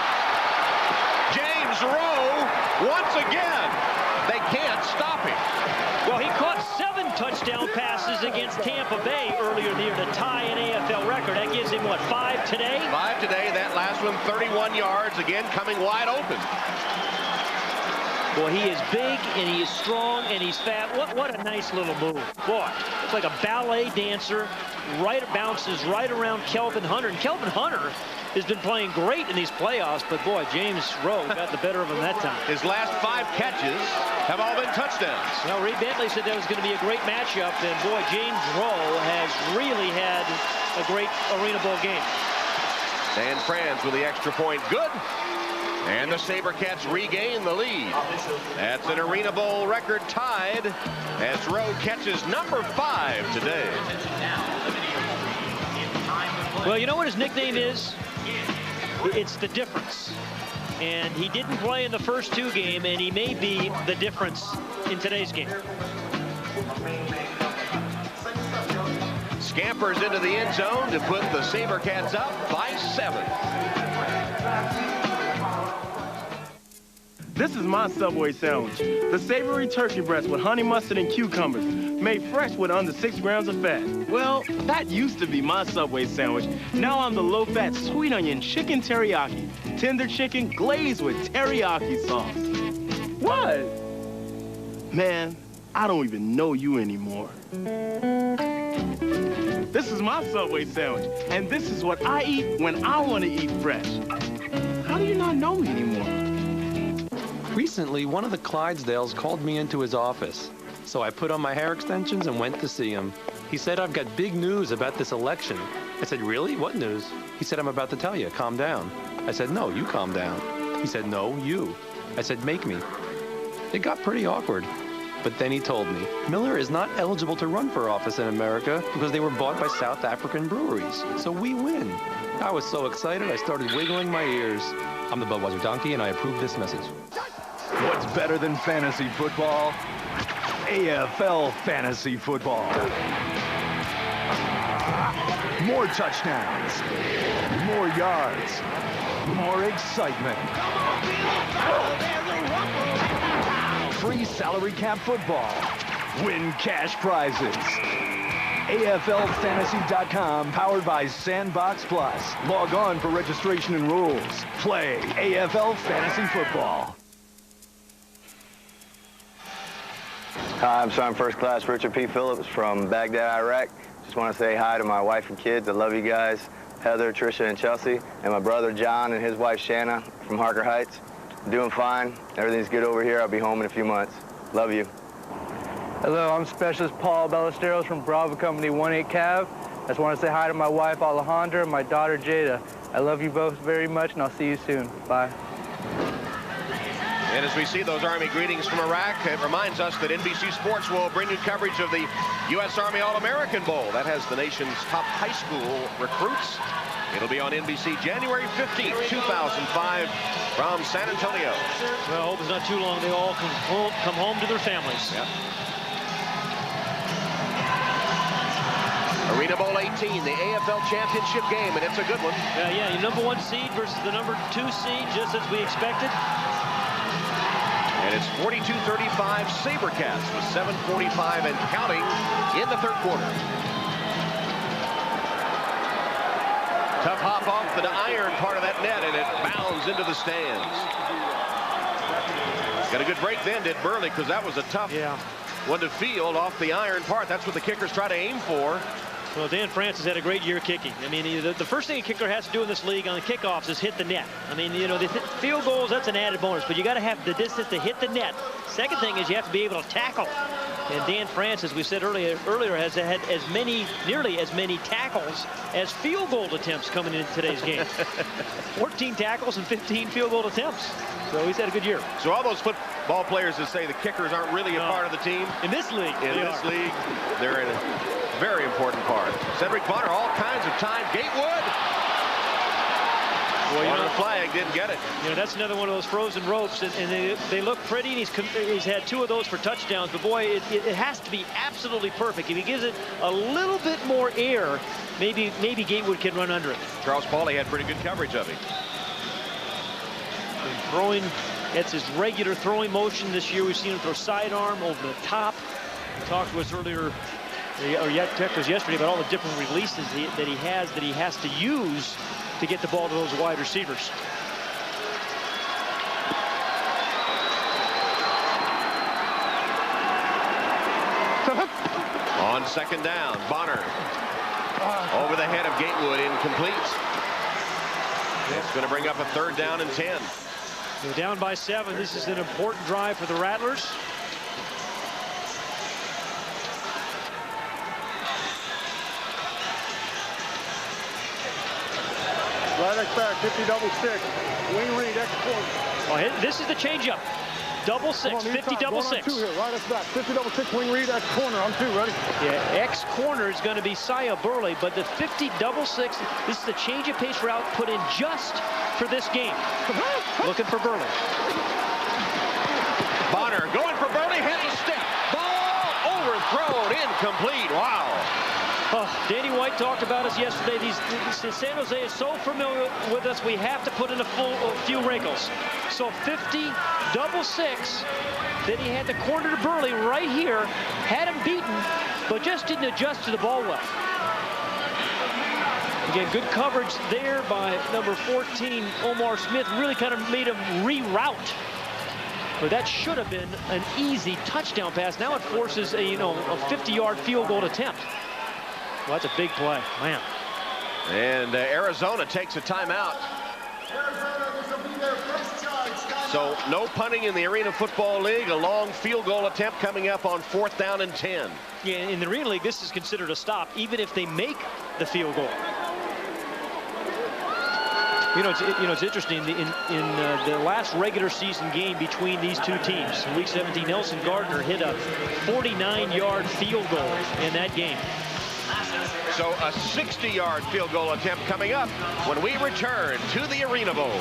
James Rowe once again. They can't stop him. Well, he caught 7 touchdown passes against Tampa Bay earlier in the year to tie an AFL record. That gives him, what, 5 today? 5 today. That last one, 31 yards, again coming wide open. Boy, he is big, and he is strong, and he's fat. What a nice little move. Boy, it's like a ballet dancer. Bounces right around Kelvin Hunter. And Kelvin Hunter has been playing great in these playoffs, but boy, James Rowe got the better of him that time. His last 5 catches have all been touchdowns. Well, Ray Bentley said that was going to be a great matchup, and boy, James Rowe has really had a great Arena Bowl game. Dan Franz with the extra point, good. And the SaberCats regain the lead. That's an Arena Bowl record tied as Rowe catches number 5 today. Well, you know what his nickname is? It's the difference. And he didn't play in the first 2 games, and he may be the difference in today's game. Scampers into the end zone to put the SaberCats up by 7. This is my Subway sandwich. The savory turkey breast with honey mustard and cucumbers, made fresh with under 6 grams of fat. Well, that used to be my Subway sandwich. Now I'm the low-fat sweet onion chicken teriyaki. Tender chicken glazed with teriyaki sauce. What? Man, I don't even know you anymore. This is my Subway sandwich, and this is what I eat when I want to eat fresh. How do you not know me anymore? Recently, one of the Clydesdales called me into his office. So I put on my hair extensions and went to see him. He said, I've got big news about this election. I said, really? What news? He said, I'm about to tell you. Calm down. I said, no, you calm down. He said, no, you. I said, make me. It got pretty awkward. But then he told me, Miller is not eligible to run for office in America because they were bought by South African breweries. So we win. I was so excited, I started wiggling my ears. I'm the Budweiser Donkey, and I approve this message. What's better than fantasy football? AFL fantasy football. More touchdowns, more yards, more excitement. Free salary cap football. Win cash prizes. AFLfantasy.com, powered by Sandbox Plus. Log on for registration and rules. Play AFL Fantasy Football. Hi, I'm Sergeant First Class Richard P. Phillips from Baghdad, Iraq. Just want to say hi to my wife and kids. I love you guys, Heather, Tricia, and Chelsea, and my brother John and his wife Shanna from Harker Heights. I'm doing fine. Everything's good over here. I'll be home in a few months. Love you. Hello, I'm Specialist Paul Ballesteros from Bravo Company 18 Cav, I just want to say hi to my wife, Alejandra, and my daughter, Jada. I love you both very much, and I'll see you soon. Bye. And as we see those Army greetings from Iraq, it reminds us that NBC Sports will bring you coverage of the U.S. Army All-American Bowl. That has the nation's top high school recruits. It'll be on NBC January 15th, 2005 from San Antonio. Well, I hope it's not too long. They all come home to their families. Yep. ArenaBowl 18, the AFL championship game, and it's a good one. Yeah, your #1 seed versus the #2 seed, just as we expected. And it's 42-35 SaberCats with 7:45 and counting in the third quarter. Tough hop off the iron part of that net, and it bounds into the stands. Got a good break then, did Burley, because that was a tough one to field off the iron part. That's what the kickers try to aim for. Well, Dan Francis had a great year kicking. I mean, the first thing a kicker has to do in this league on the kickoffs is hit the net. I mean, you know, the field goals, that's an added bonus, but you got to have the distance to hit the net. Second thing is you have to be able to tackle. And Dan Francis, we said earlier has had nearly as many tackles as field goal attempts coming in today's game. 14 tackles and 15 field goal attempts. So he's had a good year. So all those football players that say the kickers aren't really a part of the team. In this league. They're in a very important part. Cedric Bonner, all kinds of time. Gatewood. Well, you know, the flag didn't get it. You know, that's another one of those frozen ropes, and they look pretty. And he's had 2 of those for touchdowns. But boy, it has to be absolutely perfect. If he gives it a little bit more air, maybe Gatewood can run under it. Charles Pauly had pretty good coverage of him. And throwing, that's his regular throwing motion this year. We've seen him throw sidearm over the top. He talked to us earlier, or texted us yesterday, about all the different releases that he has to use to get the ball to those wide receivers. On second down, Bonner over the head of Gatewood, incomplete. It's going to bring up a 3rd down and 10. They're down by 7. This is an important drive for the Rattlers. Right X back, 50-6. Wing read, X corner. Oh, this is the changeup. 6-6, 50-6. Here, right X back, 50-6. Wing read, X corner. On 2, ready? Yeah, X corner is going to be Sia Burley, but the 50-6. This is the change of pace route put in just for this game. Looking for Burley. Bonner going for Burley, head of step. Ball overthrown, incomplete. Wow. Oh, Danny White talked about us yesterday. San Jose is so familiar with us, we have to put in a few wrinkles. So 50-6, then he had the corner to Burley right here, had him beaten, but just didn't adjust to the ball well. Again, good coverage there by number 14, Omar Smith, really kind of made him reroute. But that should have been an easy touchdown pass. Now it forces a 50-yard field goal attempt. Well, that's a big play, man. And Arizona takes a timeout. So no punting in the Arena Football League. A long field goal attempt coming up on 4th down and 10. Yeah, in the Arena League, this is considered a stop, even if they make the field goal. It's interesting. In the last regular season game between these two teams, in Week 17, Nelson Gardner hit a 49-yard field goal in that game. So a 60-yard field goal attempt coming up when we return to the ArenaBowl.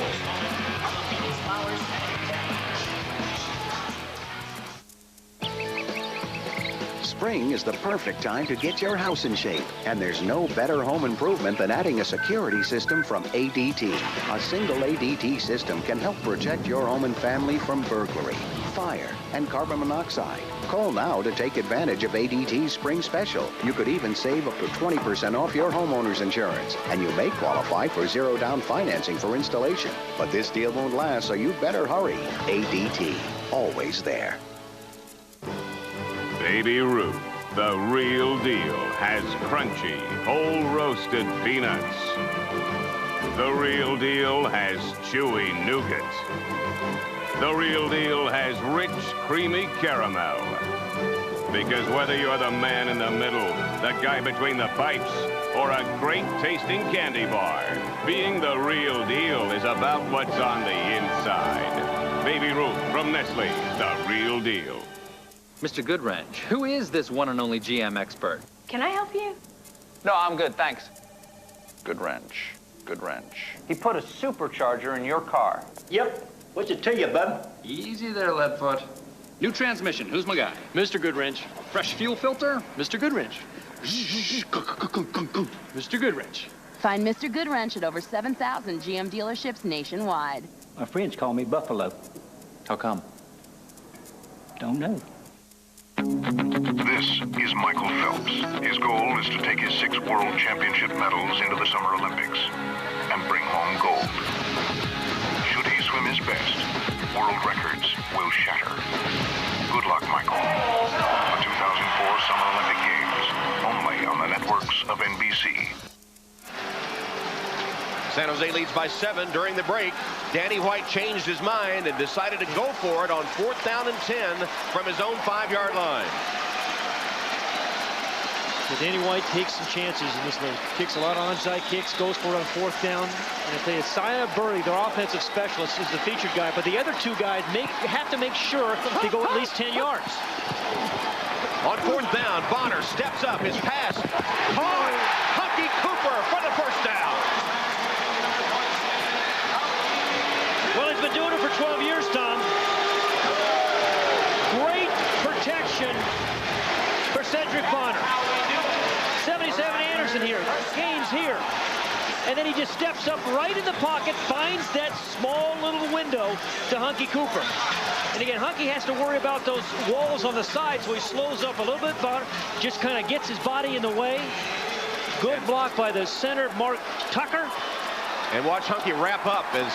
Spring is the perfect time to get your house in shape, and there's no better home improvement than adding a security system from ADT. A single ADT system can help protect your home and family from burglary, fire, and carbon monoxide. Call now to take advantage of ADT's spring special. You could even save up to 20% off your homeowner's insurance, and you may qualify for zero down financing for installation. But this deal won't last, so you better hurry. ADT, always there. Baby Ruth, the real deal, has crunchy, whole roasted peanuts. The real deal has chewy nougat. The real deal has rich, creamy caramel. Because whether you're the man in the middle, the guy between the pipes, or a great tasting candy bar, being the real deal is about what's on the inside. Baby Ruth from Nestle, the real deal. Mr. Goodwrench, who is this one and only GM expert? Can I help you? No, I'm good, thanks. Goodwrench. Goodwrench. He put a supercharger in your car. Yep. What's it to you, bub? Easy there, Leadfoot. New transmission. Who's my guy? Mr. Goodwrench. Fresh fuel filter? Mr. Goodwrench. Mr. Goodwrench. Find Mr. Goodwrench at over 7,000 GM dealerships nationwide. My friends call me Buffalo. How come? Don't know. This is Michael Phelps. His goal is to take his 6 World Championship medals into the Summer Olympics and bring home gold. Should he swim his best, world records will shatter. Good luck, Michael. The 2004 Summer Olympic Games, only on the networks of NBC. San Jose leads by 7 during the break. Danny White changed his mind and decided to go for it on 4th down and 10 from his own 5-yard line. So Danny White takes some chances in this league. Kicks a lot of onside kicks, goes for it on 4th down. And I tell you, Sia Burley, their offensive specialist, is the featured guy, but the other 2 guys have to make sure they go at least 10 yards. On 4th down, Bonner steps up. His pass caught. Hunky Cooper for the 1st down. Well, he's been doing it for 12 years, Tom. Great protection for Cedric Bonner. 77 Anderson here, Gaines here. And then he just steps up right in the pocket, finds that small little window to Hunky Cooper. And again, Hunky has to worry about those walls on the side, so he slows up a little bit. Bonner just kind of gets his body in the way. Good block by the center, Mark Tucker. And watch Hunky wrap up as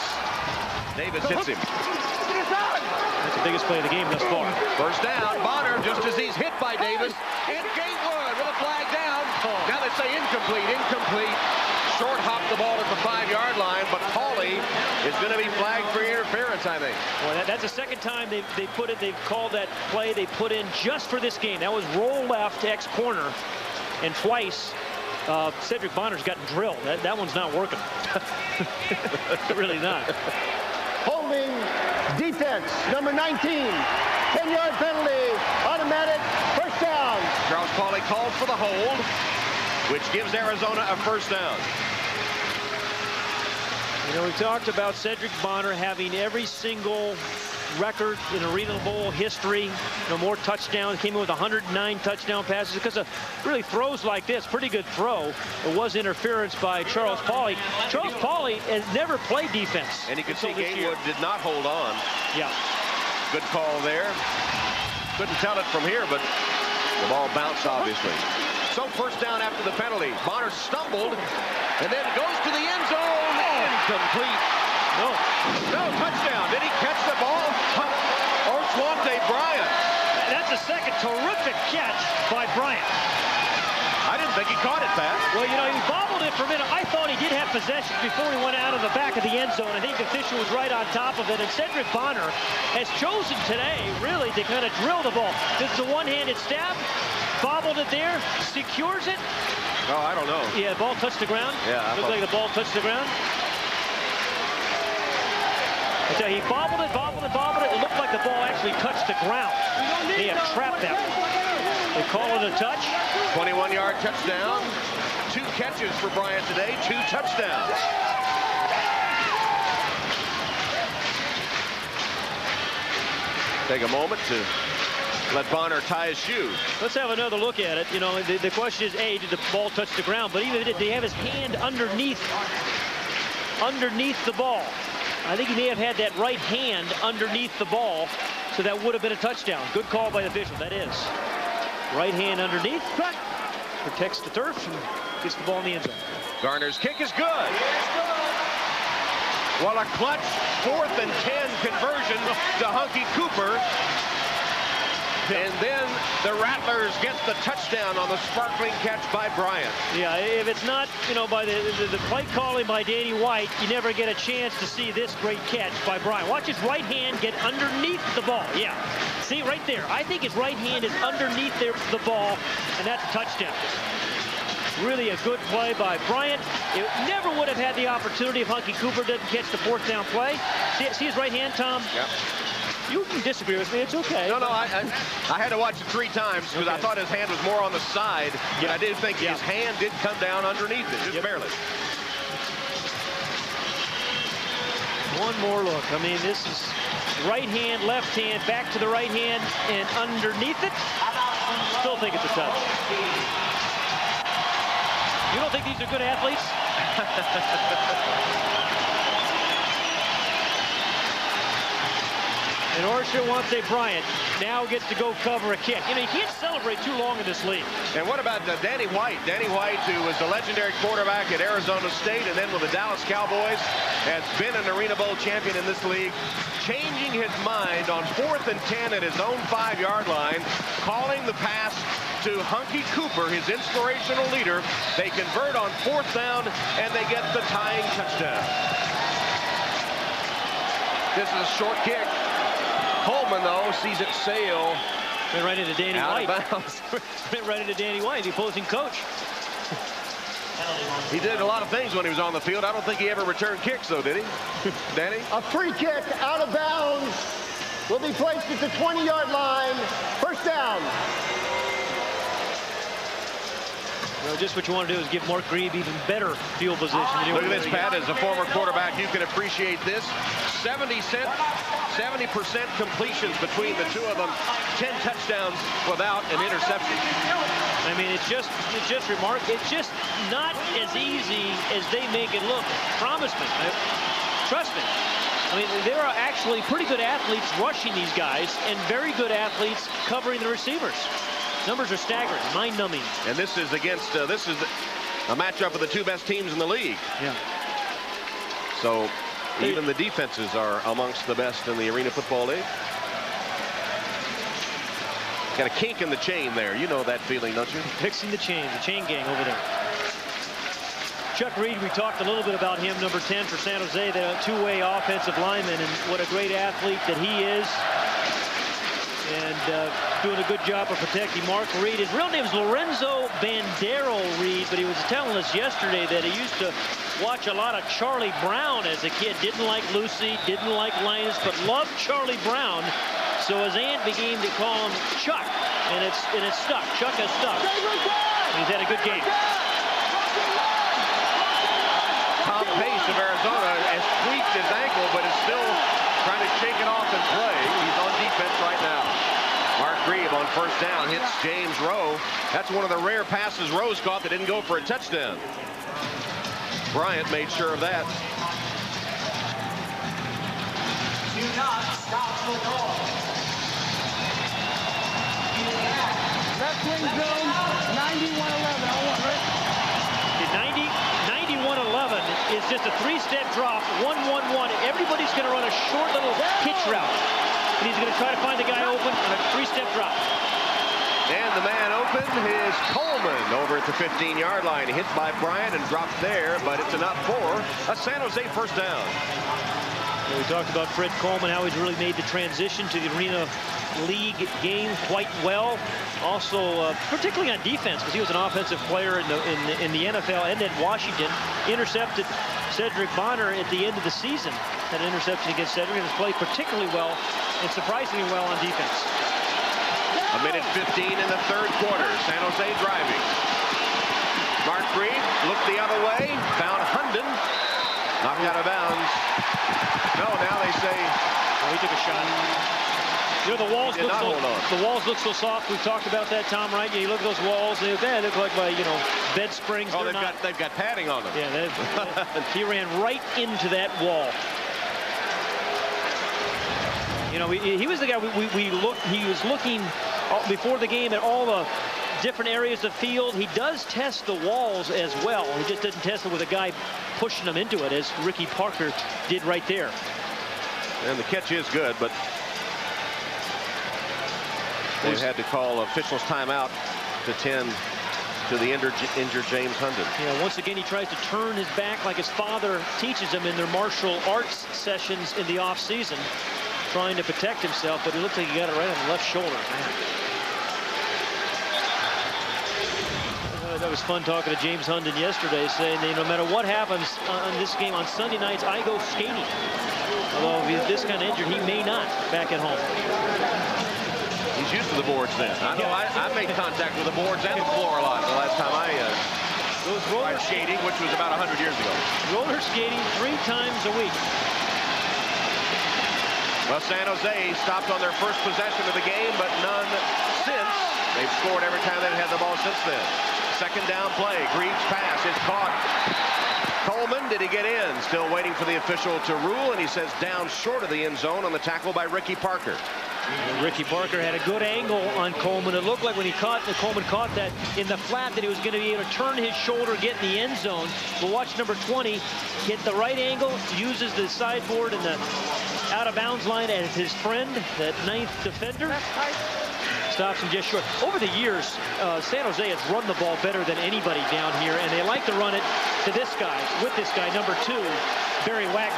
Davis hits him. That's the biggest play of the game thus far. 1st down, Bonner just as he's hit by Davis. And Gatewood with a flag down. Now they say incomplete. Short hop the ball at the 5-yard line, but Pauly is going to be flagged for interference, I think. Well, that's the second time they've called that play they put in just for this game. That was roll left X corner, and twice Cedric Bonner's gotten drilled. That one's not working. Really not. Holding defense, number 19. 10-yard penalty, automatic, 1st down. Charles Pauly calls for the hold, which gives Arizona a 1st down. You know, we talked about Cedric Bonner having every single record in ArenaBowl history. More touchdowns. Came in with 109 touchdown passes because of really throws like this. Pretty good throw. It was interference by Charles Pauly. Charles Pauly has never played defense. And you can see Gatewood did not hold on. Yeah. Good call there. Couldn't tell it from here, but the ball bounced, obviously. So 1st down after the penalty. Bonner stumbled and then goes to the end zone. Incomplete. No touchdown. Did he catch the ball? Or Swante Bryant. That's a second terrific catch by Bryant. I didn't think he caught it, Pat. Well, you know, he bobbled it for a minute. I thought he did have possession before he went out of the back of the end zone. I think the official was right on top of it. And Cedric Bonner has chosen today, really, to kind of drill the ball. This is a one-handed stab. Bobbled it there. Secures it. Oh, I don't know. Yeah, the ball touched the ground. Yeah. Looked like the ball touched the ground. So he bobbled it. It looked like the ball actually touched the ground. They have trapped that one. They call it a touch. 21-yard touchdown. 2 catches for Bryant today, 2 touchdowns. Take a moment to let Bonner tie his shoe. Let's have another look at it. You know, the question is, A, did the ball touch the ground? But even did he have his hand underneath the ball? I think he may have had that right hand underneath the ball, so that would have been a touchdown. Good call by the official, that is. Right hand underneath, protects the turf, and gets the ball in the end zone. Garner's kick is good. Well, a clutch 4th and 10 conversion to Hunky Cooper. And then the Rattlers get the touchdown on the sparkling catch by Bryant. Yeah, if it's not, you know, by the play calling by Danny White, you never get a chance to see this great catch by Bryant. Watch his right hand get underneath the ball. Yeah, see right there. I think his right hand is underneath the ball, and that's a touchdown. Really a good play by Bryant. It never would have had the opportunity if Hunky Cooper didn't catch the 4th down play. See his right hand, Tom? Yep. You can disagree with me. It's okay. No, I had to watch it 3 times because I thought his hand was more on the side. But I did think his hand did come down underneath it, just barely. One more look. I mean, this is right hand, left hand, back to the right hand, and underneath it. Still think it's a touch. You don't think these are good athletes? And Orshawante Bryant now gets to go cover a kick. You know, you can't celebrate too long in this league. And what about Danny White? Danny White, who was the legendary quarterback at Arizona State and then with the Dallas Cowboys, has been an Arena Bowl champion in this league, changing his mind on 4th and 10 at his own 5-yard line, calling the pass to Hunky Cooper, his inspirational leader. They convert on 4th down, and they get the tying touchdown. This is a short kick. Coleman, though, sees it sail. Went right into Danny White. Out of bounds. Went right into Danny White, the opposing coach. He did a lot of things when he was on the field. I don't think he ever returned kicks, though, did he? Danny? A free kick out of bounds will be placed at the 20-yard line. 1st down. Well, just what you want to do is give Mark Grieve even better field position. Look at this, Pat. As a former quarterback, you can appreciate this. 70% completions between the two of them. 10 touchdowns without an interception. I mean, it's just remarkable. It's just not as easy as they make it look. Promise me. Trust me. I mean, there are actually pretty good athletes rushing these guys and very good athletes covering the receivers. Numbers are staggering, mind-numbing. And this is against, this is a matchup of the 2 best teams in the league. Yeah. So even the defenses are amongst the best in the Arena Football League. Got a kink in the chain there. You know that feeling, don't you? Fixing the chain gang over there. Chuck Reed, we talked a little bit about him, number 10 for San Jose, the 2-way offensive lineman, and what a great athlete that he is. And doing a good job of protecting Mark Reed. His real name is Lorenzo Bandero Reed, but he was telling us yesterday that he used to watch a lot of Charlie Brown as a kid. Didn't like Lucy, didn't like Linus, but loved Charlie Brown. So his aunt began to call him Chuck, and it's stuck. Chuck has stuck. He's had a good game. Tom Pace of Arizona has tweaked his ankle, but is still trying to shake it off and play. He's on defense right now. Mark Grieve on 1st down hits James Rowe. That's one of the rare passes Rowe's caught that didn't go for a touchdown. Bryant made sure of that. Do not stop the ball. Left wing zone, 91-11. right? 91-11 is just a 3-step drop, 1-1-1. Everybody's going to run a short little pitch route. And he's going to try to find the guy open on a 3-step drop. And the man open is Coleman over at the 15-yard line. Hit by Bryant and dropped there, but it's enough for a San Jose 1st down. We talked about Fred Coleman, how he's really made the transition to the Arena League game quite well. Also, particularly on defense, because he was an offensive player in the NFL and in Washington. Intercepted Cedric Bonner at the end of the season. Had an interception against Cedric and has played particularly well and surprisingly well on defense. A minute 15 in the 3rd quarter. San Jose driving. Mark Grieve looked the other way, found Hunden, knocked out of bounds. No, now they say, oh, he took a shot. You know, the walls look so soft. We've talked about that, Tom, right? You look at those walls, they look like, you know, bed springs. Oh, they've got padding on them. Yeah, he ran right into that wall. You know, he was the guy he was looking before the game at all the different areas of field. He does test the walls as well. He just doesn't test it with a guy pushing them into it, as Ricky Parker did right there. And the catch is good, but They've had to call officials timeout to tend to the injured James Hunden. Yeah, once again, he tries to turn his back like his father teaches him in their martial arts sessions in the off-season, trying to protect himself, but it looks like he got it right on the left shoulder. Man. That was fun talking to James Hunden yesterday, saying that no matter what happens on this game on Sunday nights, I go skating. Although if he's this kind of injured, he may not back at home. He's used to the boards then. I know I made contact with the boards and the floor a lot the last time I tried skating, which was about 100 years ago. Roller skating 3 times a week. Well, San Jose stopped on their first possession of the game, but none since. They've scored every time they've had the ball since then. Second down play. Greaves' pass is caught. Coleman, did he get in? Still waiting for the official to rule, and he says down short of the end zone on the tackle by Ricky Parker. Ricky Parker had a good angle on Coleman. It looked like when Coleman caught that in the flat that he was going to be able to turn his shoulder, get in the end zone. But watch number 20 get the right angle, uses the sideboard and the out-of-bounds line as his friend, that 9th defender. Stops him just short. Over the years, San Jose has run the ball better than anybody down here, and they like to run it to this guy, with this guy, number 2, Barry Wagner.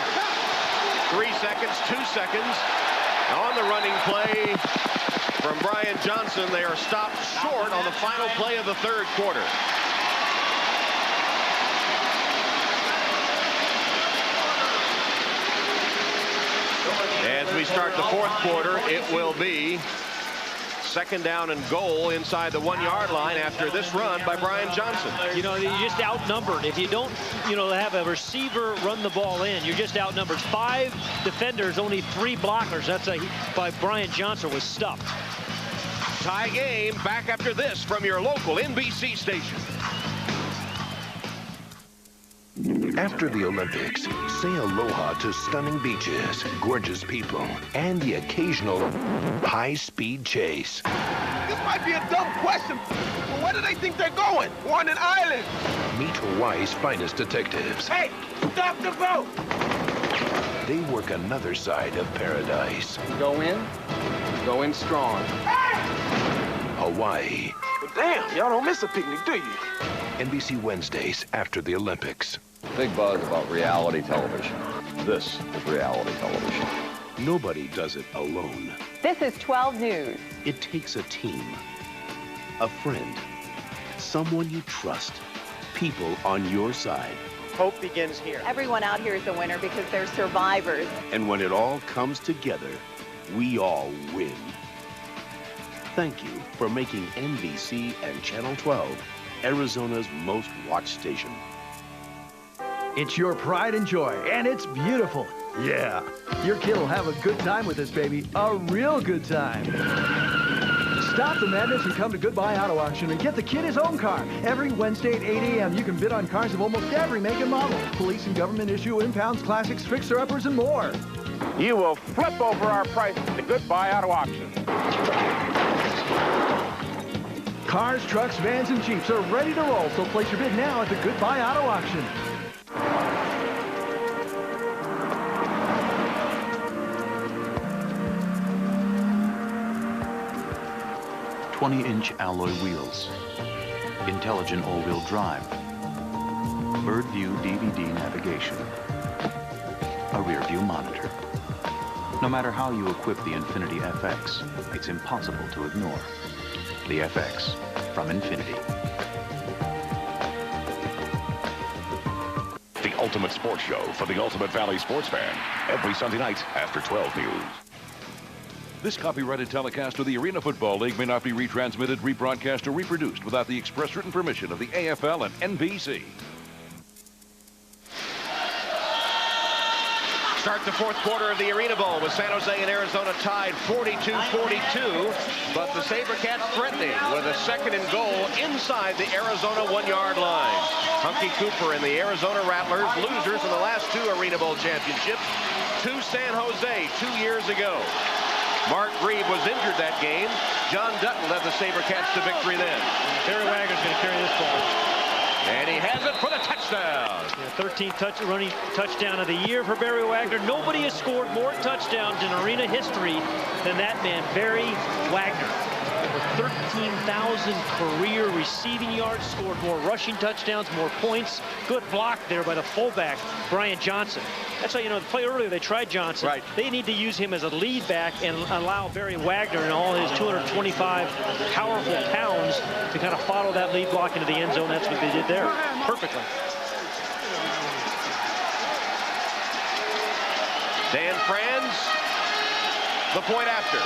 3 seconds, 2 seconds. On the running play from Brian Johnson, they are stopped short on the final play of the 3rd quarter. As we start the 4th quarter, it will be second down and goal inside the 1-yard line after this run by Brian Johnson. You know, you're just outnumbered. If you don't, have a receiver run the ball in, you're just outnumbered. 5 defenders, only 3 blockers. That's by Brian Johnson was stuffed. Tie game back after this from your local NBC station. After the Olympics, say aloha to stunning beaches, gorgeous people, and the occasional high-speed chase. This might be a dumb question, but where do they think they're going? On an island. Meet Hawaii's finest detectives. Hey, stop the boat! They work another side of paradise. Go in strong. Hawaii. Well, damn, y'all don't miss a picnic, do you? NBC Wednesdays after the Olympics. Big buzz about reality television. This is reality television. Nobody does it alone. This is 12 News. It takes a team, a friend, someone you trust, people on your side. Hope begins here. Everyone out here is a winner because they're survivors. And when it all comes together, we all win. Thank you for making NBC and Channel 12 Arizona's most watched station. It's your pride and joy, and it's beautiful. Yeah, your kid will have a good time with this baby, a real good time. Stop the madness and come to Goodbye Auto Auction and get the kid his own car. Every Wednesday at 8 a.m., you can bid on cars of almost every make and model. Police and government issue, impounds, classics, fixer-uppers, and more. You will flip over our prices at Goodbye Auto Auction. Cars, trucks, vans, and Jeeps are ready to roll, so place your bid now at the Goodbye Auto Auction. 20-inch alloy wheels, intelligent all-wheel drive, bird view DVD navigation, a rear view monitor. No matter how you equip the Infiniti FX, it's impossible to ignore the FX from Infiniti. The ultimate sports show for the Ultimate Valley sports fan, every Sunday night after 12 News. This copyrighted telecast of the Arena Football League may not be retransmitted, rebroadcast, or reproduced without the express written permission of the AFL and NBC. Start the 4th quarter of the Arena Bowl with San Jose and Arizona tied 42-42, but the SaberCats threatening with a 2nd and goal inside the Arizona 1-yard line. Hunky Cooper and the Arizona Rattlers, losers in the last 2 Arena Bowl championships, to San Jose 2 years ago. Mark Reed was injured that game. John Dutton led the SaberCats to victory then. Barry Wagner's going to carry this ball. And he has it for the touchdown. Yeah, 13th running touchdown of the year for Barry Wagner. Nobody has scored more touchdowns in Arena history than that man, Barry Wagner. over 13,000 career receiving yards, scored more rushing touchdowns, more points. Good block there by the fullback, Brian Johnson. That's how, you know, the play earlier, they tried Johnson. Right. They need to use him as a lead back and allow Barry Wagner and all his 225 powerful pounds to kind of follow that lead block into the end zone. That's what they did there perfectly. Dan Franz, the point after.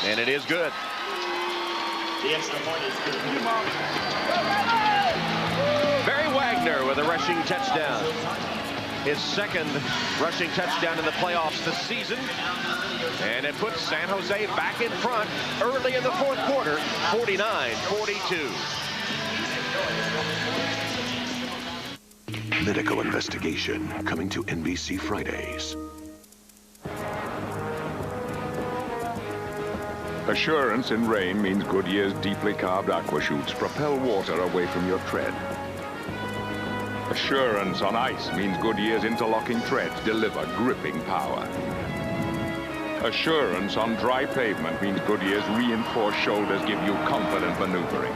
And it is good. The extra point is good. Barry Wagner with a rushing touchdown. His second rushing touchdown in the playoffs this season. And it puts San Jose back in front early in the fourth quarter, 49-42. Medical investigation coming to NBC Fridays. Assurance in rain means Goodyear's deeply carved aqua chutes propel water away from your tread. Assurance on ice means Goodyear's interlocking threads deliver gripping power. Assurance on dry pavement means Goodyear's reinforced shoulders give you confident maneuvering.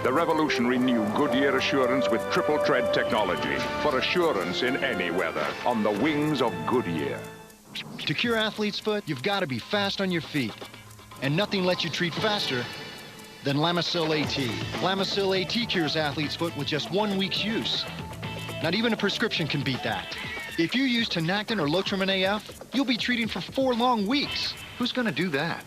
The revolutionary new Goodyear Assurance with triple tread technology for assurance in any weather on the wings of Goodyear. To cure athlete's foot, you've got to be fast on your feet. And nothing lets you treat faster than Lamisil AT. Lamisil AT cures athlete's foot with just 1 week's use. Not even a prescription can beat that. If you use Tinactin or Lotrimin AF, you'll be treating for 4 long weeks. Who's gonna do that?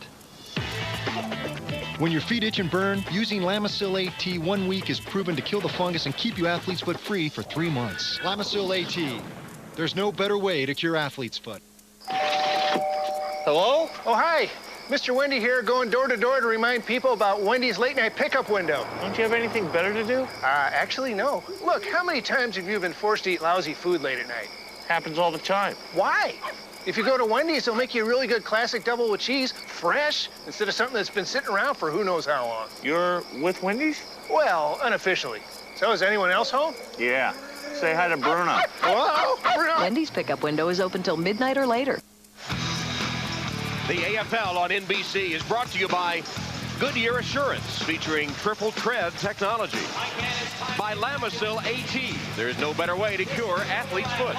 When your feet itch and burn, using Lamisil AT 1 week is proven to kill the fungus and keep you athlete's foot free for 3 months. Lamisil AT. There's no better way to cure athlete's foot. Hello? Oh, hi. Mr. Wendy here, going door to door to remind people about Wendy's late night pickup window. Don't you have anything better to do? Actually, no. Look, how many times have you been forced to eat lousy food late at night? Happens all the time. Why? If you go to Wendy's, they'll make you a really good classic double with cheese, fresh, instead of something that's been sitting around for who knows how long. You're with Wendy's? Well, unofficially. So is anyone else home? Yeah. Say hi to Bruno. Hello, Bruno. Wendy's pickup window is open till midnight or later. The AFL on NBC is brought to you by Goodyear Assurance, featuring triple tread technology. By Lamisil AT, there's no better way to cure athlete's foot.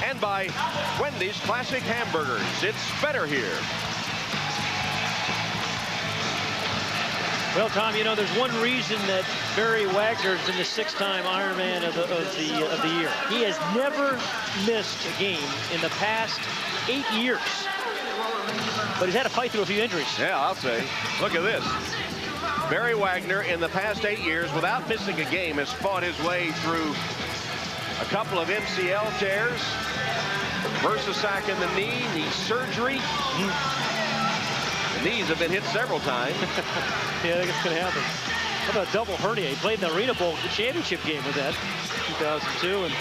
And by Wendy's Classic Hamburgers, it's better here. Well, Tom, you know, there's one reason that Barry Wagner's been the 6-time Ironman of the year. He has never missed a game in the past 8 years. But he's had to fight through a few injuries. Yeah, I'll say. Look at this. Barry Wagner, in the past 8 years, without missing a game, has fought his way through a couple of MCL tears, bursa in the knee surgery. The knees have been hit several times. Yeah, I think it's going to happen. How about a double hernia? He played in the ArenaBowl championship game with that, 2002, and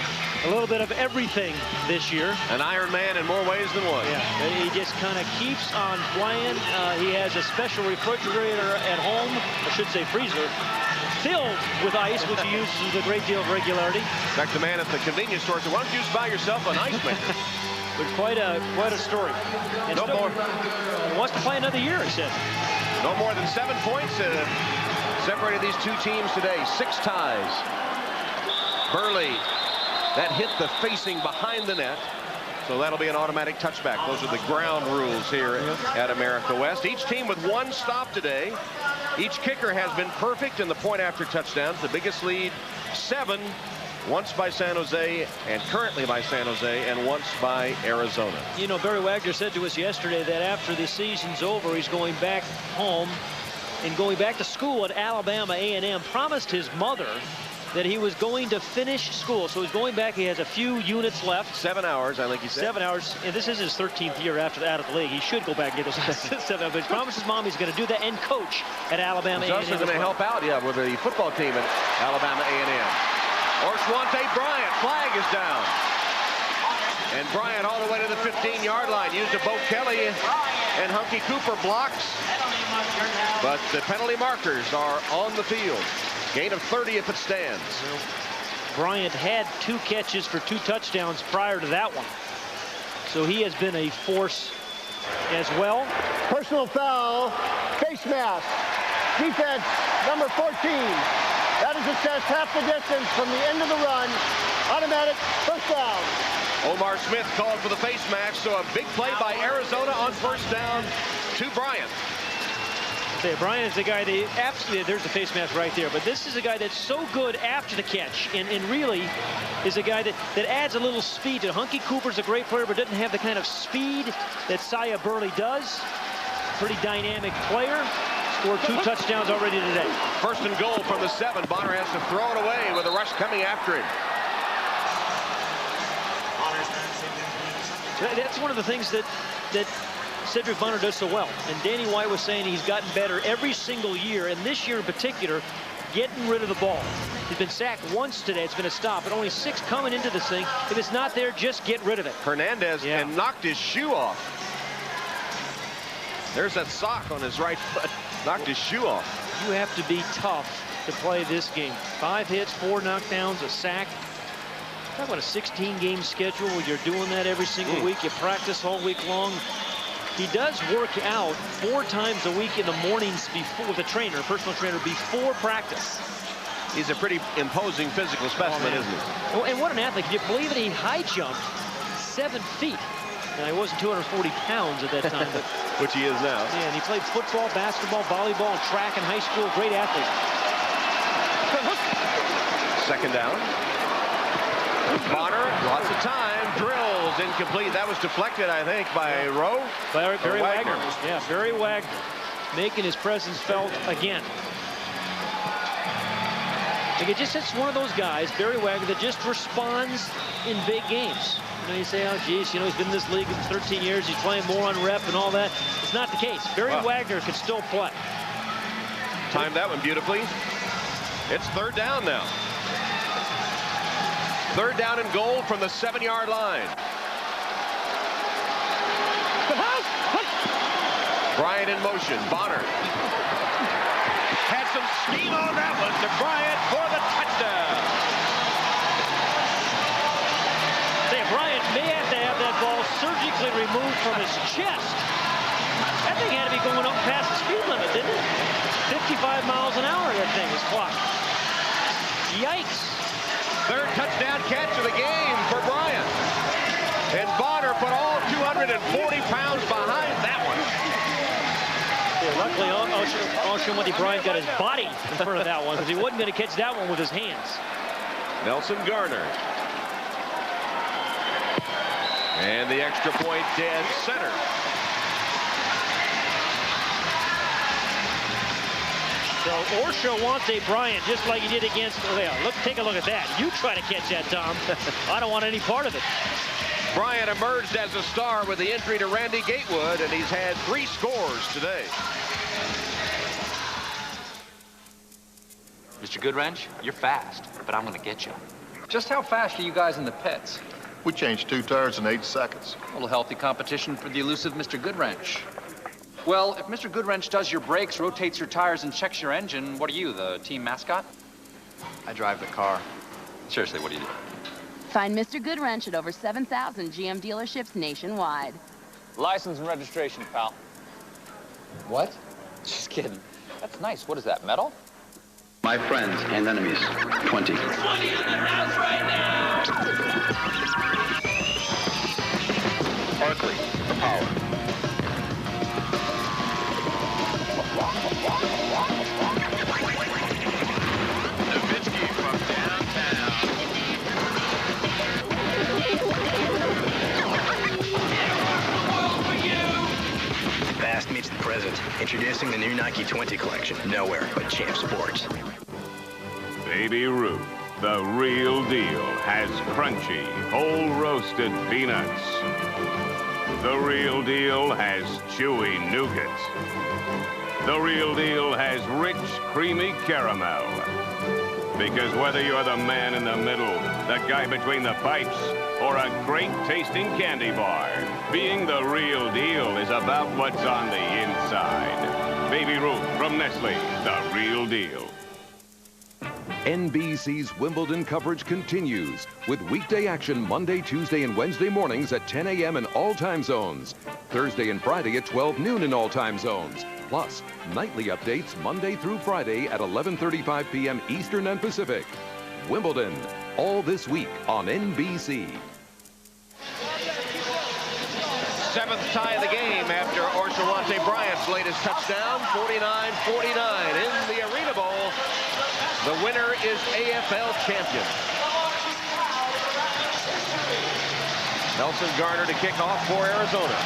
a little bit of everything this year. An Iron Man in more ways than one. Yeah, he just kind of keeps on playing. He has a special refrigerator at home, I should say freezer, filled with ice, which he uses with a great deal of regularity. In fact, the man at the convenience store said, why don't you just buy yourself an ice maker? But quite a story. And no more. He wants to play another year, he said. No more than 7 points separated these two teams today. 6 ties. Burley. That hit the facing behind the net. So that'll be an automatic touchback. Those are the ground rules here at America West. Each team with 1 stop today. Each kicker has been perfect in the point after touchdowns. The biggest lead, 7. Once by San Jose, and currently by San Jose, and once by Arizona. You know, Barry Wagner said to us yesterday that after the season's over, he's going back home and going back to school at Alabama A&M. Promised his mother that he was going to finish school. So he's going back. He has a few units left. 7 hours, I think he said. 7 hours. And this is his 13th year out of the league. He should go back and get those 7 hours. But he promised his mom he's going to do that and coach at Alabama A&M. He's also going to help out, with the football team at Alabama A&M. Orshwante Bryant, flag is down. And Bryant all the way to the 15-yard line. Used a Bo Kelly and Hunky Cooper blocks. But the penalty markers are on the field. Gain of 30 if it stands. Bryant had 2 catches for 2 touchdowns prior to that one. So he has been a force as well. Personal foul, face mask. Defense, number 14. That is assessed half the distance from the end of the run. Automatic first down. Omar Smith called for the face mask, so a big play by Arizona on first down to Bryant. Bryant is the guy that absolutely, there's the face mask right there, but this is a guy that's so good after the catch, and really is a guy that adds a little speed to it. Hunky Cooper's a great player, but doesn't have the kind of speed that Saya Burley does. Pretty dynamic player. Scored 2 touchdowns already today. First and goal from the 7. Bonner has to throw it away with a rush coming after him. That's one of the things that Cedric Bonner does so well. And Danny White was saying he's gotten better every single year, and this year in particular, getting rid of the ball. He's been sacked once today. It's been a stop, but only 6 coming into this thing. If it's not there, just get rid of it. Hernandez and knocked his shoe off. There's that sock on his right foot. Knocked his shoe off. You have to be tough to play this game. 5 hits, 4 knockdowns, a sack. Talk about a 16-game schedule where you're doing that every single week. You practice all week long. He does work out 4 times a week in the mornings before with a trainer, a personal trainer, before practice. He's a pretty imposing physical specimen, isn't he? And what an athlete. Can you believe it? He high jumped 7 feet. Now, he wasn't 240 pounds at that time. But which he is now. Yeah, and he played football, basketball, volleyball, and track in high school. Great athlete. Second down. Bonner, lots of time, drills, incomplete. That was deflected, I think, by Rowe. Barry Wagner. Yeah, Barry Wagner making his presence felt again. Like it just, it's one of those guys, Barry Wagner, that just responds in big games. You know, you say, oh, geez, you know, he's been in this league for 13 years. He's playing more on rep and all that. It's not the case. Barry Wagner can still play. Timed that one beautifully. It's third down now. Third down and goal from the 7-yard line. Bryant in motion. Bonner had some steam on that one to Bryant for the touchdown. Bryant may have to have that ball surgically removed from his chest. That thing had to be going up past the speed limit, didn't it? 55 miles an hour, that thing was clocked. Yikes. Third touchdown catch of the game for Bryant. And Bonner put all 240 pounds behind that one. Yeah, luckily, Oshawott Bryant got his body in front of that one because he wasn't going to catch that one with his hands. Nelson Garner. And the extra point dead center. So Oshawott Bryant, just like he did against, take a look at that. You try to catch that, Tom. I don't want any part of it. Bryant emerged as a star with the injury to Randy Gatewood, and he's had 3 scores today. Mr. Goodwrench, you're fast, but I'm going to get you. Just how fast are you guys in the pits? We changed 2 tires in 8 seconds. A little healthy competition for the elusive Mr. Goodwrench. Well, if Mr. Goodwrench does your brakes, rotates your tires, and checks your engine, what are you, the team mascot? I drive the car. Seriously, what do you do? Find Mr. Goodwrench at over 7,000 GM dealerships nationwide. License and registration, pal. What? Just kidding. That's nice. What is that, metal? My friends and enemies, 20. 20 in the house right now! Berkeley, the power. Nowitzki from downtown. Past meets the present. Introducing the new Nike 20 collection. Nowhere but Champ Sports. Baby Ruth, the real deal, has crunchy, whole roasted peanuts. The real deal has chewy nougat. The real deal has rich, creamy caramel. Because whether you're the man in the middle, the guy between the pipes, or a great tasting candy bar, being the real deal is about what's on the inside. Baby Ruth from Nestle, the real deal. NBC's Wimbledon coverage continues with weekday action Monday, Tuesday, and Wednesday mornings at 10 a.m. in all time zones. Thursday and Friday at 12 noon in all time zones. Plus, nightly updates Monday through Friday at 11:35 p.m. Eastern and Pacific. Wimbledon, all this week on NBC. Seventh tie of the game after Orshawante Bryant's latest touchdown, 49-49 in the Arena Bowl. The winner is AFL champion. Nelson Garner to kick off for Arizona.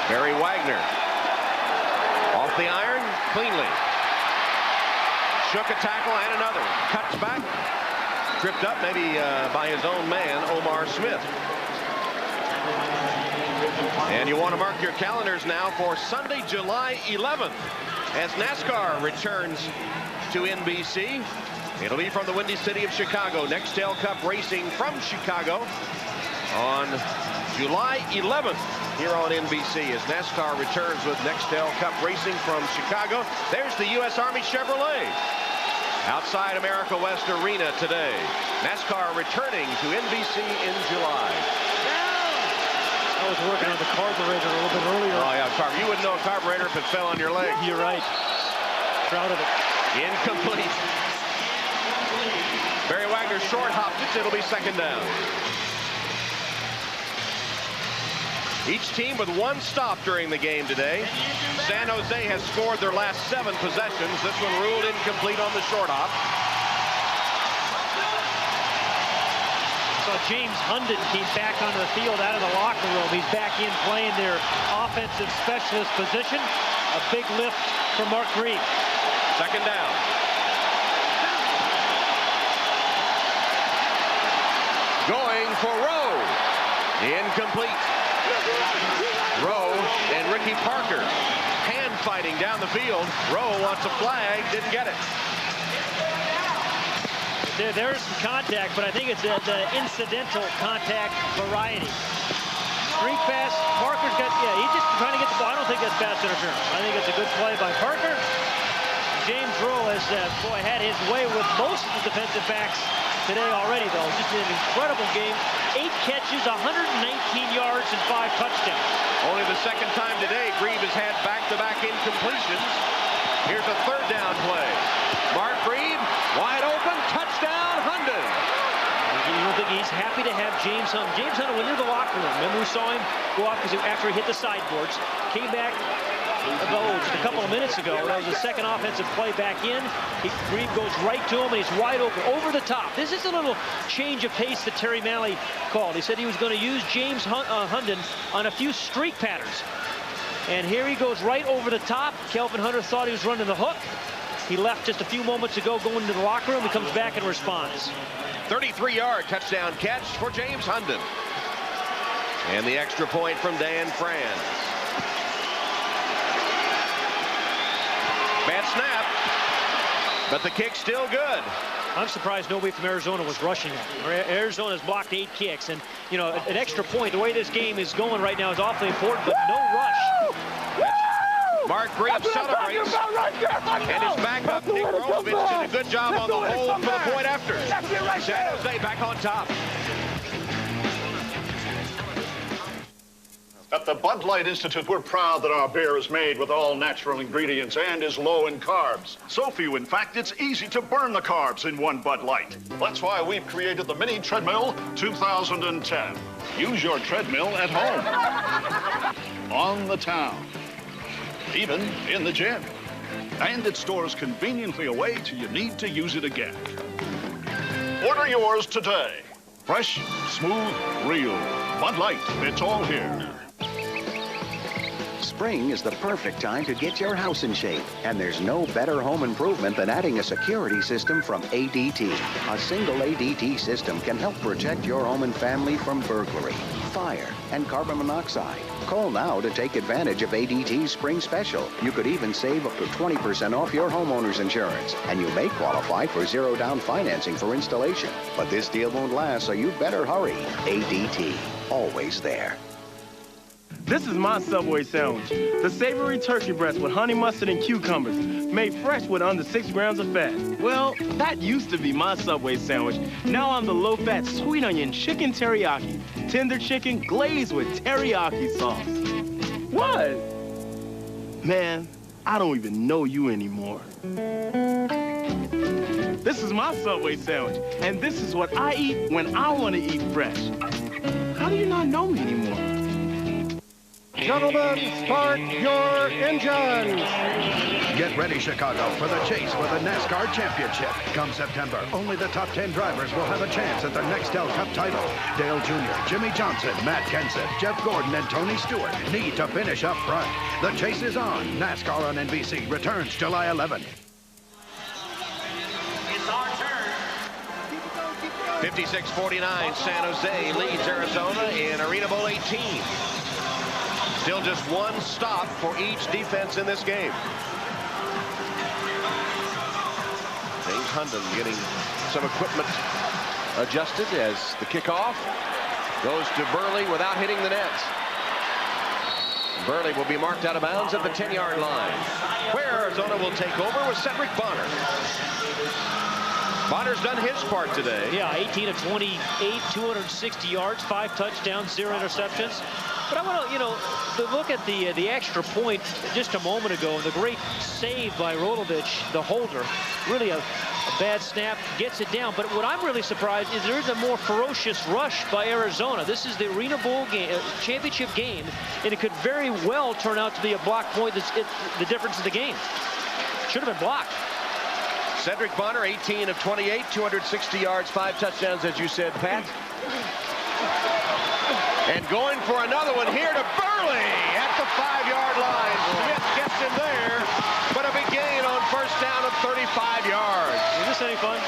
Barry Wagner off the iron cleanly. Shook a tackle and another. Cuts back. Tripped up maybe by his own man, Omar Smith. And you want to mark your calendars now for Sunday, July 11th, as NASCAR returns to NBC. It'll be from the Windy City of Chicago. Nextel Cup racing from Chicago on July 11th here on NBC as NASCAR returns with Nextel Cup racing from Chicago. There's the U.S. Army Chevrolet outside America West Arena today. NASCAR returning to NBC in July. I was working on the carburetor a little bit earlier. Oh, yeah, you wouldn't know a carburetor if it fell on your leg. You're right. Proud of it. Incomplete. Barry Wagner short hopped it. It'll be second down. Each team with one stop during the game today. San Jose has scored their last 7 possessions. This one ruled incomplete on the short hop. So James Hunden came back onto the field out of the locker room. He's back in playing their offensive specialist position. A big lift for Mark Reed. Second down. Going for Rowe. Incomplete. Rowe and Ricky Parker hand fighting down the field. Rowe wants a flag, didn't get it. There's some contact, but I think it's the incidental contact variety. Street pass, Parker's got, he's just trying to get the ball. I don't think that's pass interference. I think it's a good play by Parker. James Rowe has, had his way with most of the defensive backs today already, though. Just an incredible game. 8 catches, 119 yards, and 5 touchdowns. Only the second time today Grieve has had back-to-back incompletions. Here's a third down play. Mark Grieve, wide open, touchdown, Hunden. You don't think he's happy to have James Hunden. James Hunden went into the locker room. Remember, we saw him go off after he hit the sideboards. Came back just a couple of minutes ago. That was the second offensive play back in. Grieve goes right to him, and he's wide open, over the top. This is a little change of pace that Terry Malley called. He said he was going to use James Hunden on a few streak patterns. And here he goes right over the top. Kelvin Hunter thought he was running the hook. He left just a few moments ago going into the locker room. He comes back and responds. 33-yard touchdown catch for James Hunden. And the extra point from Dan Franz. Bad snap, but the kick's still good. I'm surprised nobody from Arizona was rushing it. Arizona's blocked 8 kicks, and you know, an extra point, the way this game is going right now is awfully important, but no rush. Mark Grieve celebrates, and his backup Nick Rolovich did a good job on the hold for the point after. San Jose back on top. At the Bud Light Institute, we're proud that our beer is made with all natural ingredients and is low in carbs. So few, in fact, it's easy to burn the carbs in one Bud Light. That's why we've created the Mini Treadmill 2010. Use your treadmill at home, on the town, even in the gym. And it stores conveniently away till you need to use it again. Order yours today. Fresh, smooth, real. Bud Light, it's all here. Spring is the perfect time to get your house in shape, and there's no better home improvement than adding a security system from ADT. A single ADT system can help protect your home and family from burglary, fire, and carbon monoxide. Call now to take advantage of ADT's spring special. You could even save up to 20% off your homeowner's insurance, and you may qualify for zero-down financing for installation. But this deal won't last, so you'd better hurry. ADT, always there. This is my Subway sandwich. The savory turkey breast with honey mustard and cucumbers, made fresh with under 6 grams of fat. Well, that used to be my Subway sandwich. Now I'm the low-fat sweet onion chicken teriyaki. Tender chicken glazed with teriyaki sauce. What? Man, I don't even know you anymore. This is my Subway sandwich, and this is what I eat when I want to eat fresh. How do you not know me anymore? Gentlemen, start your engines. Get ready, Chicago, for the chase for the NASCAR Championship. Come September, only the top 10 drivers will have a chance at the Nextel Cup title. Dale Jr., Jimmy Johnson, Matt Kenseth, Jeff Gordon, and Tony Stewart need to finish up front. The chase is on. NASCAR on NBC returns July 11th. It's our turn. 56-49, San Jose leads Arizona in ArenaBowl 18. Still just one stop for each defense in this game. James Hunden getting some equipment adjusted as the kickoff goes to Burley without hitting the net. Burley will be marked out of bounds at the 10-yard line, where Arizona will take over with Cedric Bonner. Bonner's done his part today. Yeah, 18 of 28, 260 yards, 5 touchdowns, 0 interceptions. But I want to, look at the extra point just a moment ago, and the great save by Rolovich, the holder. Really a bad snap, gets it down. But what I'm really surprised is there is a more ferocious rush by Arizona. This is the ArenaBowl game, championship game, and it could very well turn out to be a block point that's the difference in the game. Should have been blocked. Cedric Bonner, 18 of 28, 260 yards, 5 touchdowns, as you said, Pat. And going for another one here to Burley at the 5-yard line. Smith gets him there, but a big gain on first down of 35 yards. Is this any fun?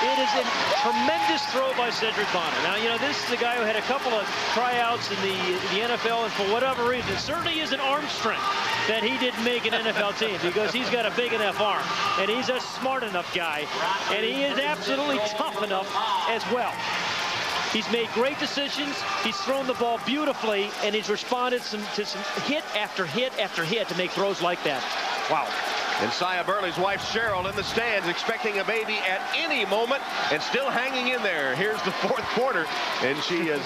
It is a tremendous throw by Cedric Bonner. Now, this is a guy who had a couple of tryouts in the NFL, and for whatever reason, it certainly is an arm strength that he didn't make an NFL team, because he's got a big enough arm, and he's a smart enough guy, and he is absolutely tough enough as well. He's made great decisions. He's thrown the ball beautifully, and he's responded to some hit after hit after hit to make throws like that. Wow. And Sia Burley's wife, Cheryl, in the stands, expecting a baby at any moment and still hanging in there. Here's the 4th quarter, and she is...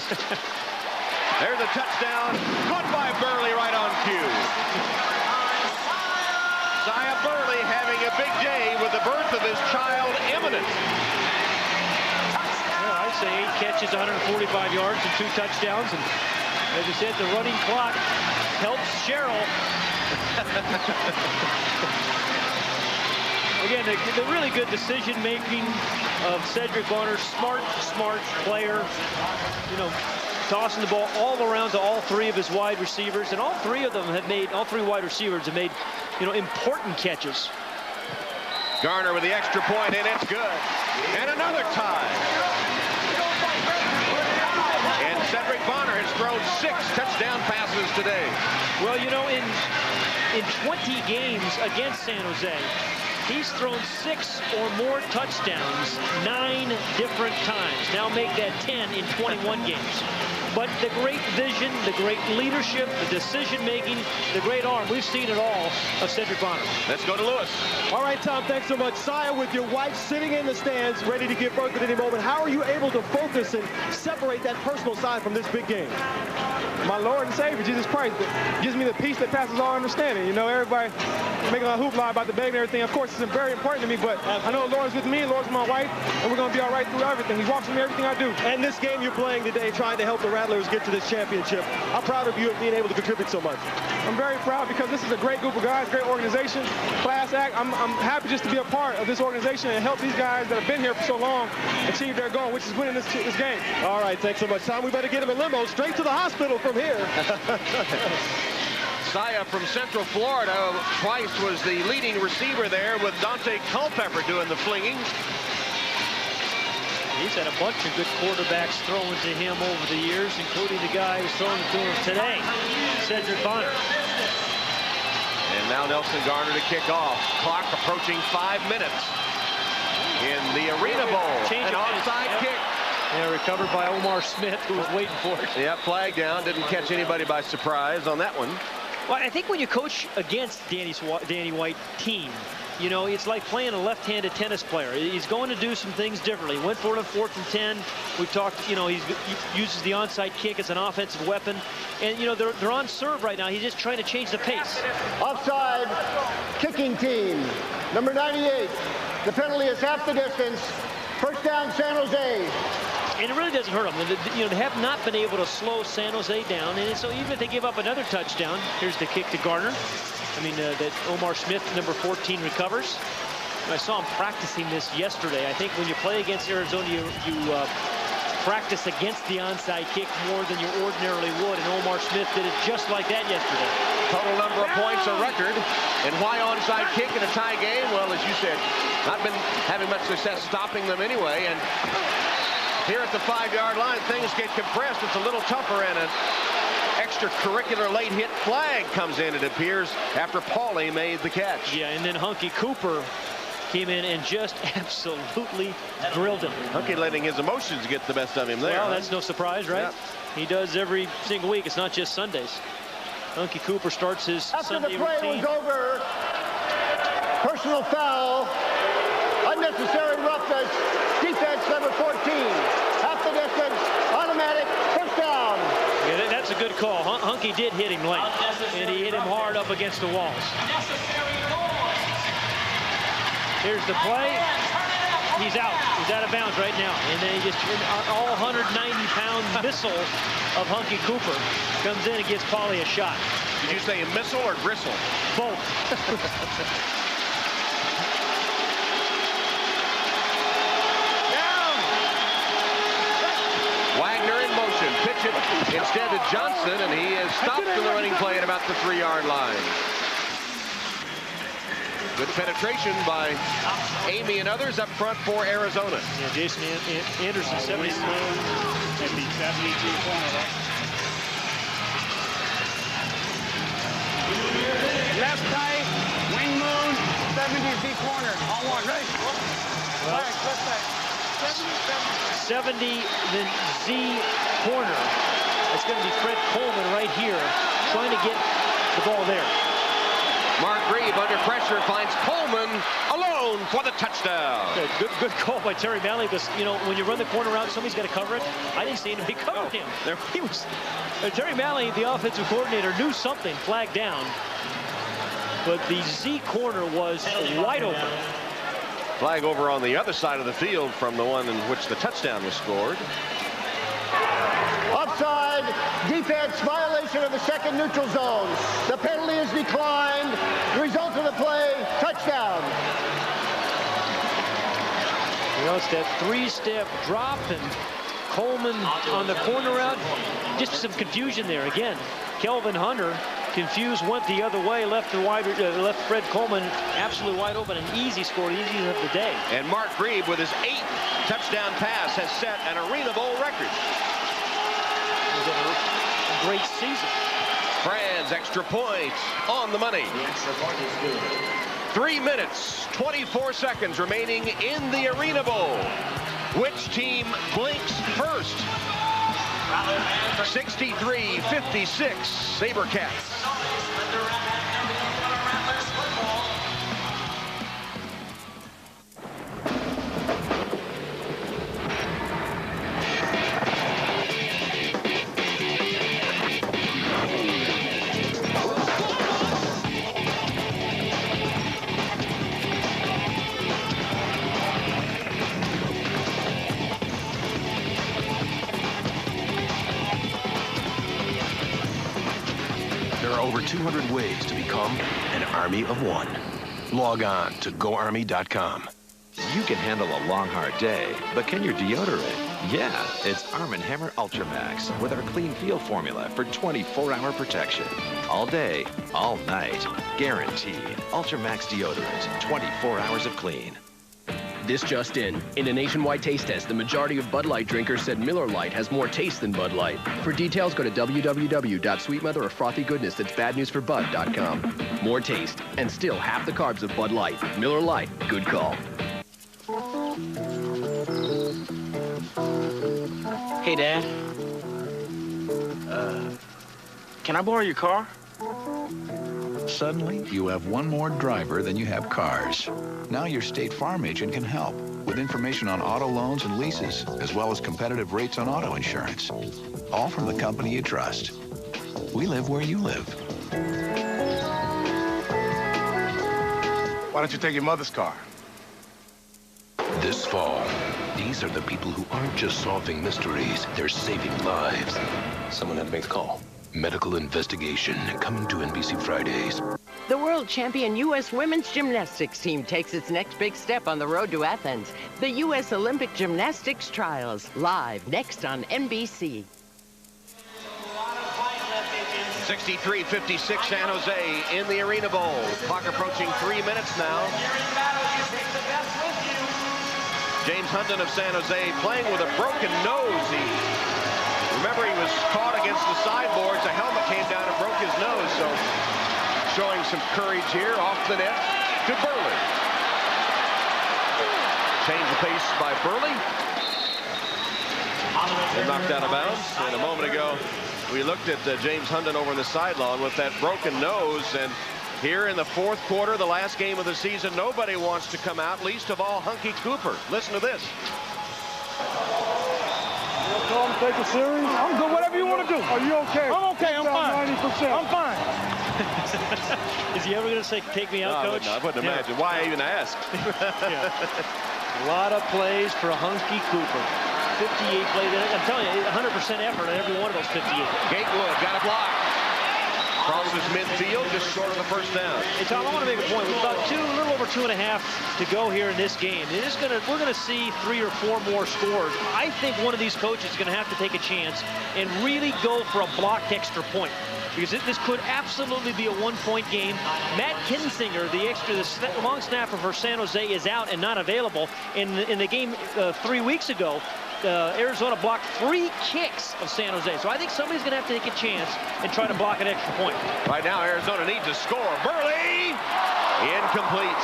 There's a touchdown, caught by Burley right on cue. Sia Burley having a big day with the birth of his child imminent. Yeah, I'd say 8 catches, 145 yards, and 2 touchdowns. And as I said, the running clock helps Cheryl. Again, the really good decision-making of Cedric Bonner, smart player, tossing the ball all around to all 3 of his wide receivers, and all 3 of them have made, all 3 wide receivers have made, important catches. Garner with the extra point, and it's good. And another tie. And Cedric Bonner has thrown 6 touchdown passes today. Well, in 20 games against San Jose, he's thrown 6 or more touchdowns 9 different times. Now make that 10 in 21 games. But the great vision, the great leadership, the decision-making, the great arm, we've seen it all of Cedric Bonner. Let's go to Lewis. All right, Tom, thanks so much. Sia, with your wife sitting in the stands, ready to give birth at any moment, how are you able to focus and separate that personal side from this big game? My Lord and Savior, Jesus Christ, gives me the peace that passes all understanding. Everybody making a hoopla about the baby and everything. Of course, it's very important to me, but I know the Lord's with me, the Lord's with my wife, and we're going to be all right through everything. He walks with me everything I do. And this game you're playing today, trying to help the Rattlers get to this championship. I'm proud of you of being able to contribute so much. I'm very proud because this is a great group of guys, great organization, class act. I'm happy just to be a part of this organization and help these guys that have been here for so long achieve their goal, which is winning this game. All right, thanks so much, Tom. We better get him a limo straight to the hospital from here. Sia from Central Florida twice was the leading receiver there, with Dante Culpepper doing the flinging. He's had a bunch of good quarterbacks throwing to him over the years, including the guy who's throwing to him today, Cedric Bonner. And now Nelson Garner to kick off. Clock approaching 5 minutes in the ArenaBowl. An onside kick. Yeah, recovered by Omar Smith, who was waiting for it. Yeah, flag down. Didn't catch anybody by surprise on that one. Well, I think when you coach against Danny White team, you know, it's like playing a left-handed tennis player. He's going to do some things differently. Went for it on 4th and 10. We've talked, you know, he uses the onside kick as an offensive weapon. And, you know, they're on serve right now. He's just trying to change the pace. Offside, kicking team, number 98. The penalty is half the distance. First down, San Jose. And it really doesn't hurt them. You know, they have not been able to slow San Jose down. And so even if they give up another touchdown, here's the kick to Garner. I mean, that Omar Smith, number 14, recovers. I saw him practicing this yesterday. I think when you play against Arizona, you practice against the onside kick more than you ordinarily would. And Omar Smith did it just like that yesterday. Total number of points, a record. And why onside kick in a tie game? Well, as you said, not been having much success stopping them anyway. And here at the 5-yard line, things get compressed. It's a little tougher, and an extracurricular late hit flag comes in, it appears, after Paulie made the catch. Yeah, and then Hunky Cooper came in and just absolutely drilled him. Hunky letting his emotions get the best of him there. Well, that's no surprise, right? Yep. He does every single week. It's not just Sundays. Hunky Cooper starts his Sunday routine. After the play was over, personal foul, unnecessary roughness, defense number 14. Half the distance, automatic, first down. Yeah, that's a good call. Hunky did hit him late, and he hit him hard up against the walls. Here's the play. He's out. He's out of bounds right now. And then he just, all 190-pound missile of Hunky Cooper comes in and gives Paulie a shot. Did you say a missile or gristle? Both. Wagner in motion. Pitch it instead to Johnson, and he is stopped in the running play at about the 3-yard line. Good penetration by Amy and others up front for Arizona. Yeah, Jason Anderson, 72. Left tight, wing moon, 70 Z corner. On one, ready? Well, 70 the Z corner. It's going to be Fred Coleman right here trying to get the ball there. Mark Grieve under pressure finds Coleman alone for the touchdown. Good call by Terry Malley. Because, you know, when you run the corner out, somebody's got to cover it. I didn't see anybody cover him. There he was. Terry Malley, the offensive coordinator, knew something. Flag down. But the Z corner was wide open. Flag over on the other side of the field from the one in which the touchdown was scored. Offside, defense, violation of the second neutral zone. The penalty is declined. The result of the play, touchdown. You know, it's that 3-step drop, and Coleman on the corner route. Just some confusion there. Again, Kelvin Hunter confused, went the other way, left Fred Coleman absolutely wide open, an easy score, the easiest of the day. And Mark Grieve, with his 8th touchdown pass, has set an ArenaBowl record. A great season. Franz, extra point on the money. 3 minutes, 24 seconds remaining in the ArenaBowl. Which team blinks first? 63-56, SaberCats. There are over 200 ways to become an army of one. Log on to GoArmy.com. You can handle a long, hard day, but can your deodorant? Yeah, it's Arm & Hammer Ultra Max with our Clean Feel formula for 24-hour protection. All day, all night. Guaranteed. Ultra Max deodorant, 24 hours of clean. This just in. In a nationwide taste test, the majority of Bud Light drinkers said Miller Lite has more taste than Bud Light. For details, go to www.sweetmother or frothy goodness that's badnewsforbud.com. More taste, and still half the carbs of Bud Light. Miller Lite, good call. Hey, Dad. Can I borrow your car? Suddenly, you have one more driver than you have cars. Now your State Farm agent can help with information on auto loans and leases, as well as competitive rates on auto insurance. All from the company you trust. We live where you live. Why don't you take your mother's car? This fall, these are the people who aren't just solving mysteries, they're saving lives. Someone had to make the call. Medical Investigation, coming to NBC Fridays. The world champion U.S. women's gymnastics team takes its next big step on the road to Athens. The U.S. Olympic Gymnastics Trials, live next on NBC. 63-56 San Jose in the Arena Bowl. Clock approaching 3 minutes now. James Hunden of San Jose playing with a broken nose. Remember, he was caught against the sideboards. A helmet came down and broke his nose. So showing some courage here off the net to Burley. Change the pace by Burley. And knocked out of bounds. And a moment ago, we looked at James Hunden over on the sideline with that broken nose. And here in the fourth quarter, the last game of the season, nobody wants to come out, least of all Hunky Cooper. Listen to this. Take a series. I'm good. Whatever you want to do. Are you okay? I'm okay. I'm fine. 90%. I'm fine. Is he ever going to say, take me out, Coach? I wouldn't imagine. Why even ask? Yeah. A lot of plays for Hunky Cooper. 58 plays. I'm telling you, 100% effort on every one of those 58. Gatewood got a block. Crosses midfield, just short of the first down. Hey, Tom, I want to make a point. With about a little over 2.5 to go here in this game. We're going to see 3 or 4 more scores. I think one of these coaches is going to have to take a chance and really go for a blocked extra point. Because this could absolutely be a 1-point game. Matt Kinsinger, the long snapper for San Jose, is out and not available. In the game 3 weeks ago, Arizona blocked 3 kicks of San Jose. So I think somebody's going to have to take a chance and try to block an extra point. Right now, Arizona needs to score. Burley! Incomplete.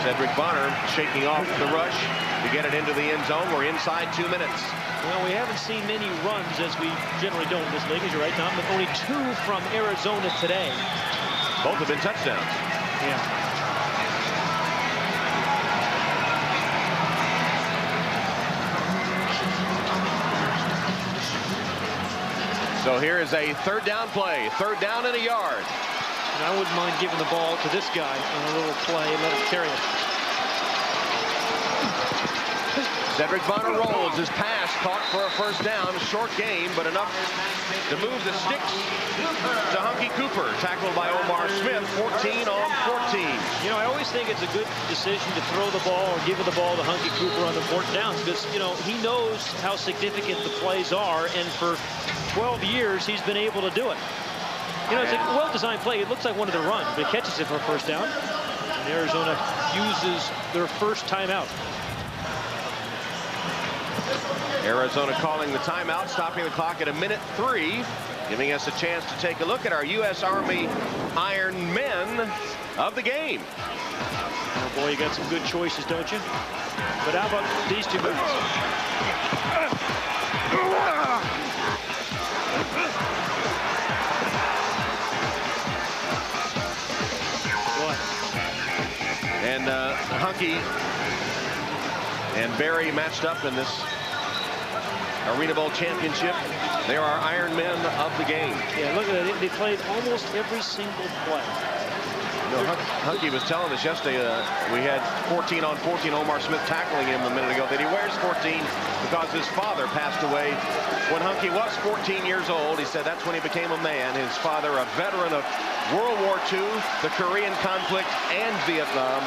Cedric Bonner shaking off the rush to get it into the end zone. We're inside 2 minutes. Well, we haven't seen many runs, as we generally don't in this league, as you're right, Tom, but only 2 from Arizona today. Both have been touchdowns. Yeah. So here is a 3rd down play. 3rd down and a yard. And I wouldn't mind giving the ball to this guy on a little play and let him carry it. Cedric Bonner rolls. His pass caught for a first down. Short game, but enough to move the sticks to Hunky Cooper. Tackled by Omar Smith. 14 on 14. You know, I always think it's a good decision to throw the ball or give the ball to Hunky Cooper on the 4th downs because, you know, he knows how significant the plays are, and for 12 years he's been able to do it. You know, it's a well-designed play. It looks like one of the runs, but he catches it for a first down. And Arizona uses their first timeout. Arizona calling the timeout, stopping the clock at 1:03, giving us a chance to take a look at our U.S. Army Iron Men of the game. Oh boy, you got some good choices, don't you? But how about these 2 guys? And Hunky and Barry matched up in this Arena Bowl championship. They are our Iron Men of the game. Yeah, look at that. They played almost every single play. You know, Hunky was telling us yesterday we had 14 on 14 Omar Smith tackling him a minute ago, that he wears 14 because his father passed away when Hunky was 14 years old. He said that's when he became a man. His father, a veteran of World War II, the Korean conflict, and Vietnam,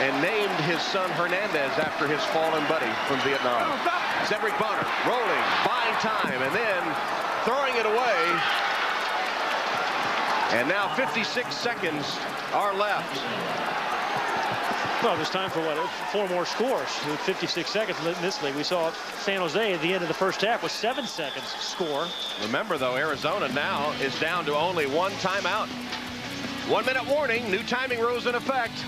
and named his son Hernandez after his fallen buddy from Vietnam. Cedric Bonner rolling, buying time, and then throwing it away. And now 56 seconds are left. Well, there's time for, what, 4 more scores with 56 seconds in this league. We saw San Jose at the end of the first half with 7 seconds score. Remember, though, Arizona now is down to only 1 timeout. 1 minute warning, new timing rules in effect.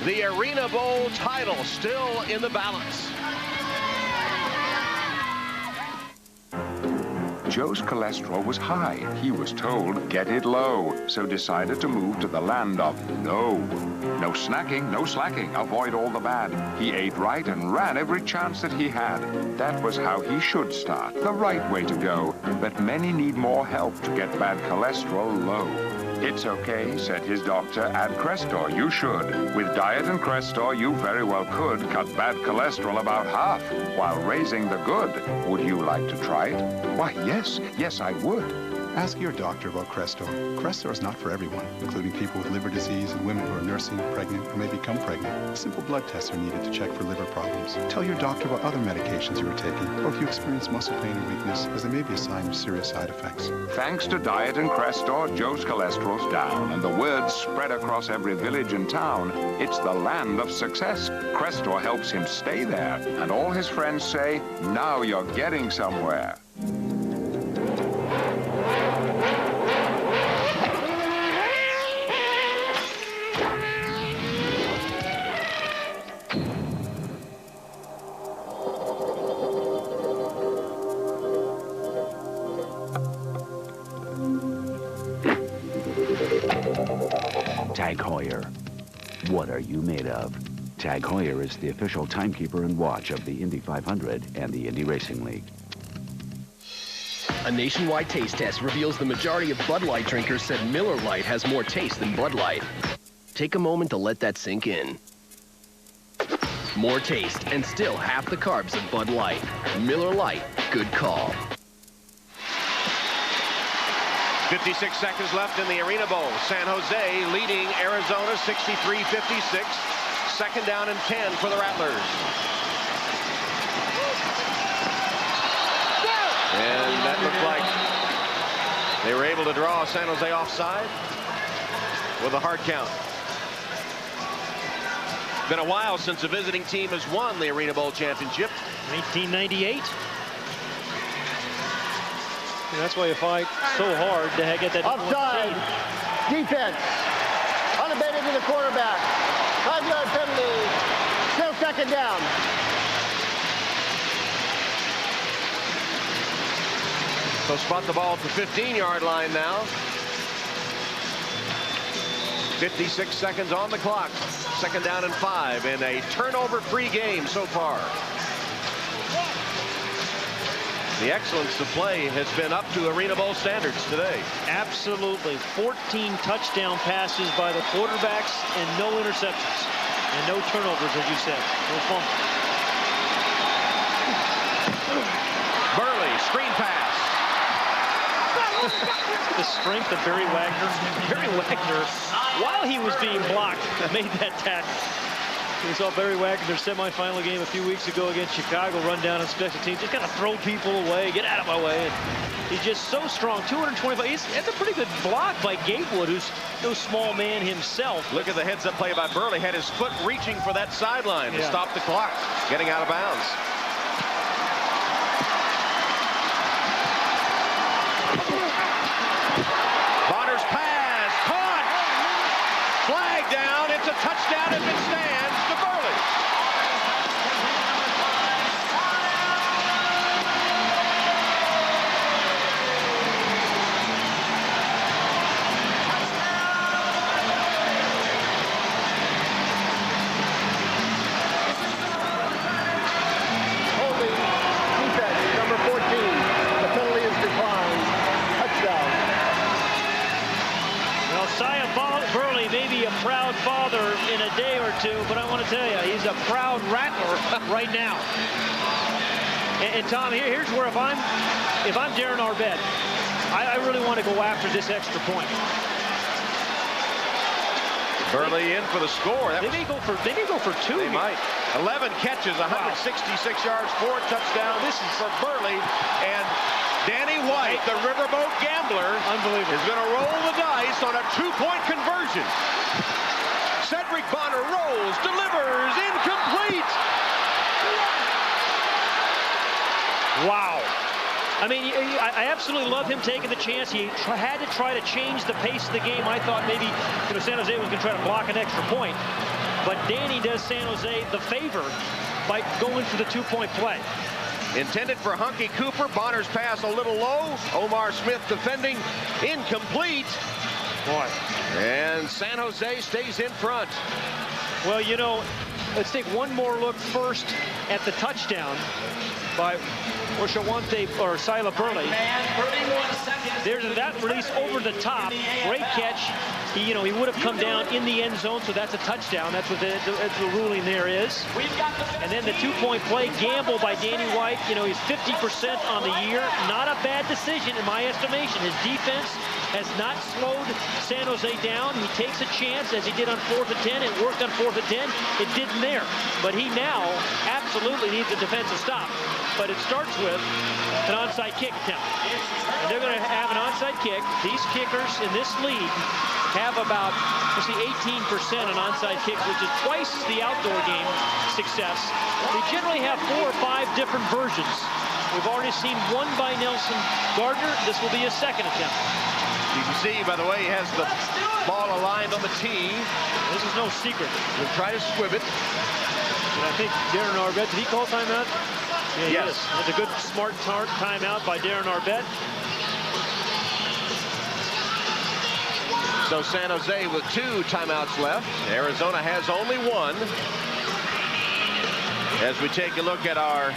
The ArenaBowl title still in the balance. Joe's cholesterol was high. He was told, get it low, so decided to move to the land of low. No snacking, no slacking, avoid all the bad. He ate right and ran every chance that he had. That was how he should start, the right way to go. But many need more help to get bad cholesterol low. It's okay, said his doctor, add Crestor, you should. With diet and Crestor, you very well could cut bad cholesterol about half, while raising the good. Would you like to try it? Why, yes, I would. Ask your doctor about Crestor. Crestor is not for everyone, including people with liver disease and women who are nursing, pregnant, or may become pregnant. Simple blood tests are needed to check for liver problems. Tell your doctor about other medications you are taking, or if you experience muscle pain or weakness, as there may be a sign of serious side effects. Thanks to diet and Crestor, Joe's cholesterol's down, and the word spread across every village and town. It's the land of success. Crestor helps him stay there, and all his friends say, now you're getting somewhere. Tag Heuer. What are you made of? Tag Heuer is the official timekeeper and watch of the Indy 500 and the Indy Racing League. A nationwide taste test reveals the majority of Bud Light drinkers said Miller Lite has more taste than Bud Light. Take a moment to let that sink in. More taste and still half the carbs of Bud Light. Miller Lite, good call. 56 seconds left in the ArenaBowl. San Jose leading Arizona 63-56. Second down and 10 for the Rattlers. And that looked like they were able to draw San Jose offside with a hard count. Been a while since a visiting team has won the ArenaBowl championship. 1998. And that's why you fight so hard to get that offside. Defense. Unabated to the quarterback. 5-yard penalty. Still second down. So spot the ball at the 15-yard line now. 56 seconds on the clock. Second down and 5 in a turnover-free game so far. The excellence of play has been up to ArenaBowl standards today. Absolutely. 14 touchdown passes by the quarterbacks and no interceptions. And no turnovers, as you said. No fumbles. Burley, screen pass. The strength of Barry Wagner. Barry Wagner, while he was being blocked, made that tackle. We saw Barry Wagner, their semifinal game a few weeks ago against Chicago, run down on special teams, just kind of throw people away, get out of my way. And he's just so strong, 225. That's a pretty good block by Gatewood, who's no small man himself. Look at the heads-up play by Burley. Had his foot reaching for that sideline to stop the clock, getting out of bounds. Bonner's pass, caught. Flag down. It's a touchdown if it stands to Burley. Holding defense, number 14. The penalty is declined. Touchdown. Well, Sia Burley may be a proud father in a day or two, but I want to tell you, he's a proud Rattler right now. And Tom, here's where if I'm Darren Arbette, I really want to go after this extra point. Burley in for the score. They may go for two. They might. 11 catches, 166 yards, 4 touchdowns. This is for Burley. And Danny White, the riverboat gambler, is going to roll the dice on a 2-point conversion. Cedric Bonner rolls, delivers, incomplete. Wow. I mean, I absolutely love him taking the chance. He had to try to change the pace of the game. I thought maybe San Jose was going to try to block an extra point. But Danny does San Jose the favor by going for the two-point play. Intended for Hunky Cooper. Bonner's pass a little low. Omar Smith defending. Incomplete. Boy. And San Jose stays in front. Well, you know, let's take one more look first at the touchdown by Oshawante or Sila Burley. There's that release over the top. Great catch. He would have come down in the end zone, so that's a touchdown. That's what the ruling there is. And then the two-point play, gamble by Danny White. He's 50% on the year. Not a bad decision in my estimation. His defense has not slowed San Jose down. He takes a chance, as he did on 4th and 10. It worked on 4th and 10. It didn't there. But he now absolutely needs a defensive stop. But it starts with an onside kick attempt. And they're going to have an onside kick. These kickers in this league have about, 18% on onside kicks, which is twice the outdoor game success. They generally have 4 or 5 different versions. We've already seen one by Nelson Gardner. This will be his second attempt. You can see, by the way, he has the ball aligned on the tee. This is no secret. He'll try to squib it. And I think Darren Arbette, did he call timeout? Yeah, yes. It's a good, smart timeout by Darren Arbette. So San Jose with 2 timeouts left. Arizona has only 1. As we take a look at our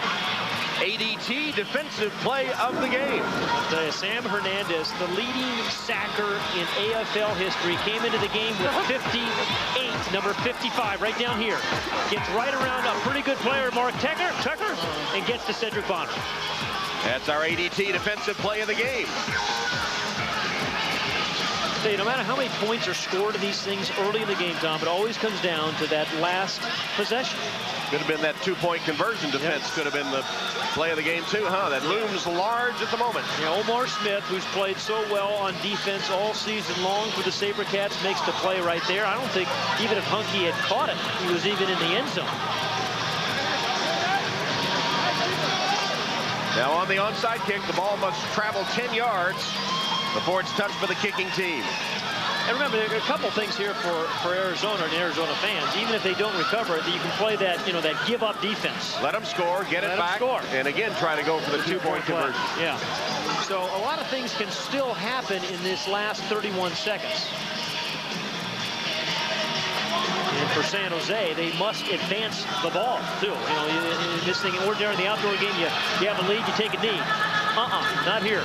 ADT defensive play of the game. I'll tell you, Sam Hernandez, the leading sacker in AFL history, came into the game with 58, number 55, right down here. Gets right around a pretty good player, Mark Tucker, and gets to Cedric Bonner. That's our ADT defensive play of the game. No matter how many points are scored in these things early in the game, Tom, it always comes down to that last possession. Could have been that 2-point conversion defense. Yes. Could have been the play of the game too, huh? That looms large at the moment. Yeah, Omar Smith, who's played so well on defense all season long for the SaberCats, makes the play right there. I don't think even if Hunky had caught it, he was even in the end zone. Now on the onside kick, the ball must travel 10 yards before it's touched by the kicking team. And remember, there are a couple things here for Arizona and Arizona fans. Even if they don't recover it, you can play that, that give-up defense. Let them score, get it back, and again, try to go for the two-point conversion. Yeah. So a lot of things can still happen in this last 31 seconds. And for San Jose, they must advance the ball, too. In this thing, ordinarily in the outdoor game, you have a lead, you take a knee. Not here.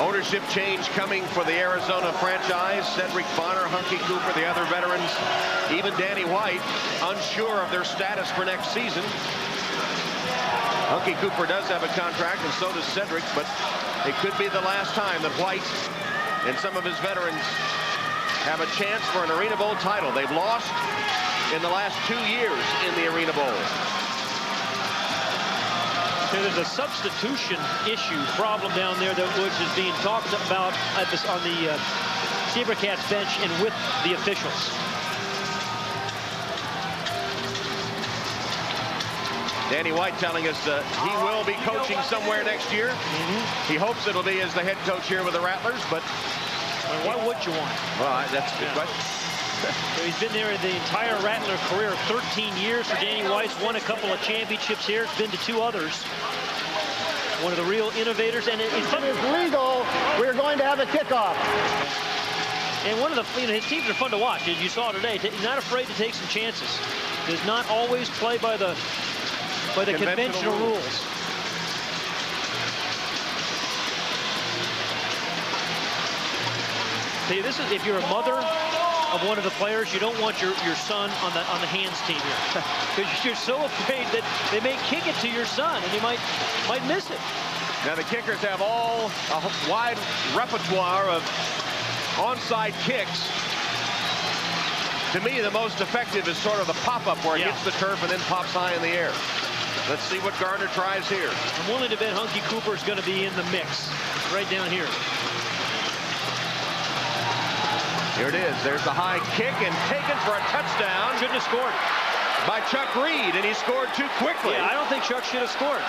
Ownership change coming for the Arizona franchise. Cedric Bonner, Hunky Cooper, the other veterans, even Danny White, unsure of their status for next season. Hunky Cooper does have a contract, and so does Cedric, but it could be the last time that White and some of his veterans have a chance for an Arena Bowl title. They've lost in the last 2 years in the Arena Bowl. There's a substitution problem down there which is being talked about on the SaberCats bench and with the officials. Danny White telling us he will be coaching somewhere next year. He hopes it'll be as the head coach here with the Rattlers, but why would you want? Well, that's a good question. So he's been there the entire Rattler career, 13 years for Danny White. Won a couple of championships here. It's been to 2 others. One of the real innovators. And it is legal. We're going to have a kickoff. And one of the, his teams are fun to watch, as you saw today. Not afraid to take some chances. Does not always play by the conventional rules. See, this is if you're a mother of one of the players, you don't want your son on the hands team here, because you're so afraid that they may kick it to your son and you might miss it. Now the kickers have a wide repertoire of onside kicks. To me, the most effective is sort of the pop-up where it hits the turf and then pops high in the air. Let's see what Gardner tries here. I'm willing to bet Hunky Cooper is going to be in the mix right down here. Here it is. There's the high kick and taken for a touchdown. Shouldn't have scored. by Chuck Reed, and he scored too quickly. Yeah, I don't think Chuck should have scored.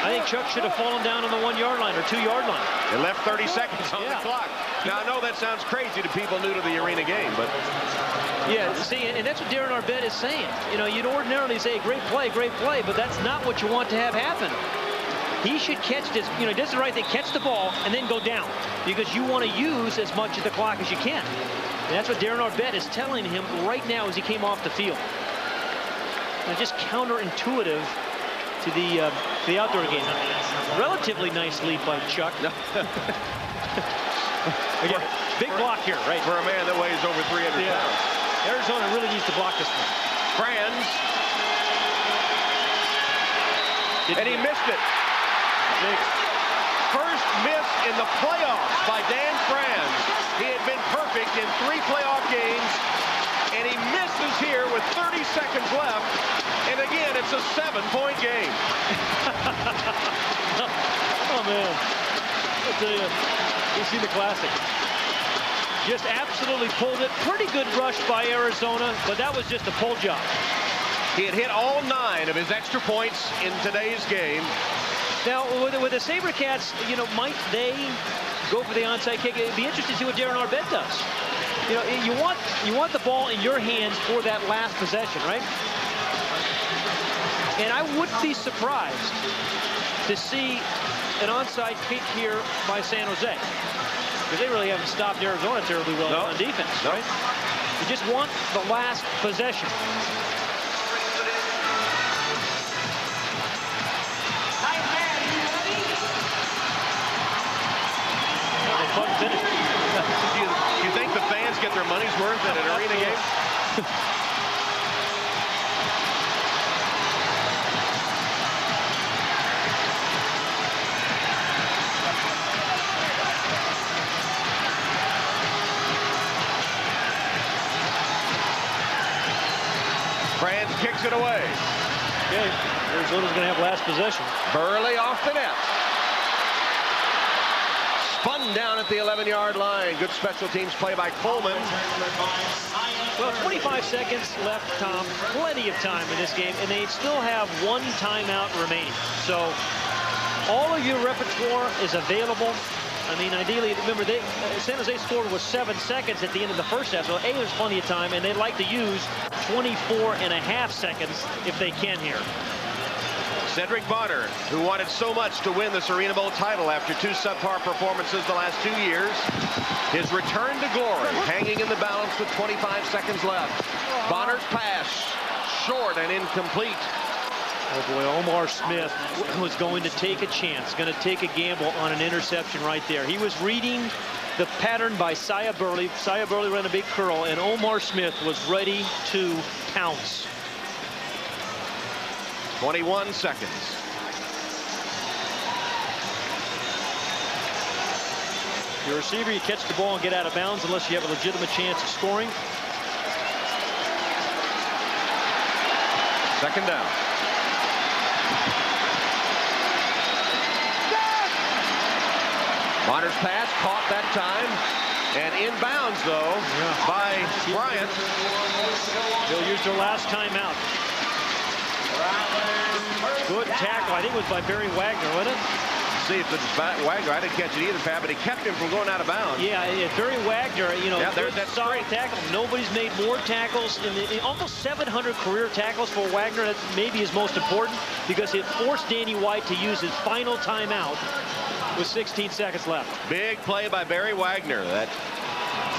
I think Chuck should have fallen down on the 1-yard line or 2-yard line. It left 30 seconds on the clock. Now, I know that sounds crazy to people new to the arena game, but... Yeah, see, and that's what Darren Arbette is saying. You know, you'd ordinarily say great play, but that's not what you want to have happen. He should catch this, you know, he does the right thing, catch the ball, and then go down, because you want to use as much of the clock as you can. And that's what Darren Arbette is telling him right now as he came off the field. And just counterintuitive to the outdoor game. Relatively nice lead by Chuck. Again, big block here, right? For a man that weighs over 300 pounds. Arizona really needs to block this one. Franz. And he missed it. First miss in the playoffs by Dan Franz. He had been perfect in 3 playoff games, and he misses here with 30 seconds left. And again, it's a 7-point game. Oh, man. I'll tell you, you've seen the classic. Just absolutely pulled it. Pretty good rush by Arizona, but that was just a pull job. He had hit all 9 of his extra points in today's game. Now, with the SaberCats, you know, might they go for the onside kick? It'd be interesting to see what Darren Arbette does. You know, you want the ball in your hands for that last possession, right? And I wouldn't be surprised to see an onside kick here by San Jose, because they really haven't stopped Arizona terribly well on defense, right? You just want the last possession. Do you think the fans get their money's worth at an arena game? Franz kicks it away. Okay, Arizona's going to have last possession. Burley off the net. Spun down at the 11-yard line. Good special teams play by Coleman. Well, 25 seconds left, Tom. Plenty of time in this game, and they still have 1 timeout remaining. So all of your repertoire is available. I mean, ideally, remember, San Jose scored with 7 seconds at the end of the first half, so there's plenty of time, and they'd like to use 24.5 seconds if they can here. Cedric Bonner, who wanted so much to win this ArenaBowl title after 2 subpar performances the last 2 years. His return to glory, hanging in the balance with 25 seconds left. Bonner's pass, short and incomplete. Oh boy, Omar Smith was going to take a chance, going to take a gamble on an interception right there. He was reading the pattern by Sia Burley. Sia Burley ran a big curl, and Omar Smith was ready to pounce. 21 seconds. Your receiver, you catch the ball and get out of bounds unless you have a legitimate chance of scoring. Second down. Bonner's pass caught that time. And inbounds, though, by Bryant. They'll use their last timeout. Good tackle. I think it was by Barry Wagner, wasn't it? See if it's Wagner. I didn't catch it either, Pat, but he kept him from going out of bounds. Yeah, Barry Wagner, you know, there's that solid tackle. Nobody's made more tackles in almost 700 career tackles for Wagner. That maybe is most important because it forced Danny White to use his final timeout with 16 seconds left. Big play by Barry Wagner. That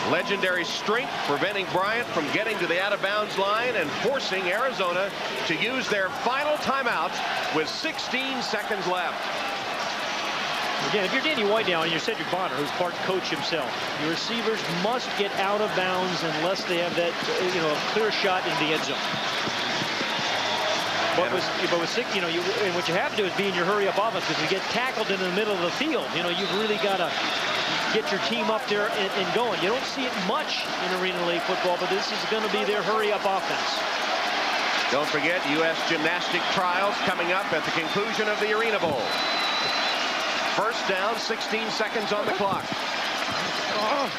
legendary strength preventing Bryant from getting to the out-of-bounds line and forcing Arizona to use their final timeout with 16 seconds left. Again, if you're Danny White now and you're Cedric Bonner, who's part coach himself, your receivers must get out of bounds unless they have that, you know, a clear shot into the end zone. But with 6, you know, and what you have to do is be in your hurry-up offense, because if you get tackled in the middle of the field, you know, you've really got to get your team up there and going. You don't see it much in Arena League football, but this is going to be their hurry-up offense. Don't forget U.S. gymnastic trials coming up at the conclusion of the ArenaBowl. First down, 16 seconds on the clock.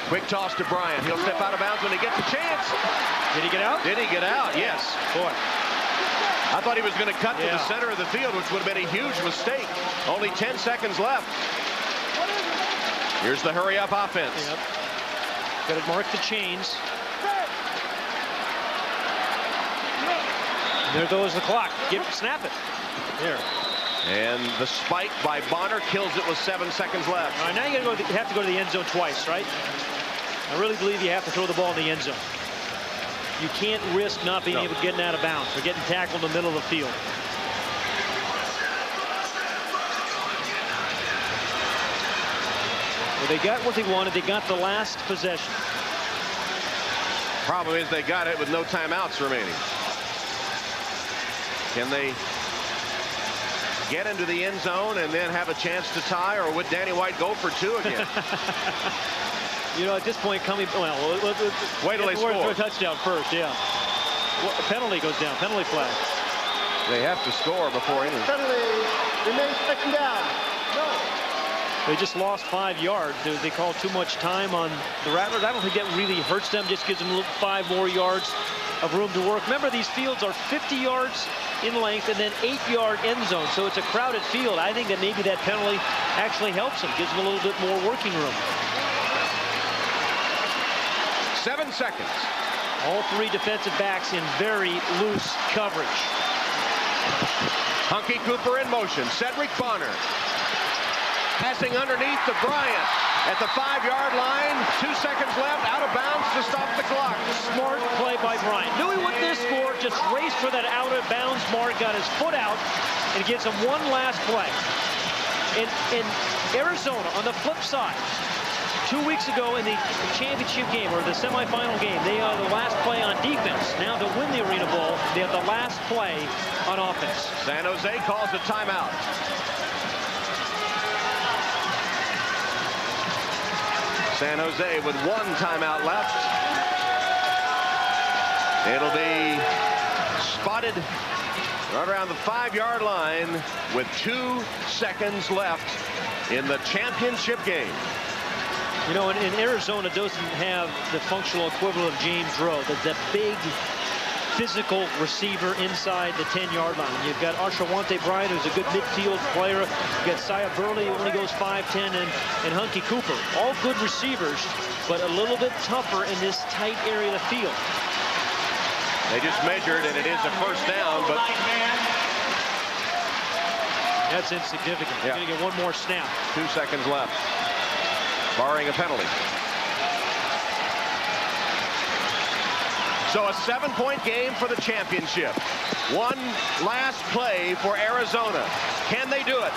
Quick toss to Bryant. He'll step out of bounds when he gets a chance. Did he get out? Did he get out? Yes. Boy. I thought he was going to cut to the center of the field, which would have been a huge mistake. Only 10 seconds left. Here's the hurry-up offense. Yep. Got to mark the chains. There goes the clock. Snap it. There. And the spike by Bonner kills it with 7 seconds left. All right, now you have to go to the end zone twice, right? I really believe you have to throw the ball in the end zone. You can't risk not being able to get out of bounds or getting tackled in the middle of the field. Well, they got what they wanted. They got the last possession. Problem is they got it with no timeouts remaining. Can they get into the end zone and then have a chance to tie, or would Danny White go for 2 again? You know, at this point, wait till they score. A touchdown first, yeah. Well, penalty goes down, penalty flag. They have to score before any. Penalty remains second down. No. They just lost 5 yards. They called too much time on the Rattlers. I don't think that really hurts them. Just gives them 5 more yards of room to work. Remember, these fields are 50 yards in length and then 8-yard end zone, so it's a crowded field. I think that maybe that penalty actually helps them, gives them a little bit more working room. 7 seconds. All 3 defensive backs in very loose coverage. Hunky Cooper in motion. Cedric Bonner passing underneath to Bryant at the 5-yard line. 2 seconds left, out of bounds to stop the clock. Smart play by Bryant. Knew he wouldn't score, just raced for that out of bounds mark, got his foot out, and gives him one last play. In Arizona, on the flip side, 2 weeks ago in the championship game, or the semifinal game, they are the last play on defense. Now to win the Arena Bowl, they have the last play on offense. San Jose calls a timeout. San Jose with 1 timeout left. It'll be spotted right around the 5-yard line with 2 seconds left in the championship game. You know, in Arizona doesn't have the functional equivalent of James Rowe, the big physical receiver inside the 10-yard line. You've got Ashawante Bryant, who's a good midfield player. You've got Saya Burley, who only goes 5'10", and Hunky Cooper. All good receivers, but a little bit tougher in this tight area of the field. They just measured, and it is a first down, but that's insignificant. You're going to get 1 more snap. 2 seconds left, barring a penalty. So a 7-point game for the championship. 1 last play for Arizona. Can they do it?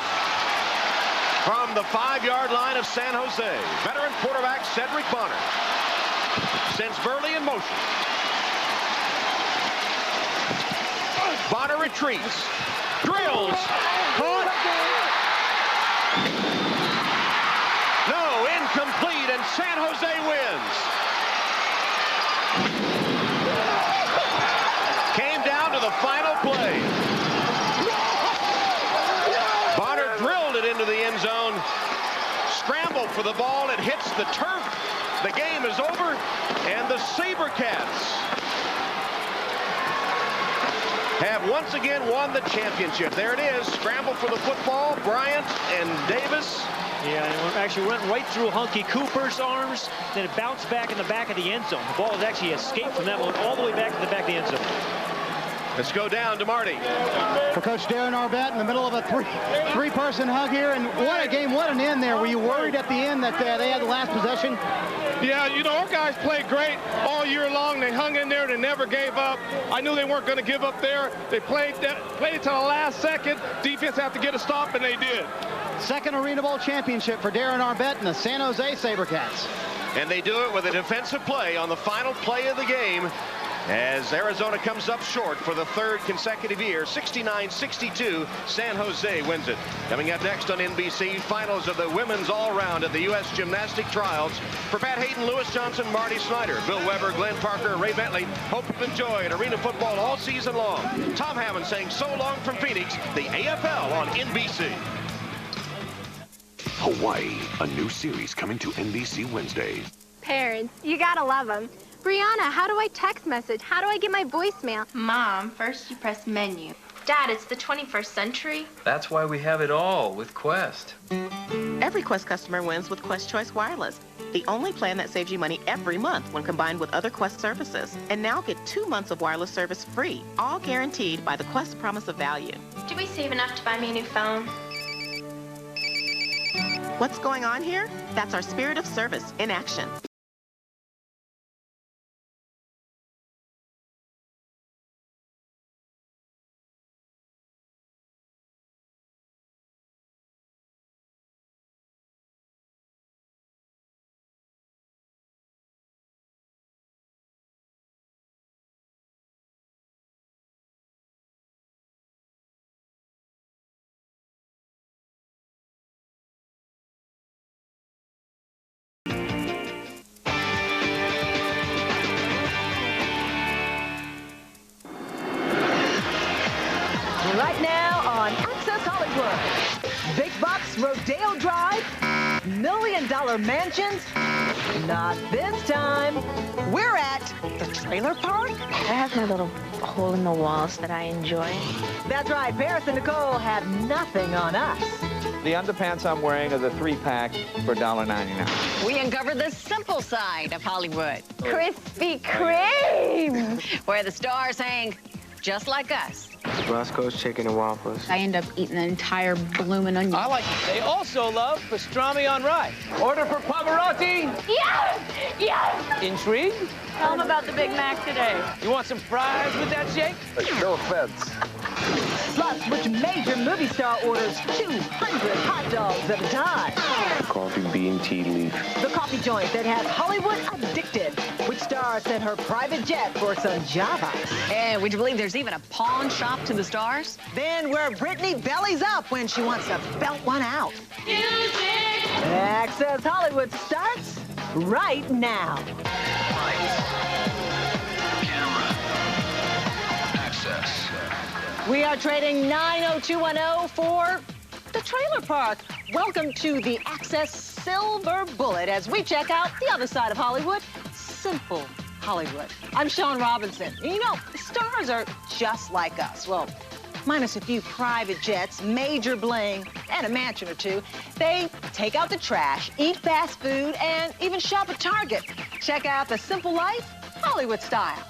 From the 5-yard line of San Jose, veteran quarterback Cedric Bonner sends Burley in motion. Bonner retreats, drills, caught. No, incomplete, and San Jose wins. Came down to the final play. Bonner drilled it into the end zone. Scrambled for the ball. It hits the turf. The game is over. And the SaberCats have once again won the championship. There it is. Scramble for the football. Bryant and Davis. Yeah, and it actually went right through Hunky Cooper's arms. Then it bounced back in the back of the end zone. The ball has actually escaped from that one all the way back to the back of the end zone. Let's go down to Marty. For Coach Darren Arbette in the middle of a three-person hug here. And what a game, what an end there. Were you worried at the end that they had the last possession? Yeah, you know, our guys played great all year long. They hung in there. They never gave up. I knew they weren't going to give up there. They played to the last second. Defense had to get a stop, and they did. Second Arena Bowl championship for Darren Arbette and the San Jose SaberCats. And they do it with a defensive play on the final play of the game as Arizona comes up short for the 3rd consecutive year. 69-62, San Jose wins it. Coming up next on NBC, finals of the women's all-around at the U.S. Gymnastic Trials. For Pat Hayden, Lewis Johnson, Marty Snyder, Bill Weber, Glenn Parker, Ray Bentley, hope you've enjoyed arena football all season long. Tom Hammond saying so long from Phoenix, the AFL on NBC. Hawaii, a new series coming to NBC Wednesday. Parents, you gotta love them. Brianna, how do I text message? How do I get my voicemail? Mom, first you press menu. Dad, it's the 21st century. That's why we have it all with Quest. Every Quest customer wins with Quest Choice Wireless, the only plan that saves you money every month when combined with other Quest services. And now get 2 months of wireless service free, all guaranteed by the Quest promise of value. Did we save enough to buy me a new phone? What's going on here? That's our spirit of service in action. Right now on Access Hollywood. Big bucks, Rodeo Drive, $1 million mansions. Not this time. We're at the trailer park. I have my little hole in the walls that I enjoy. That's right, Paris and Nicole have nothing on us. The underpants I'm wearing are the 3-pack for $1.99. We uncovered the simple side of Hollywood. Krispy Kreme! Where the stars hang just like us. Roscoe's Chicken and Waffles. I end up eating an entire bloomin' onion. I like it. They also love pastrami on rye. Order for Pavarotti. Yes! Yes! Intrigued? Tell them about the Big Mac today. You want some fries with that shake? No offense. Plus, which major movie star orders 200 hot dogs at a time? Coffee bean tea leaf. The coffee joint that has Hollywood addicted. Which star sent her private jet for some Java? And would you believe there's even a pawn shop to the stars? Then where Britney bellies up when she wants to belt one out. Music! Access Hollywood starts right now. Camera. Access. We are trading 90210 for the trailer park. Welcome to the Access Silver Bullet as we check out the other side of Hollywood, simple Hollywood. I'm Sean Robinson. You know, stars are just like us. Well, minus a few private jets, major bling, and a mansion or two. They take out the trash, eat fast food, and even shop at Target. Check out the simple life, Hollywood style.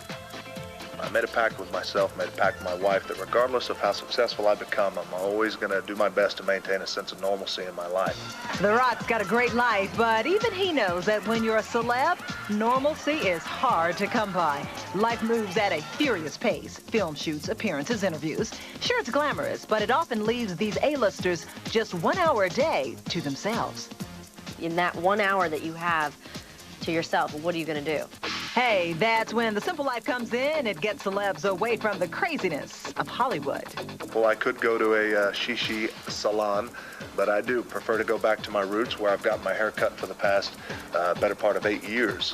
I made a pact with myself, made a pact with my wife that regardless of how successful I become, I'm always going to do my best to maintain a sense of normalcy in my life. The Rock's got a great life, but even he knows that when you're a celeb, normalcy is hard to come by. Life moves at a furious pace. Film shoots, appearances, interviews. Sure, it's glamorous, but it often leaves these A-listers just 1 hour a day to themselves. In that 1 hour that you have to yourself, what are you going to do? Hey, that's when the simple life comes in. It gets celebs away from the craziness of Hollywood. Well, I could go to a shishi salon, but I do prefer to go back to my roots where I've got my hair cut for the past better part of 8 years.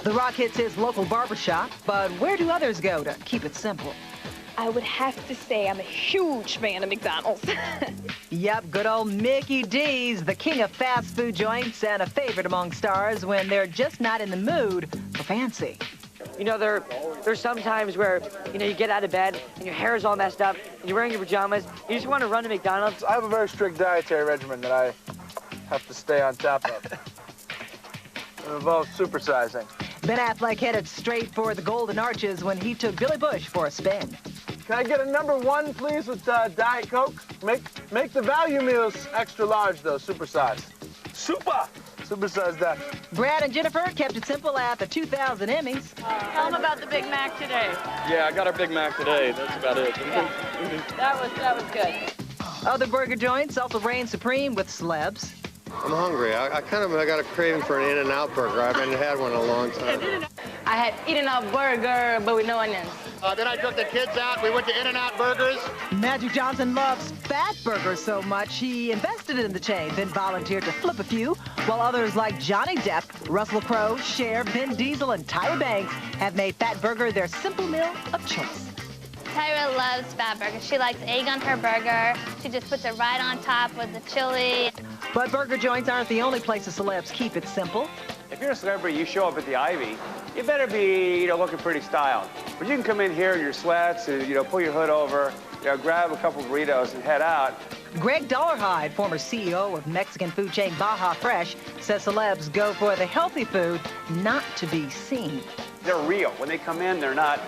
The Rock hits his local barbershop, but where do others go to keep it simple? I would have to say I'm a huge fan of McDonald's. Yep, good old Mickey D's, the king of fast food joints and a favorite among stars when they're just not in the mood for fancy. You know, there's some times where, you know, you get out of bed and your hair is all messed up and you're wearing your pajamas. You just want to run to McDonald's. I have a very strict dietary regimen that I have to stay on top of. It involves supersizing. Ben Affleck headed straight for the Golden Arches when he took Billy Bush for a spin. Can I get a #1, please, with Diet Coke? Make the value meals extra large, though, supersize. Supersize that. Brad and Jennifer kept it simple at the 2000 Emmys. Tell them about the Big Mac today. Yeah, I got our Big Mac today. That's about it. Yeah. That was good. Other burger joints also reign supreme with celebs. I'm hungry. I got a craving for an In-N-Out burger. I haven't had one in a long time. I had In-N-Out burger, but with no onions. Then I took the kids out. We went to In-N-Out Burgers. Magic Johnson loves fat burgers so much he invested in the chain, then volunteered to flip a few, while others like Johnny Depp, Russell Crowe, Cher, Vin Diesel, and Tyra Banks have made Fat Burger their simple meal of choice. Tyra loves Fat Burger. She likes egg on her burger. She just puts it right on top with the chili. But burger joints aren't the only places celebs keep it simple. If you're a celebrity, you show up at the Ivy, you better be, looking pretty styled. But you can come in here in your sweats and, pull your hood over, grab a couple burritos and head out. Greg Dollarhide, former CEO of Mexican food chain Baja Fresh, says celebs go for the healthy food not to be seen. They're real. When they come in, they're not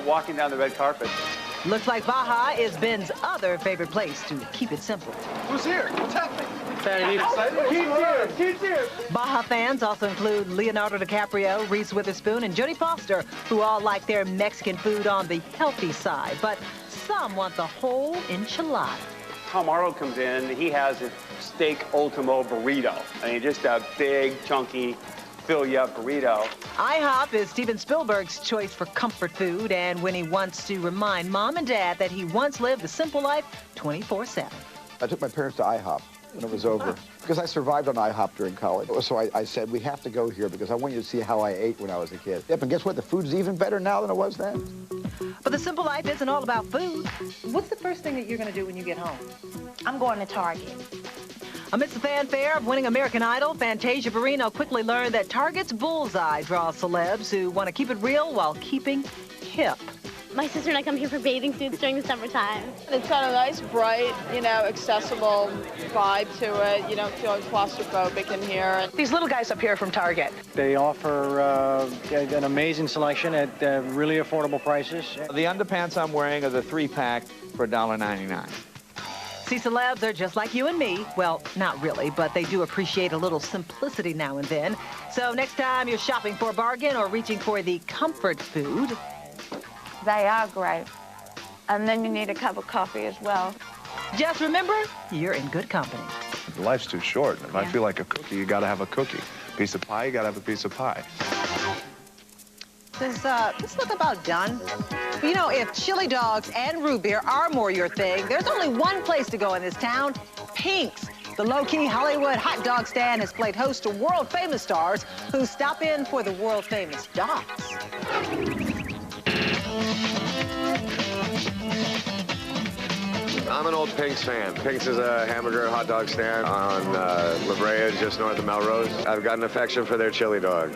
walking down the red carpet. Looks like Baja is Ben's other favorite place to keep it simple. Who's here? What's happening? Keep here. Baja fans also include Leonardo DiCaprio, Reese Witherspoon, and Jodie Foster, who all like their Mexican food on the healthy side, but some want the whole enchilada. Tom Arnold comes in, he has a steak ultimo burrito. I mean, just a big, chunky, fill-you-up burrito. IHOP is Steven Spielberg's choice for comfort food, and when he wants to remind Mom and Dad that he once lived the simple life 24/7. I took my parents to IHOP when it was over because I survived on IHOP during college. So I said, we have to go here because I want you to see how I ate when I was a kid. Yep, and guess what? The food's even better now than it was then. But the simple life isn't all about food. What's the first thing that you're going to do when you get home? I'm going to Target. Amidst the fanfare of winning American Idol, Fantasia Barrino quickly learned that Target's bullseye draws celebs who want to keep it real while keeping hip. My sister and I come here for bathing suits during the summertime. It's got a nice, bright, accessible vibe to it. You don't feel claustrophobic in here. These little guys up here from Target. They offer an amazing selection at really affordable prices. The underpants I'm wearing are the 3-pack for $1.99. See, celebs are just like you and me. Well, not really, but they do appreciate a little simplicity now and then. So next time you're shopping for a bargain or reaching for the comfort food, they are great. And then you need a cup of coffee as well. Just remember, you're in good company. Life's too short. If I feel like a cookie, you gotta have a cookie. Piece of pie, you gotta have a piece of pie. Does this look about done? You know, if chili dogs and root beer are more your thing, there's only one place to go in this town, Pink's. The low-key Hollywood hot dog stand has played host to world-famous stars who stop in for the world-famous dogs. I'm an old Pink's fan. Pink's is a hamburger hot dog stand on La Brea, just north of Melrose. I've got an affection for their chili dog.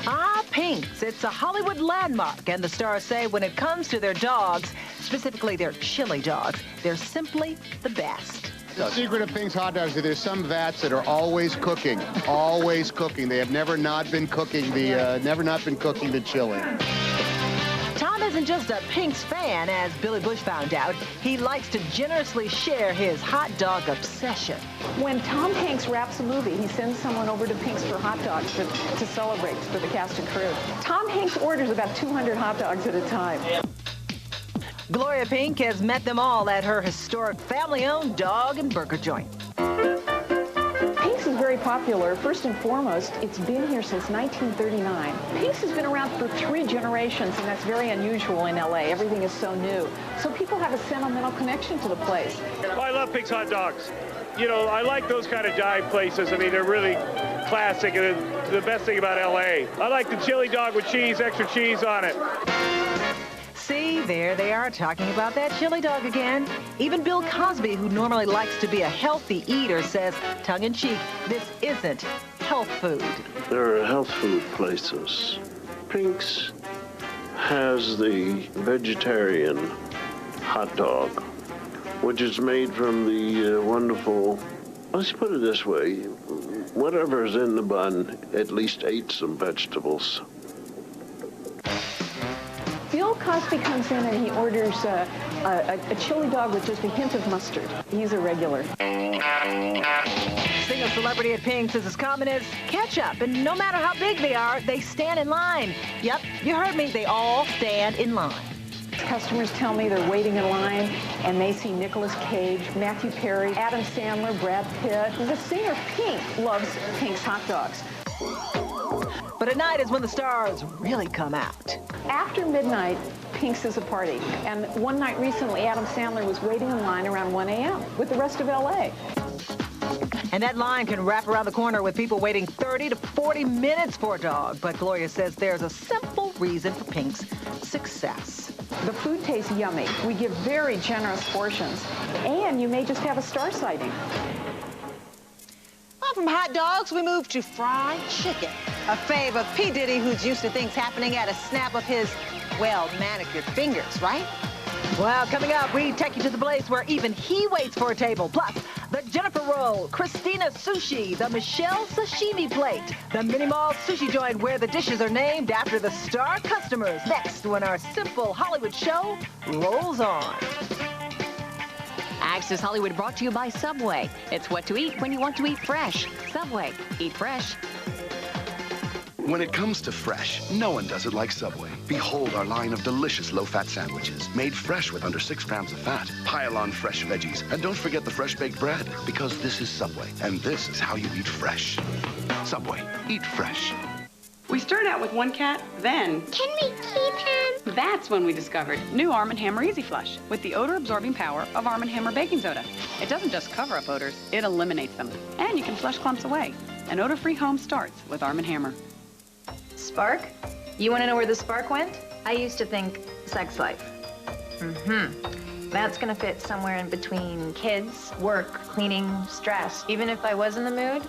Ah, Pink's. It's a Hollywood landmark, and the stars say when it comes to their dogs, specifically their chili dogs, they're simply the best. The secret of Pink's hot dogs is there's some vats that are always cooking, always cooking. They have never not been cooking the chili. Tom isn't just a Pink's fan, as Billy Bush found out. He likes to generously share his hot dog obsession. When Tom Hanks wraps a movie, he sends someone over to Pink's for hot dogs to celebrate for the cast and crew. Tom Hanks orders about 200 hot dogs at a time. Gloria Pink has met them all at her historic family-owned dog and burger joint. Pink's is very popular. First and foremost, it's been here since 1939. Pink's has been around for 3 generations, and that's very unusual in LA. Everything is so new. So people have a sentimental connection to the place. Well, I love Pink's hot dogs. You know, I like those kind of dive places. I mean, they're really classic, and the best thing about LA. I like the chili dog with cheese, extra cheese on it. See, there they are talking about that chili dog again. Even Bill Cosby, who normally likes to be a healthy eater, says, tongue-in-cheek, this isn't health food. There are health food places. Pink's has the vegetarian hot dog, which is made from the wonderful, let's put it this way, whatever's in the bun at least ate some vegetables. Bill Cosby comes in and he orders a chili dog with just a hint of mustard. He's a regular. Single celebrity at Pink's is as common as ketchup, and no matter how big they are, they stand in line. Yep, you heard me, they all stand in line. Customers tell me they're waiting in line and they see Nicolas Cage, Matthew Perry, Adam Sandler, Brad Pitt. The singer Pink loves Pink's hot dogs. But at night is when the stars really come out. After midnight, Pink's is a party. And one night recently, Adam Sandler was waiting in line around 1 a.m. with the rest of LA. And that line can wrap around the corner with people waiting 30 to 40 minutes for a dog. But Gloria says there's a simple reason for Pink's success. The food tastes yummy. We give very generous portions. And you may just have a star sighting. Well, from hot dogs, we move to fried chicken. A fave of P. Diddy, who's used to things happening at a snap of his, well, manicured fingers, right? Well, coming up, we take you to the place where even he waits for a table. Plus, the Jennifer Roll, Christina Sushi, the Michelle Sashimi Plate, the Mini Mall Sushi Joint where the dishes are named after the star customers. Next, when our Simple Hollywood show rolls on. Access Hollywood brought to you by Subway. It's what to eat when you want to eat fresh. Subway. Eat fresh. When it comes to fresh, no one does it like Subway. Behold our line of delicious low-fat sandwiches, made fresh with under 6 grams of fat. Pile on fresh veggies, and don't forget the fresh baked bread, because this is Subway, and this is how you eat fresh. Subway, eat fresh. We started out with one cat, then... Can we keep him? That's when we discovered new Arm & Hammer Easy Flush with the odor-absorbing power of Arm & Hammer baking soda. It doesn't just cover up odors, it eliminates them. And you can flush clumps away. An odor-free home starts with Arm & Hammer. Spark? You want to know where the spark went? I used to think sex life. That's gonna fit somewhere in between kids, work, cleaning, stress. Even if I was in the mood,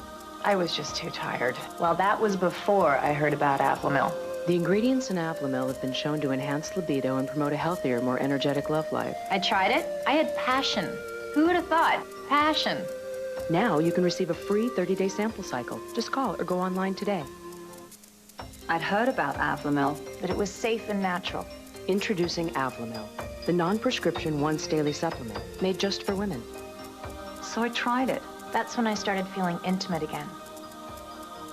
I was just too tired. Well, that was before I heard about Aflamil. The ingredients in Aflamil have been shown to enhance libido and promote a healthier, more energetic love life. I tried it. I had passion. Who would have thought? Passion. Now you can receive a free 30-day sample cycle. Just call or go online today. I'd heard about Aflamil, but it was safe and natural. Introducing Aflamil, the non-prescription once-daily supplement made just for women. So I tried it. That's when I started feeling intimate again.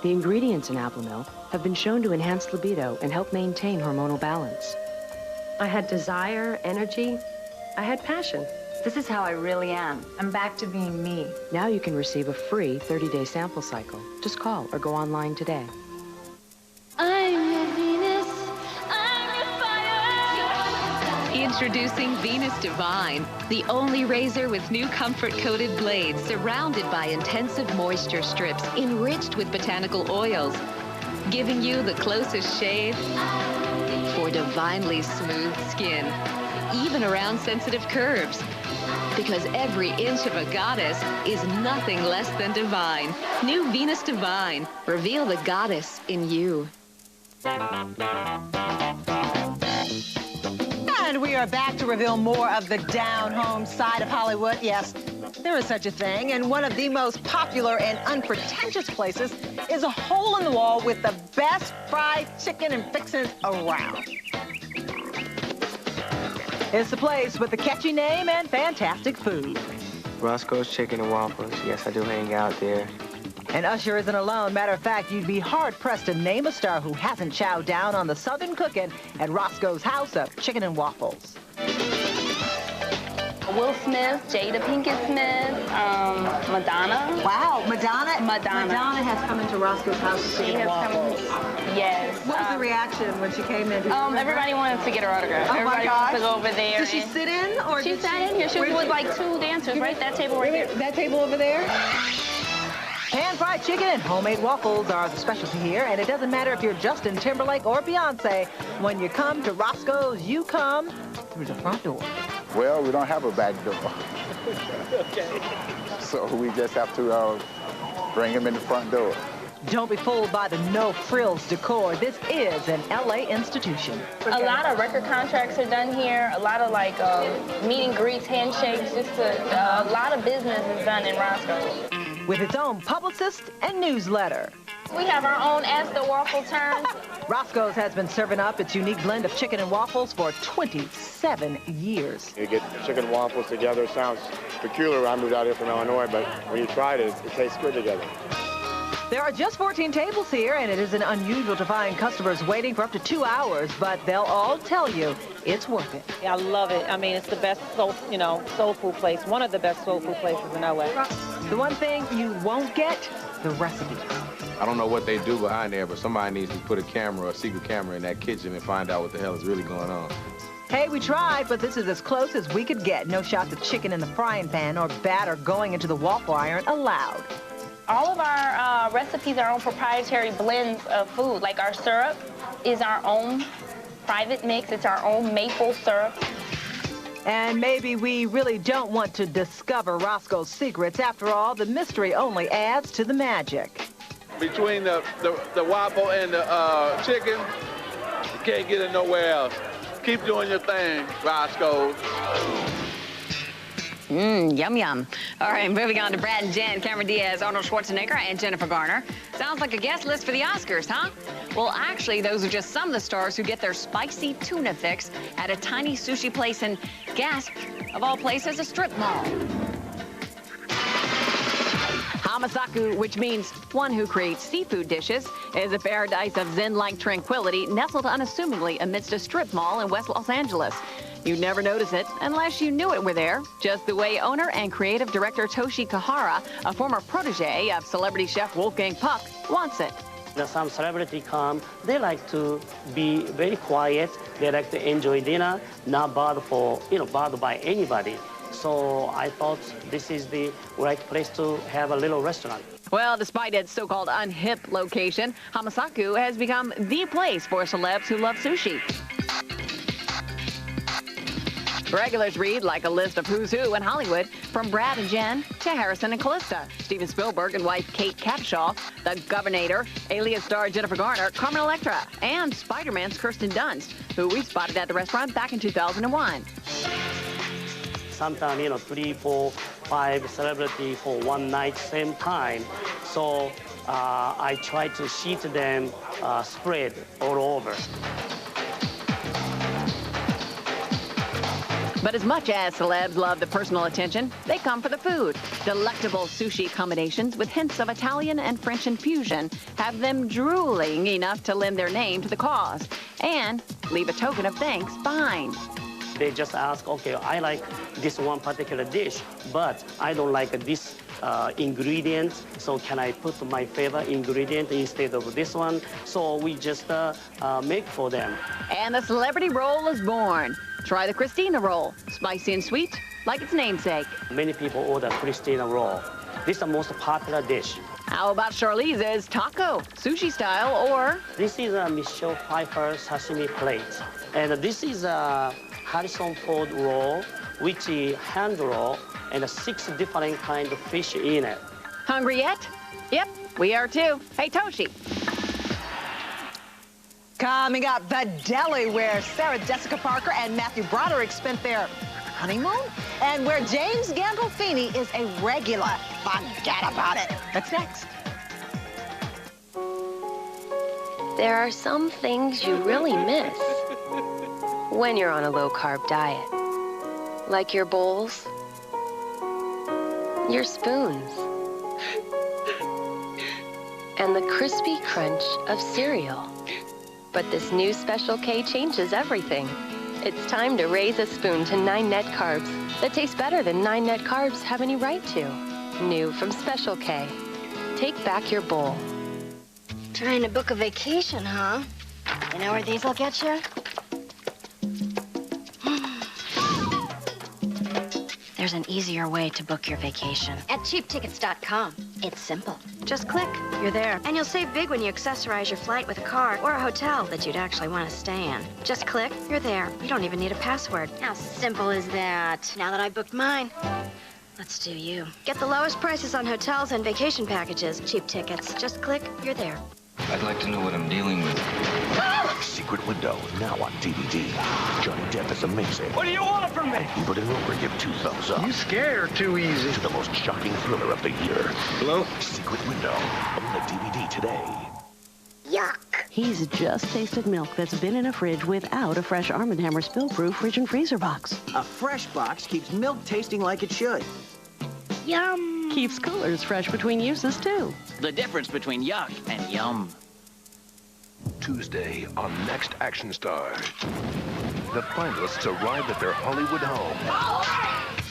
The ingredients in Aflamil have been shown to enhance libido and help maintain hormonal balance. I had desire, energy. I had passion. This is how I really am. I'm back to being me. Now you can receive a free 30-day sample cycle. Just call or go online today. I'm your Venus, I'm your fire. Introducing Venus Divine, the only razor with new comfort-coated blades surrounded by intensive moisture strips enriched with botanical oils, giving you the closest shave for divinely smooth skin, even around sensitive curves. Because every inch of a goddess is nothing less than divine. New Venus Divine. Reveal the goddess in you. And we are back to reveal more of the down-home side of Hollywood. Yes, there is such a thing. And one of the most popular and unpretentious places is a hole in the wall with the best fried chicken and fixins around. It's the place with the catchy name and fantastic food. Roscoe's Chicken and Waffles. Yes, I do hang out there. And Usher isn't alone. Matter of fact, you'd be hard-pressed to name a star who hasn't chowed down on the Southern cooking at Roscoe's House of Chicken and Waffles. Will Smith, Jada Pinkett Smith, Madonna. Wow, Madonna? Madonna has come into Roscoe's House of Chicken and Waffles. Yes. What was the reaction when she came in? Everybody wanted to get her autograph. Oh Everybody wanted to go over there. Did she sit in? Or she sat in here. She was with like 2 dancers, right? That table right here. That table over there? Pan-fried chicken and homemade waffles are the specialty here, and it doesn't matter if you're Justin Timberlake or Beyonce. When you come to Roscoe's, you come through the front door. Well, we don't have a back door. Okay. So we just have to bring them in the front door. Don't be fooled by the no-frills decor. This is an LA institution. A lot of record contracts are done here. A lot of like meet and greets, handshakes. Just a lot of business is done in Roscoe. With its own publicist and newsletter. We have our own Ask the Waffle turn. Roscoe's has been serving up its unique blend of chicken and waffles for 27 years. You get chicken and waffles together. It sounds peculiar. I moved out here from Illinois, but when you try it, it tastes good together. There are just 14 tables here, and it isn't unusual to find customers waiting for up to 2 hours, but they'll all tell you it's worth it. I love it. I mean, it's the best soul food place, one of the best soul food places in LA. The one thing you won't get, the recipes. I don't know what they do behind there, but somebody needs to put a secret camera in that kitchen and find out what the hell is really going on. Hey, we tried, but this is as close as we could get. No shots of chicken in the frying pan or batter going into the waffle iron allowed. All of our recipes are our own proprietary blends of food. Like our syrup is our own private mix. It's our own maple syrup. And maybe we really don't want to discover Roscoe's secrets. After all, the mystery only adds to the magic. Between the waffle and the chicken, you can't get it nowhere else. Keep doing your thing, Roscoe. Yum, yum. All right, moving on to Brad and Jen, Cameron Diaz, Arnold Schwarzenegger, and Jennifer Garner. Sounds like a guest list for the Oscars, huh? Well, actually, those are just some of the stars who get their spicy tuna fix at a tiny sushi place in, gasp, of all places, a strip mall. Hamasaku, which means one who creates seafood dishes, is a paradise of zen-like tranquility nestled unassumingly amidst a strip mall in West Los Angeles. You'd never notice it unless you knew it were there, just the way owner and creative director Toshi Kahara, a former protege of celebrity chef Wolfgang Puck, wants it. Some celebrity come, they like to be very quiet, they like to enjoy dinner, not bothered by anybody. So I thought this is the right place to have a little restaurant. Well, despite its so-called unhip location, Hamasaku has become the place for celebs who love sushi. Regulars read like a list of who's who in Hollywood, from Brad and Jen to Harrison and Callista, Steven Spielberg and wife Kate Capshaw, the Governator, Alias star Jennifer Garner, Carmen Electra, and Spider-Man's Kirsten Dunst, who we spotted at the restaurant back in 2001. Sometimes, 3, 4, 5 celebrities for one night, same time. So I try to sheet them spread all over. But as much as celebs love the personal attention, they come for the food. Delectable sushi combinations with hints of Italian and French infusion have them drooling enough to lend their name to the cause and leave a token of thanks behind. They just ask, okay, I like this one particular dish, but I don't like this ingredient, so can I put my favorite ingredient instead of this one? So we just make for them. And the celebrity roll is born. Try the Christina roll, spicy and sweet, like its namesake. Many people order Christina roll. This is the most popular dish. How about Charlize's taco, sushi style, or? This is a Michelle Pfeiffer sashimi plate. And this is a Harrison Ford roll, which is hand roll, and 6 different kinds of fish in it. Hungry yet? Yep, we are too. Hey, Toshi. Coming up, the deli, where Sarah Jessica Parker and Matthew Broderick spent their honeymoon, and where James Gandolfini is a regular. Forget about it. That's next. There are some things you really miss when you're on a low-carb diet. Like your bowls, your spoons, and the crispy crunch of cereal. But this new Special K changes everything. It's time to raise a spoon to 9 net carbs that taste better than 9 net carbs have any right to. New from Special K. Take back your bowl. Trying to book a vacation, huh? You know where these will get you? There's an easier way to book your vacation. At cheaptickets.com. It's simple. Just click, you're there. And you'll save big when you accessorize your flight with a car or a hotel that you'd actually want to stay in. Just click, you're there. You don't even need a password. How simple is that? Now that I booked mine, let's do you. Get the lowest prices on hotels and vacation packages. Cheap Tickets. Just click, you're there. I'd like to know what I'm dealing with. Secret Window, now on DVD. Johnny Depp is amazing. What do you want from me? Put it over and give 2 thumbs up. You scare too easy. To the most shocking thriller of the year. Hello? Secret Window, on the DVD today. Yuck. He's just tasted milk that's been in a fridge without a fresh Arm & Hammer spill-proof fridge and freezer box. A fresh box keeps milk tasting like it should. Yum. Keeps coolers fresh between uses, too. The difference between yuck and yum. Tuesday on Next Action Star. The finalists arrive at their Hollywood home.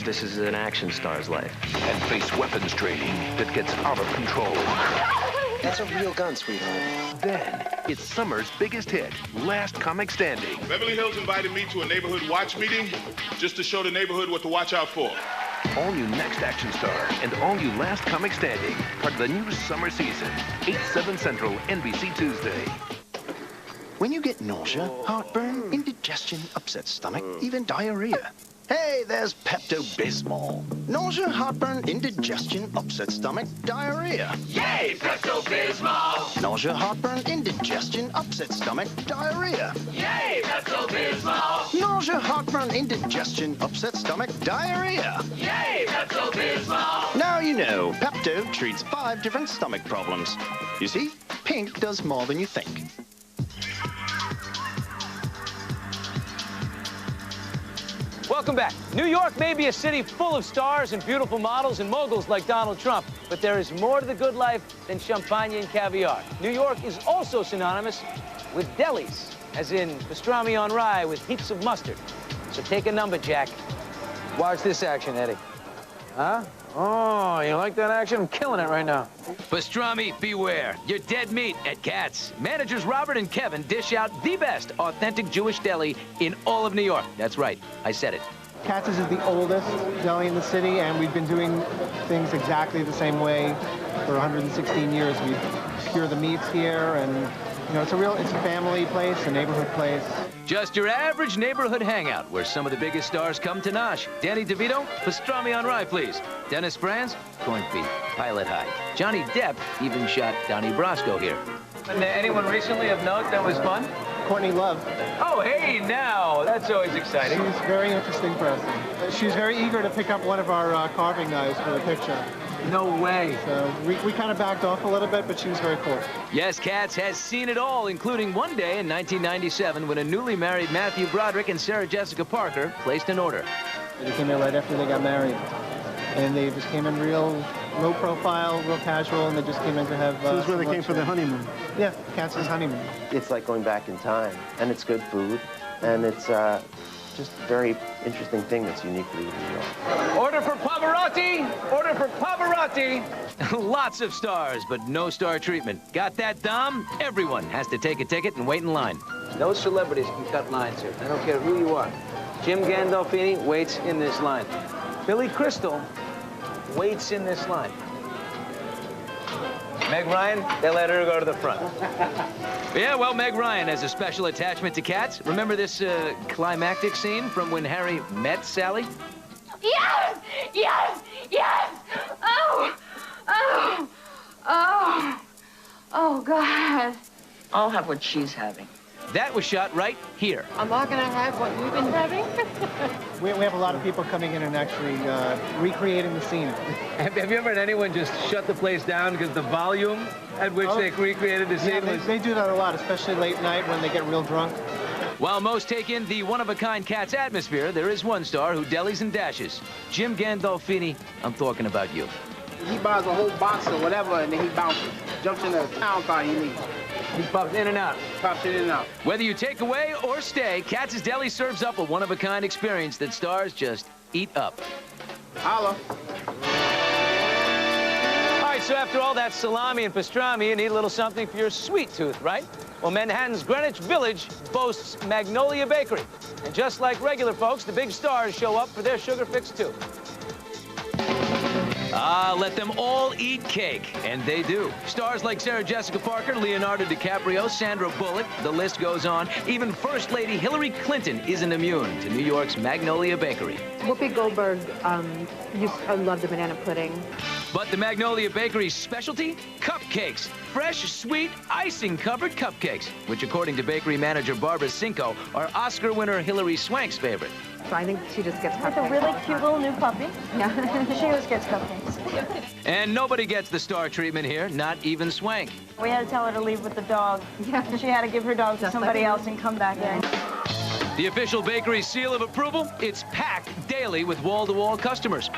This is an action star's life. And face weapons training that gets out of control. That's a real gun, sweetheart. Then, it's summer's biggest hit, Last Comic Standing. Beverly Hills invited me to a neighborhood watch meeting just to show the neighborhood what to watch out for. All new Next Action Star and all new Last Comic Standing, part of the new summer season. 8/7 Central, NBC Tuesday. When you get nausea, heartburn, indigestion, upset stomach, even diarrhea, Hey, there's Pepto-Bismol. Nausea, heartburn, indigestion, upset stomach, diarrhea. Yay, Pepto-Bismol! Nausea, heartburn, indigestion, upset stomach, diarrhea. Yay, Pepto-Bismol! Nausea, heartburn, indigestion, upset stomach, diarrhea. Yay, Pepto-Bismol! Now you know, Pepto treats 5 different stomach problems. You see, pink does more than you think. Welcome back. New York may be a city full of stars and beautiful models and moguls like Donald Trump, but there is more to the good life than champagne and caviar. New York is also synonymous with delis, as in pastrami on rye with heaps of mustard. So take a number, Jack. Watch this action, Eddie. Huh? Oh, you like that action? I'm killing it right now. Pastrami, beware. You're dead meat at Cats. Managers Robert and Kevin dish out the best authentic Jewish deli in all of New York. That's right. I said it. Cats is the oldest deli in the city, and we've been doing things exactly the same way for 116 years. We cure the meats here, and you know, it's a family place, a neighborhood place. Just your average neighborhood hangout where some of the biggest stars come to nosh. Danny DeVito, pastrami on rye, please. Dennis Franz, corned beef, pilot high. Johnny Depp even shot Donnie Brasco here. And anyone recently of note that was fun? Courtney Love. Oh, hey, now. That's always exciting. She's a very interesting person. She's very eager to pick up one of our carving knives for the picture. No way. So we kind of backed off a little bit, but she was very cool. Yes, Cats has seen it all, including one day in 1997 when a newly married Matthew Broderick and Sarah Jessica Parker placed an order. They came here right after they got married. And they just came in real low profile, real casual, and they just came in to have... This is where they came for the honeymoon. Yeah, Cats' honeymoon. It's like going back in time, and it's good food, and it's just a very interesting thing that's uniquely New York. Order for Pavarotti! Order for Pavarotti! Lots of stars, but no star treatment. Got that, Dom? Everyone has to take a ticket and wait in line. No celebrities can cut lines here. I don't care who you are. Jim Gandolfini waits in this line. Billy Crystal waits in this line. Meg Ryan, they let her go to the front. Yeah, well, Meg Ryan has a special attachment to Cats. Remember this climactic scene from when Harry met Sally? Yes! Yes! Yes! Oh! Oh! Oh! Oh, God. I'll have what she's having. That was shot right here. I'm not going to have what you've been having. We have a lot of people coming in and actually recreating the scene. Have you ever had anyone just shut the place down because the volume at which they recreated the scene was... They do that a lot, especially late night when they get real drunk. While most take in the one-of-a-kind Cats atmosphere, there is one star who delis and dashes. Jim Gandolfini, I'm talking about you. He buys a whole box or whatever, and then he bounces. Jumps in the town car he needs. He pops in and out. Pops in and out. Whether you take away or stay, Cats' Deli serves up a one-of-a-kind experience that stars just eat up. Holla. All right, so after all that salami and pastrami, you need a little something for your sweet tooth, right? Well, Manhattan's Greenwich Village boasts Magnolia Bakery. And just like regular folks, the big stars show up for their sugar fix, too. Ah, let them all eat cake, and they do. Stars like Sarah Jessica Parker, Leonardo DiCaprio, Sandra Bullock, the list goes on. Even First Lady Hillary Clinton isn't immune to New York's Magnolia Bakery. Whoopi Goldberg loved the banana pudding. But the Magnolia Bakery's specialty? Cupcakes. Fresh, sweet, icing-covered cupcakes, which, according to bakery manager Barbara Cinco, are Oscar winner Hilary Swank's favorite. So I think she just gets cupcakes. With a really cute little new puppy. Yeah. She just gets cupcakes. And nobody gets the star treatment here, not even Swank. We had to tell her to leave with the dog. Yeah. She had to give her dog to somebody else and come back in. The official bakery seal of approval, it's packed daily with wall-to-wall customers.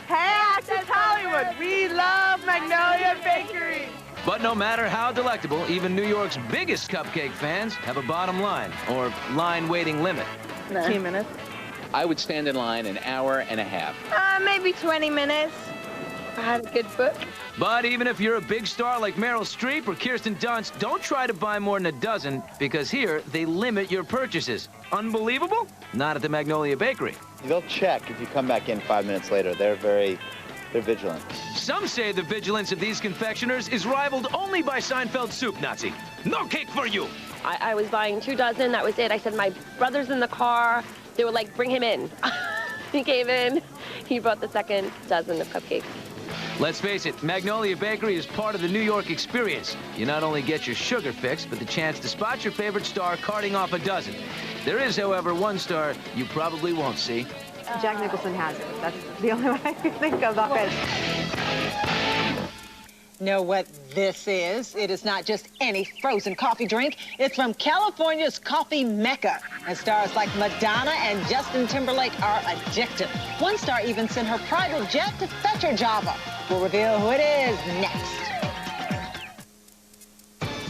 Hey, Access Hollywood, we love Magnolia Bakery. But no matter how delectable, even New York's biggest cupcake fans have a bottom line, or line waiting limit. 15 minutes. I would stand in line an hour and a half. Maybe 20 minutes. I had a good book. But even if you're a big star like Meryl Streep or Kirsten Dunst, don't try to buy more than a dozen, because here they limit your purchases. Unbelievable? Not at the Magnolia Bakery. They'll check if you come back in 5 minutes later. They're vigilant. Some say the vigilance of these confectioners is rivaled only by Seinfeld's Soup Nazi. No cake for you! I was buying 2 dozen, that was it. I said, my brother's in the car. They were like, bring him in. He came in, he brought the second dozen of cupcakes. Let's face it, Magnolia Bakery is part of the New York experience. You not only get your sugar fix, but the chance to spot your favorite star carting off a dozen. There is, however, one star you probably won't see. Jack Nicholson has it. That's the only one I can think of offhand. Know what this is? It is not just any frozen coffee drink. It's from California's coffee mecca. And stars like Madonna and Justin Timberlake are addicted. One star even sent her private jet to fetch her Java. We'll reveal who it is next.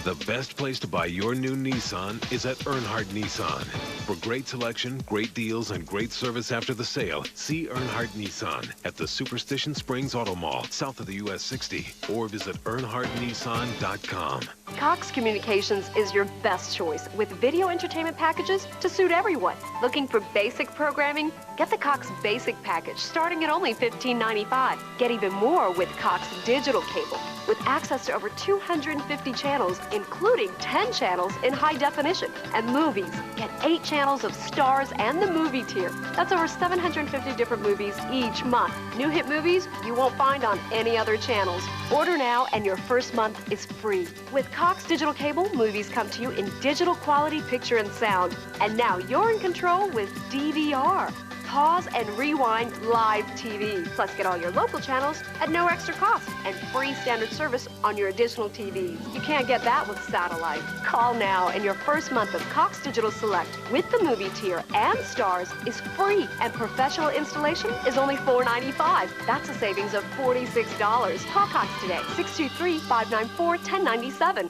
The best place to buy your new Nissan is at Earnhardt Nissan. For great selection, great deals, and great service after the sale, see Earnhardt Nissan at the Superstition Springs Auto Mall, south of the US 60, or visit EarnhardtNissan.com. Cox Communications is your best choice with video entertainment packages to suit everyone. Looking for basic programming? Get the Cox Basic package starting at only $15.95. Get even more with Cox Digital Cable with access to over 250 channels, including 10 channels in high definition. And movies. Get 8 channels of Stars and the movie tier. That's over 750 different movies each month. New hit movies you won't find on any other channels. Order now and your first month is free. With Cox Digital Cable, movies come to you in digital quality picture and sound. And now you're in control with DVR. Pause and rewind live TV. Plus get all your local channels at no extra cost and free standard service on your additional TVs. You can't get that with satellite. Call now and your first month of Cox Digital Select with the movie tier and Stars is free and professional installation is only $4.95. That's a savings of $46. Call Cox today, 623-594-1097.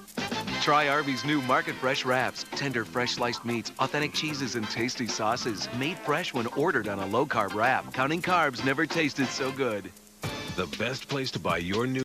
Try Arby's new Market Fresh Wraps. Tender, fresh sliced meats, authentic cheeses, and tasty sauces. Made fresh when ordered on a low-carb wrap. Counting carbs never tasted so good. The best place to buy your new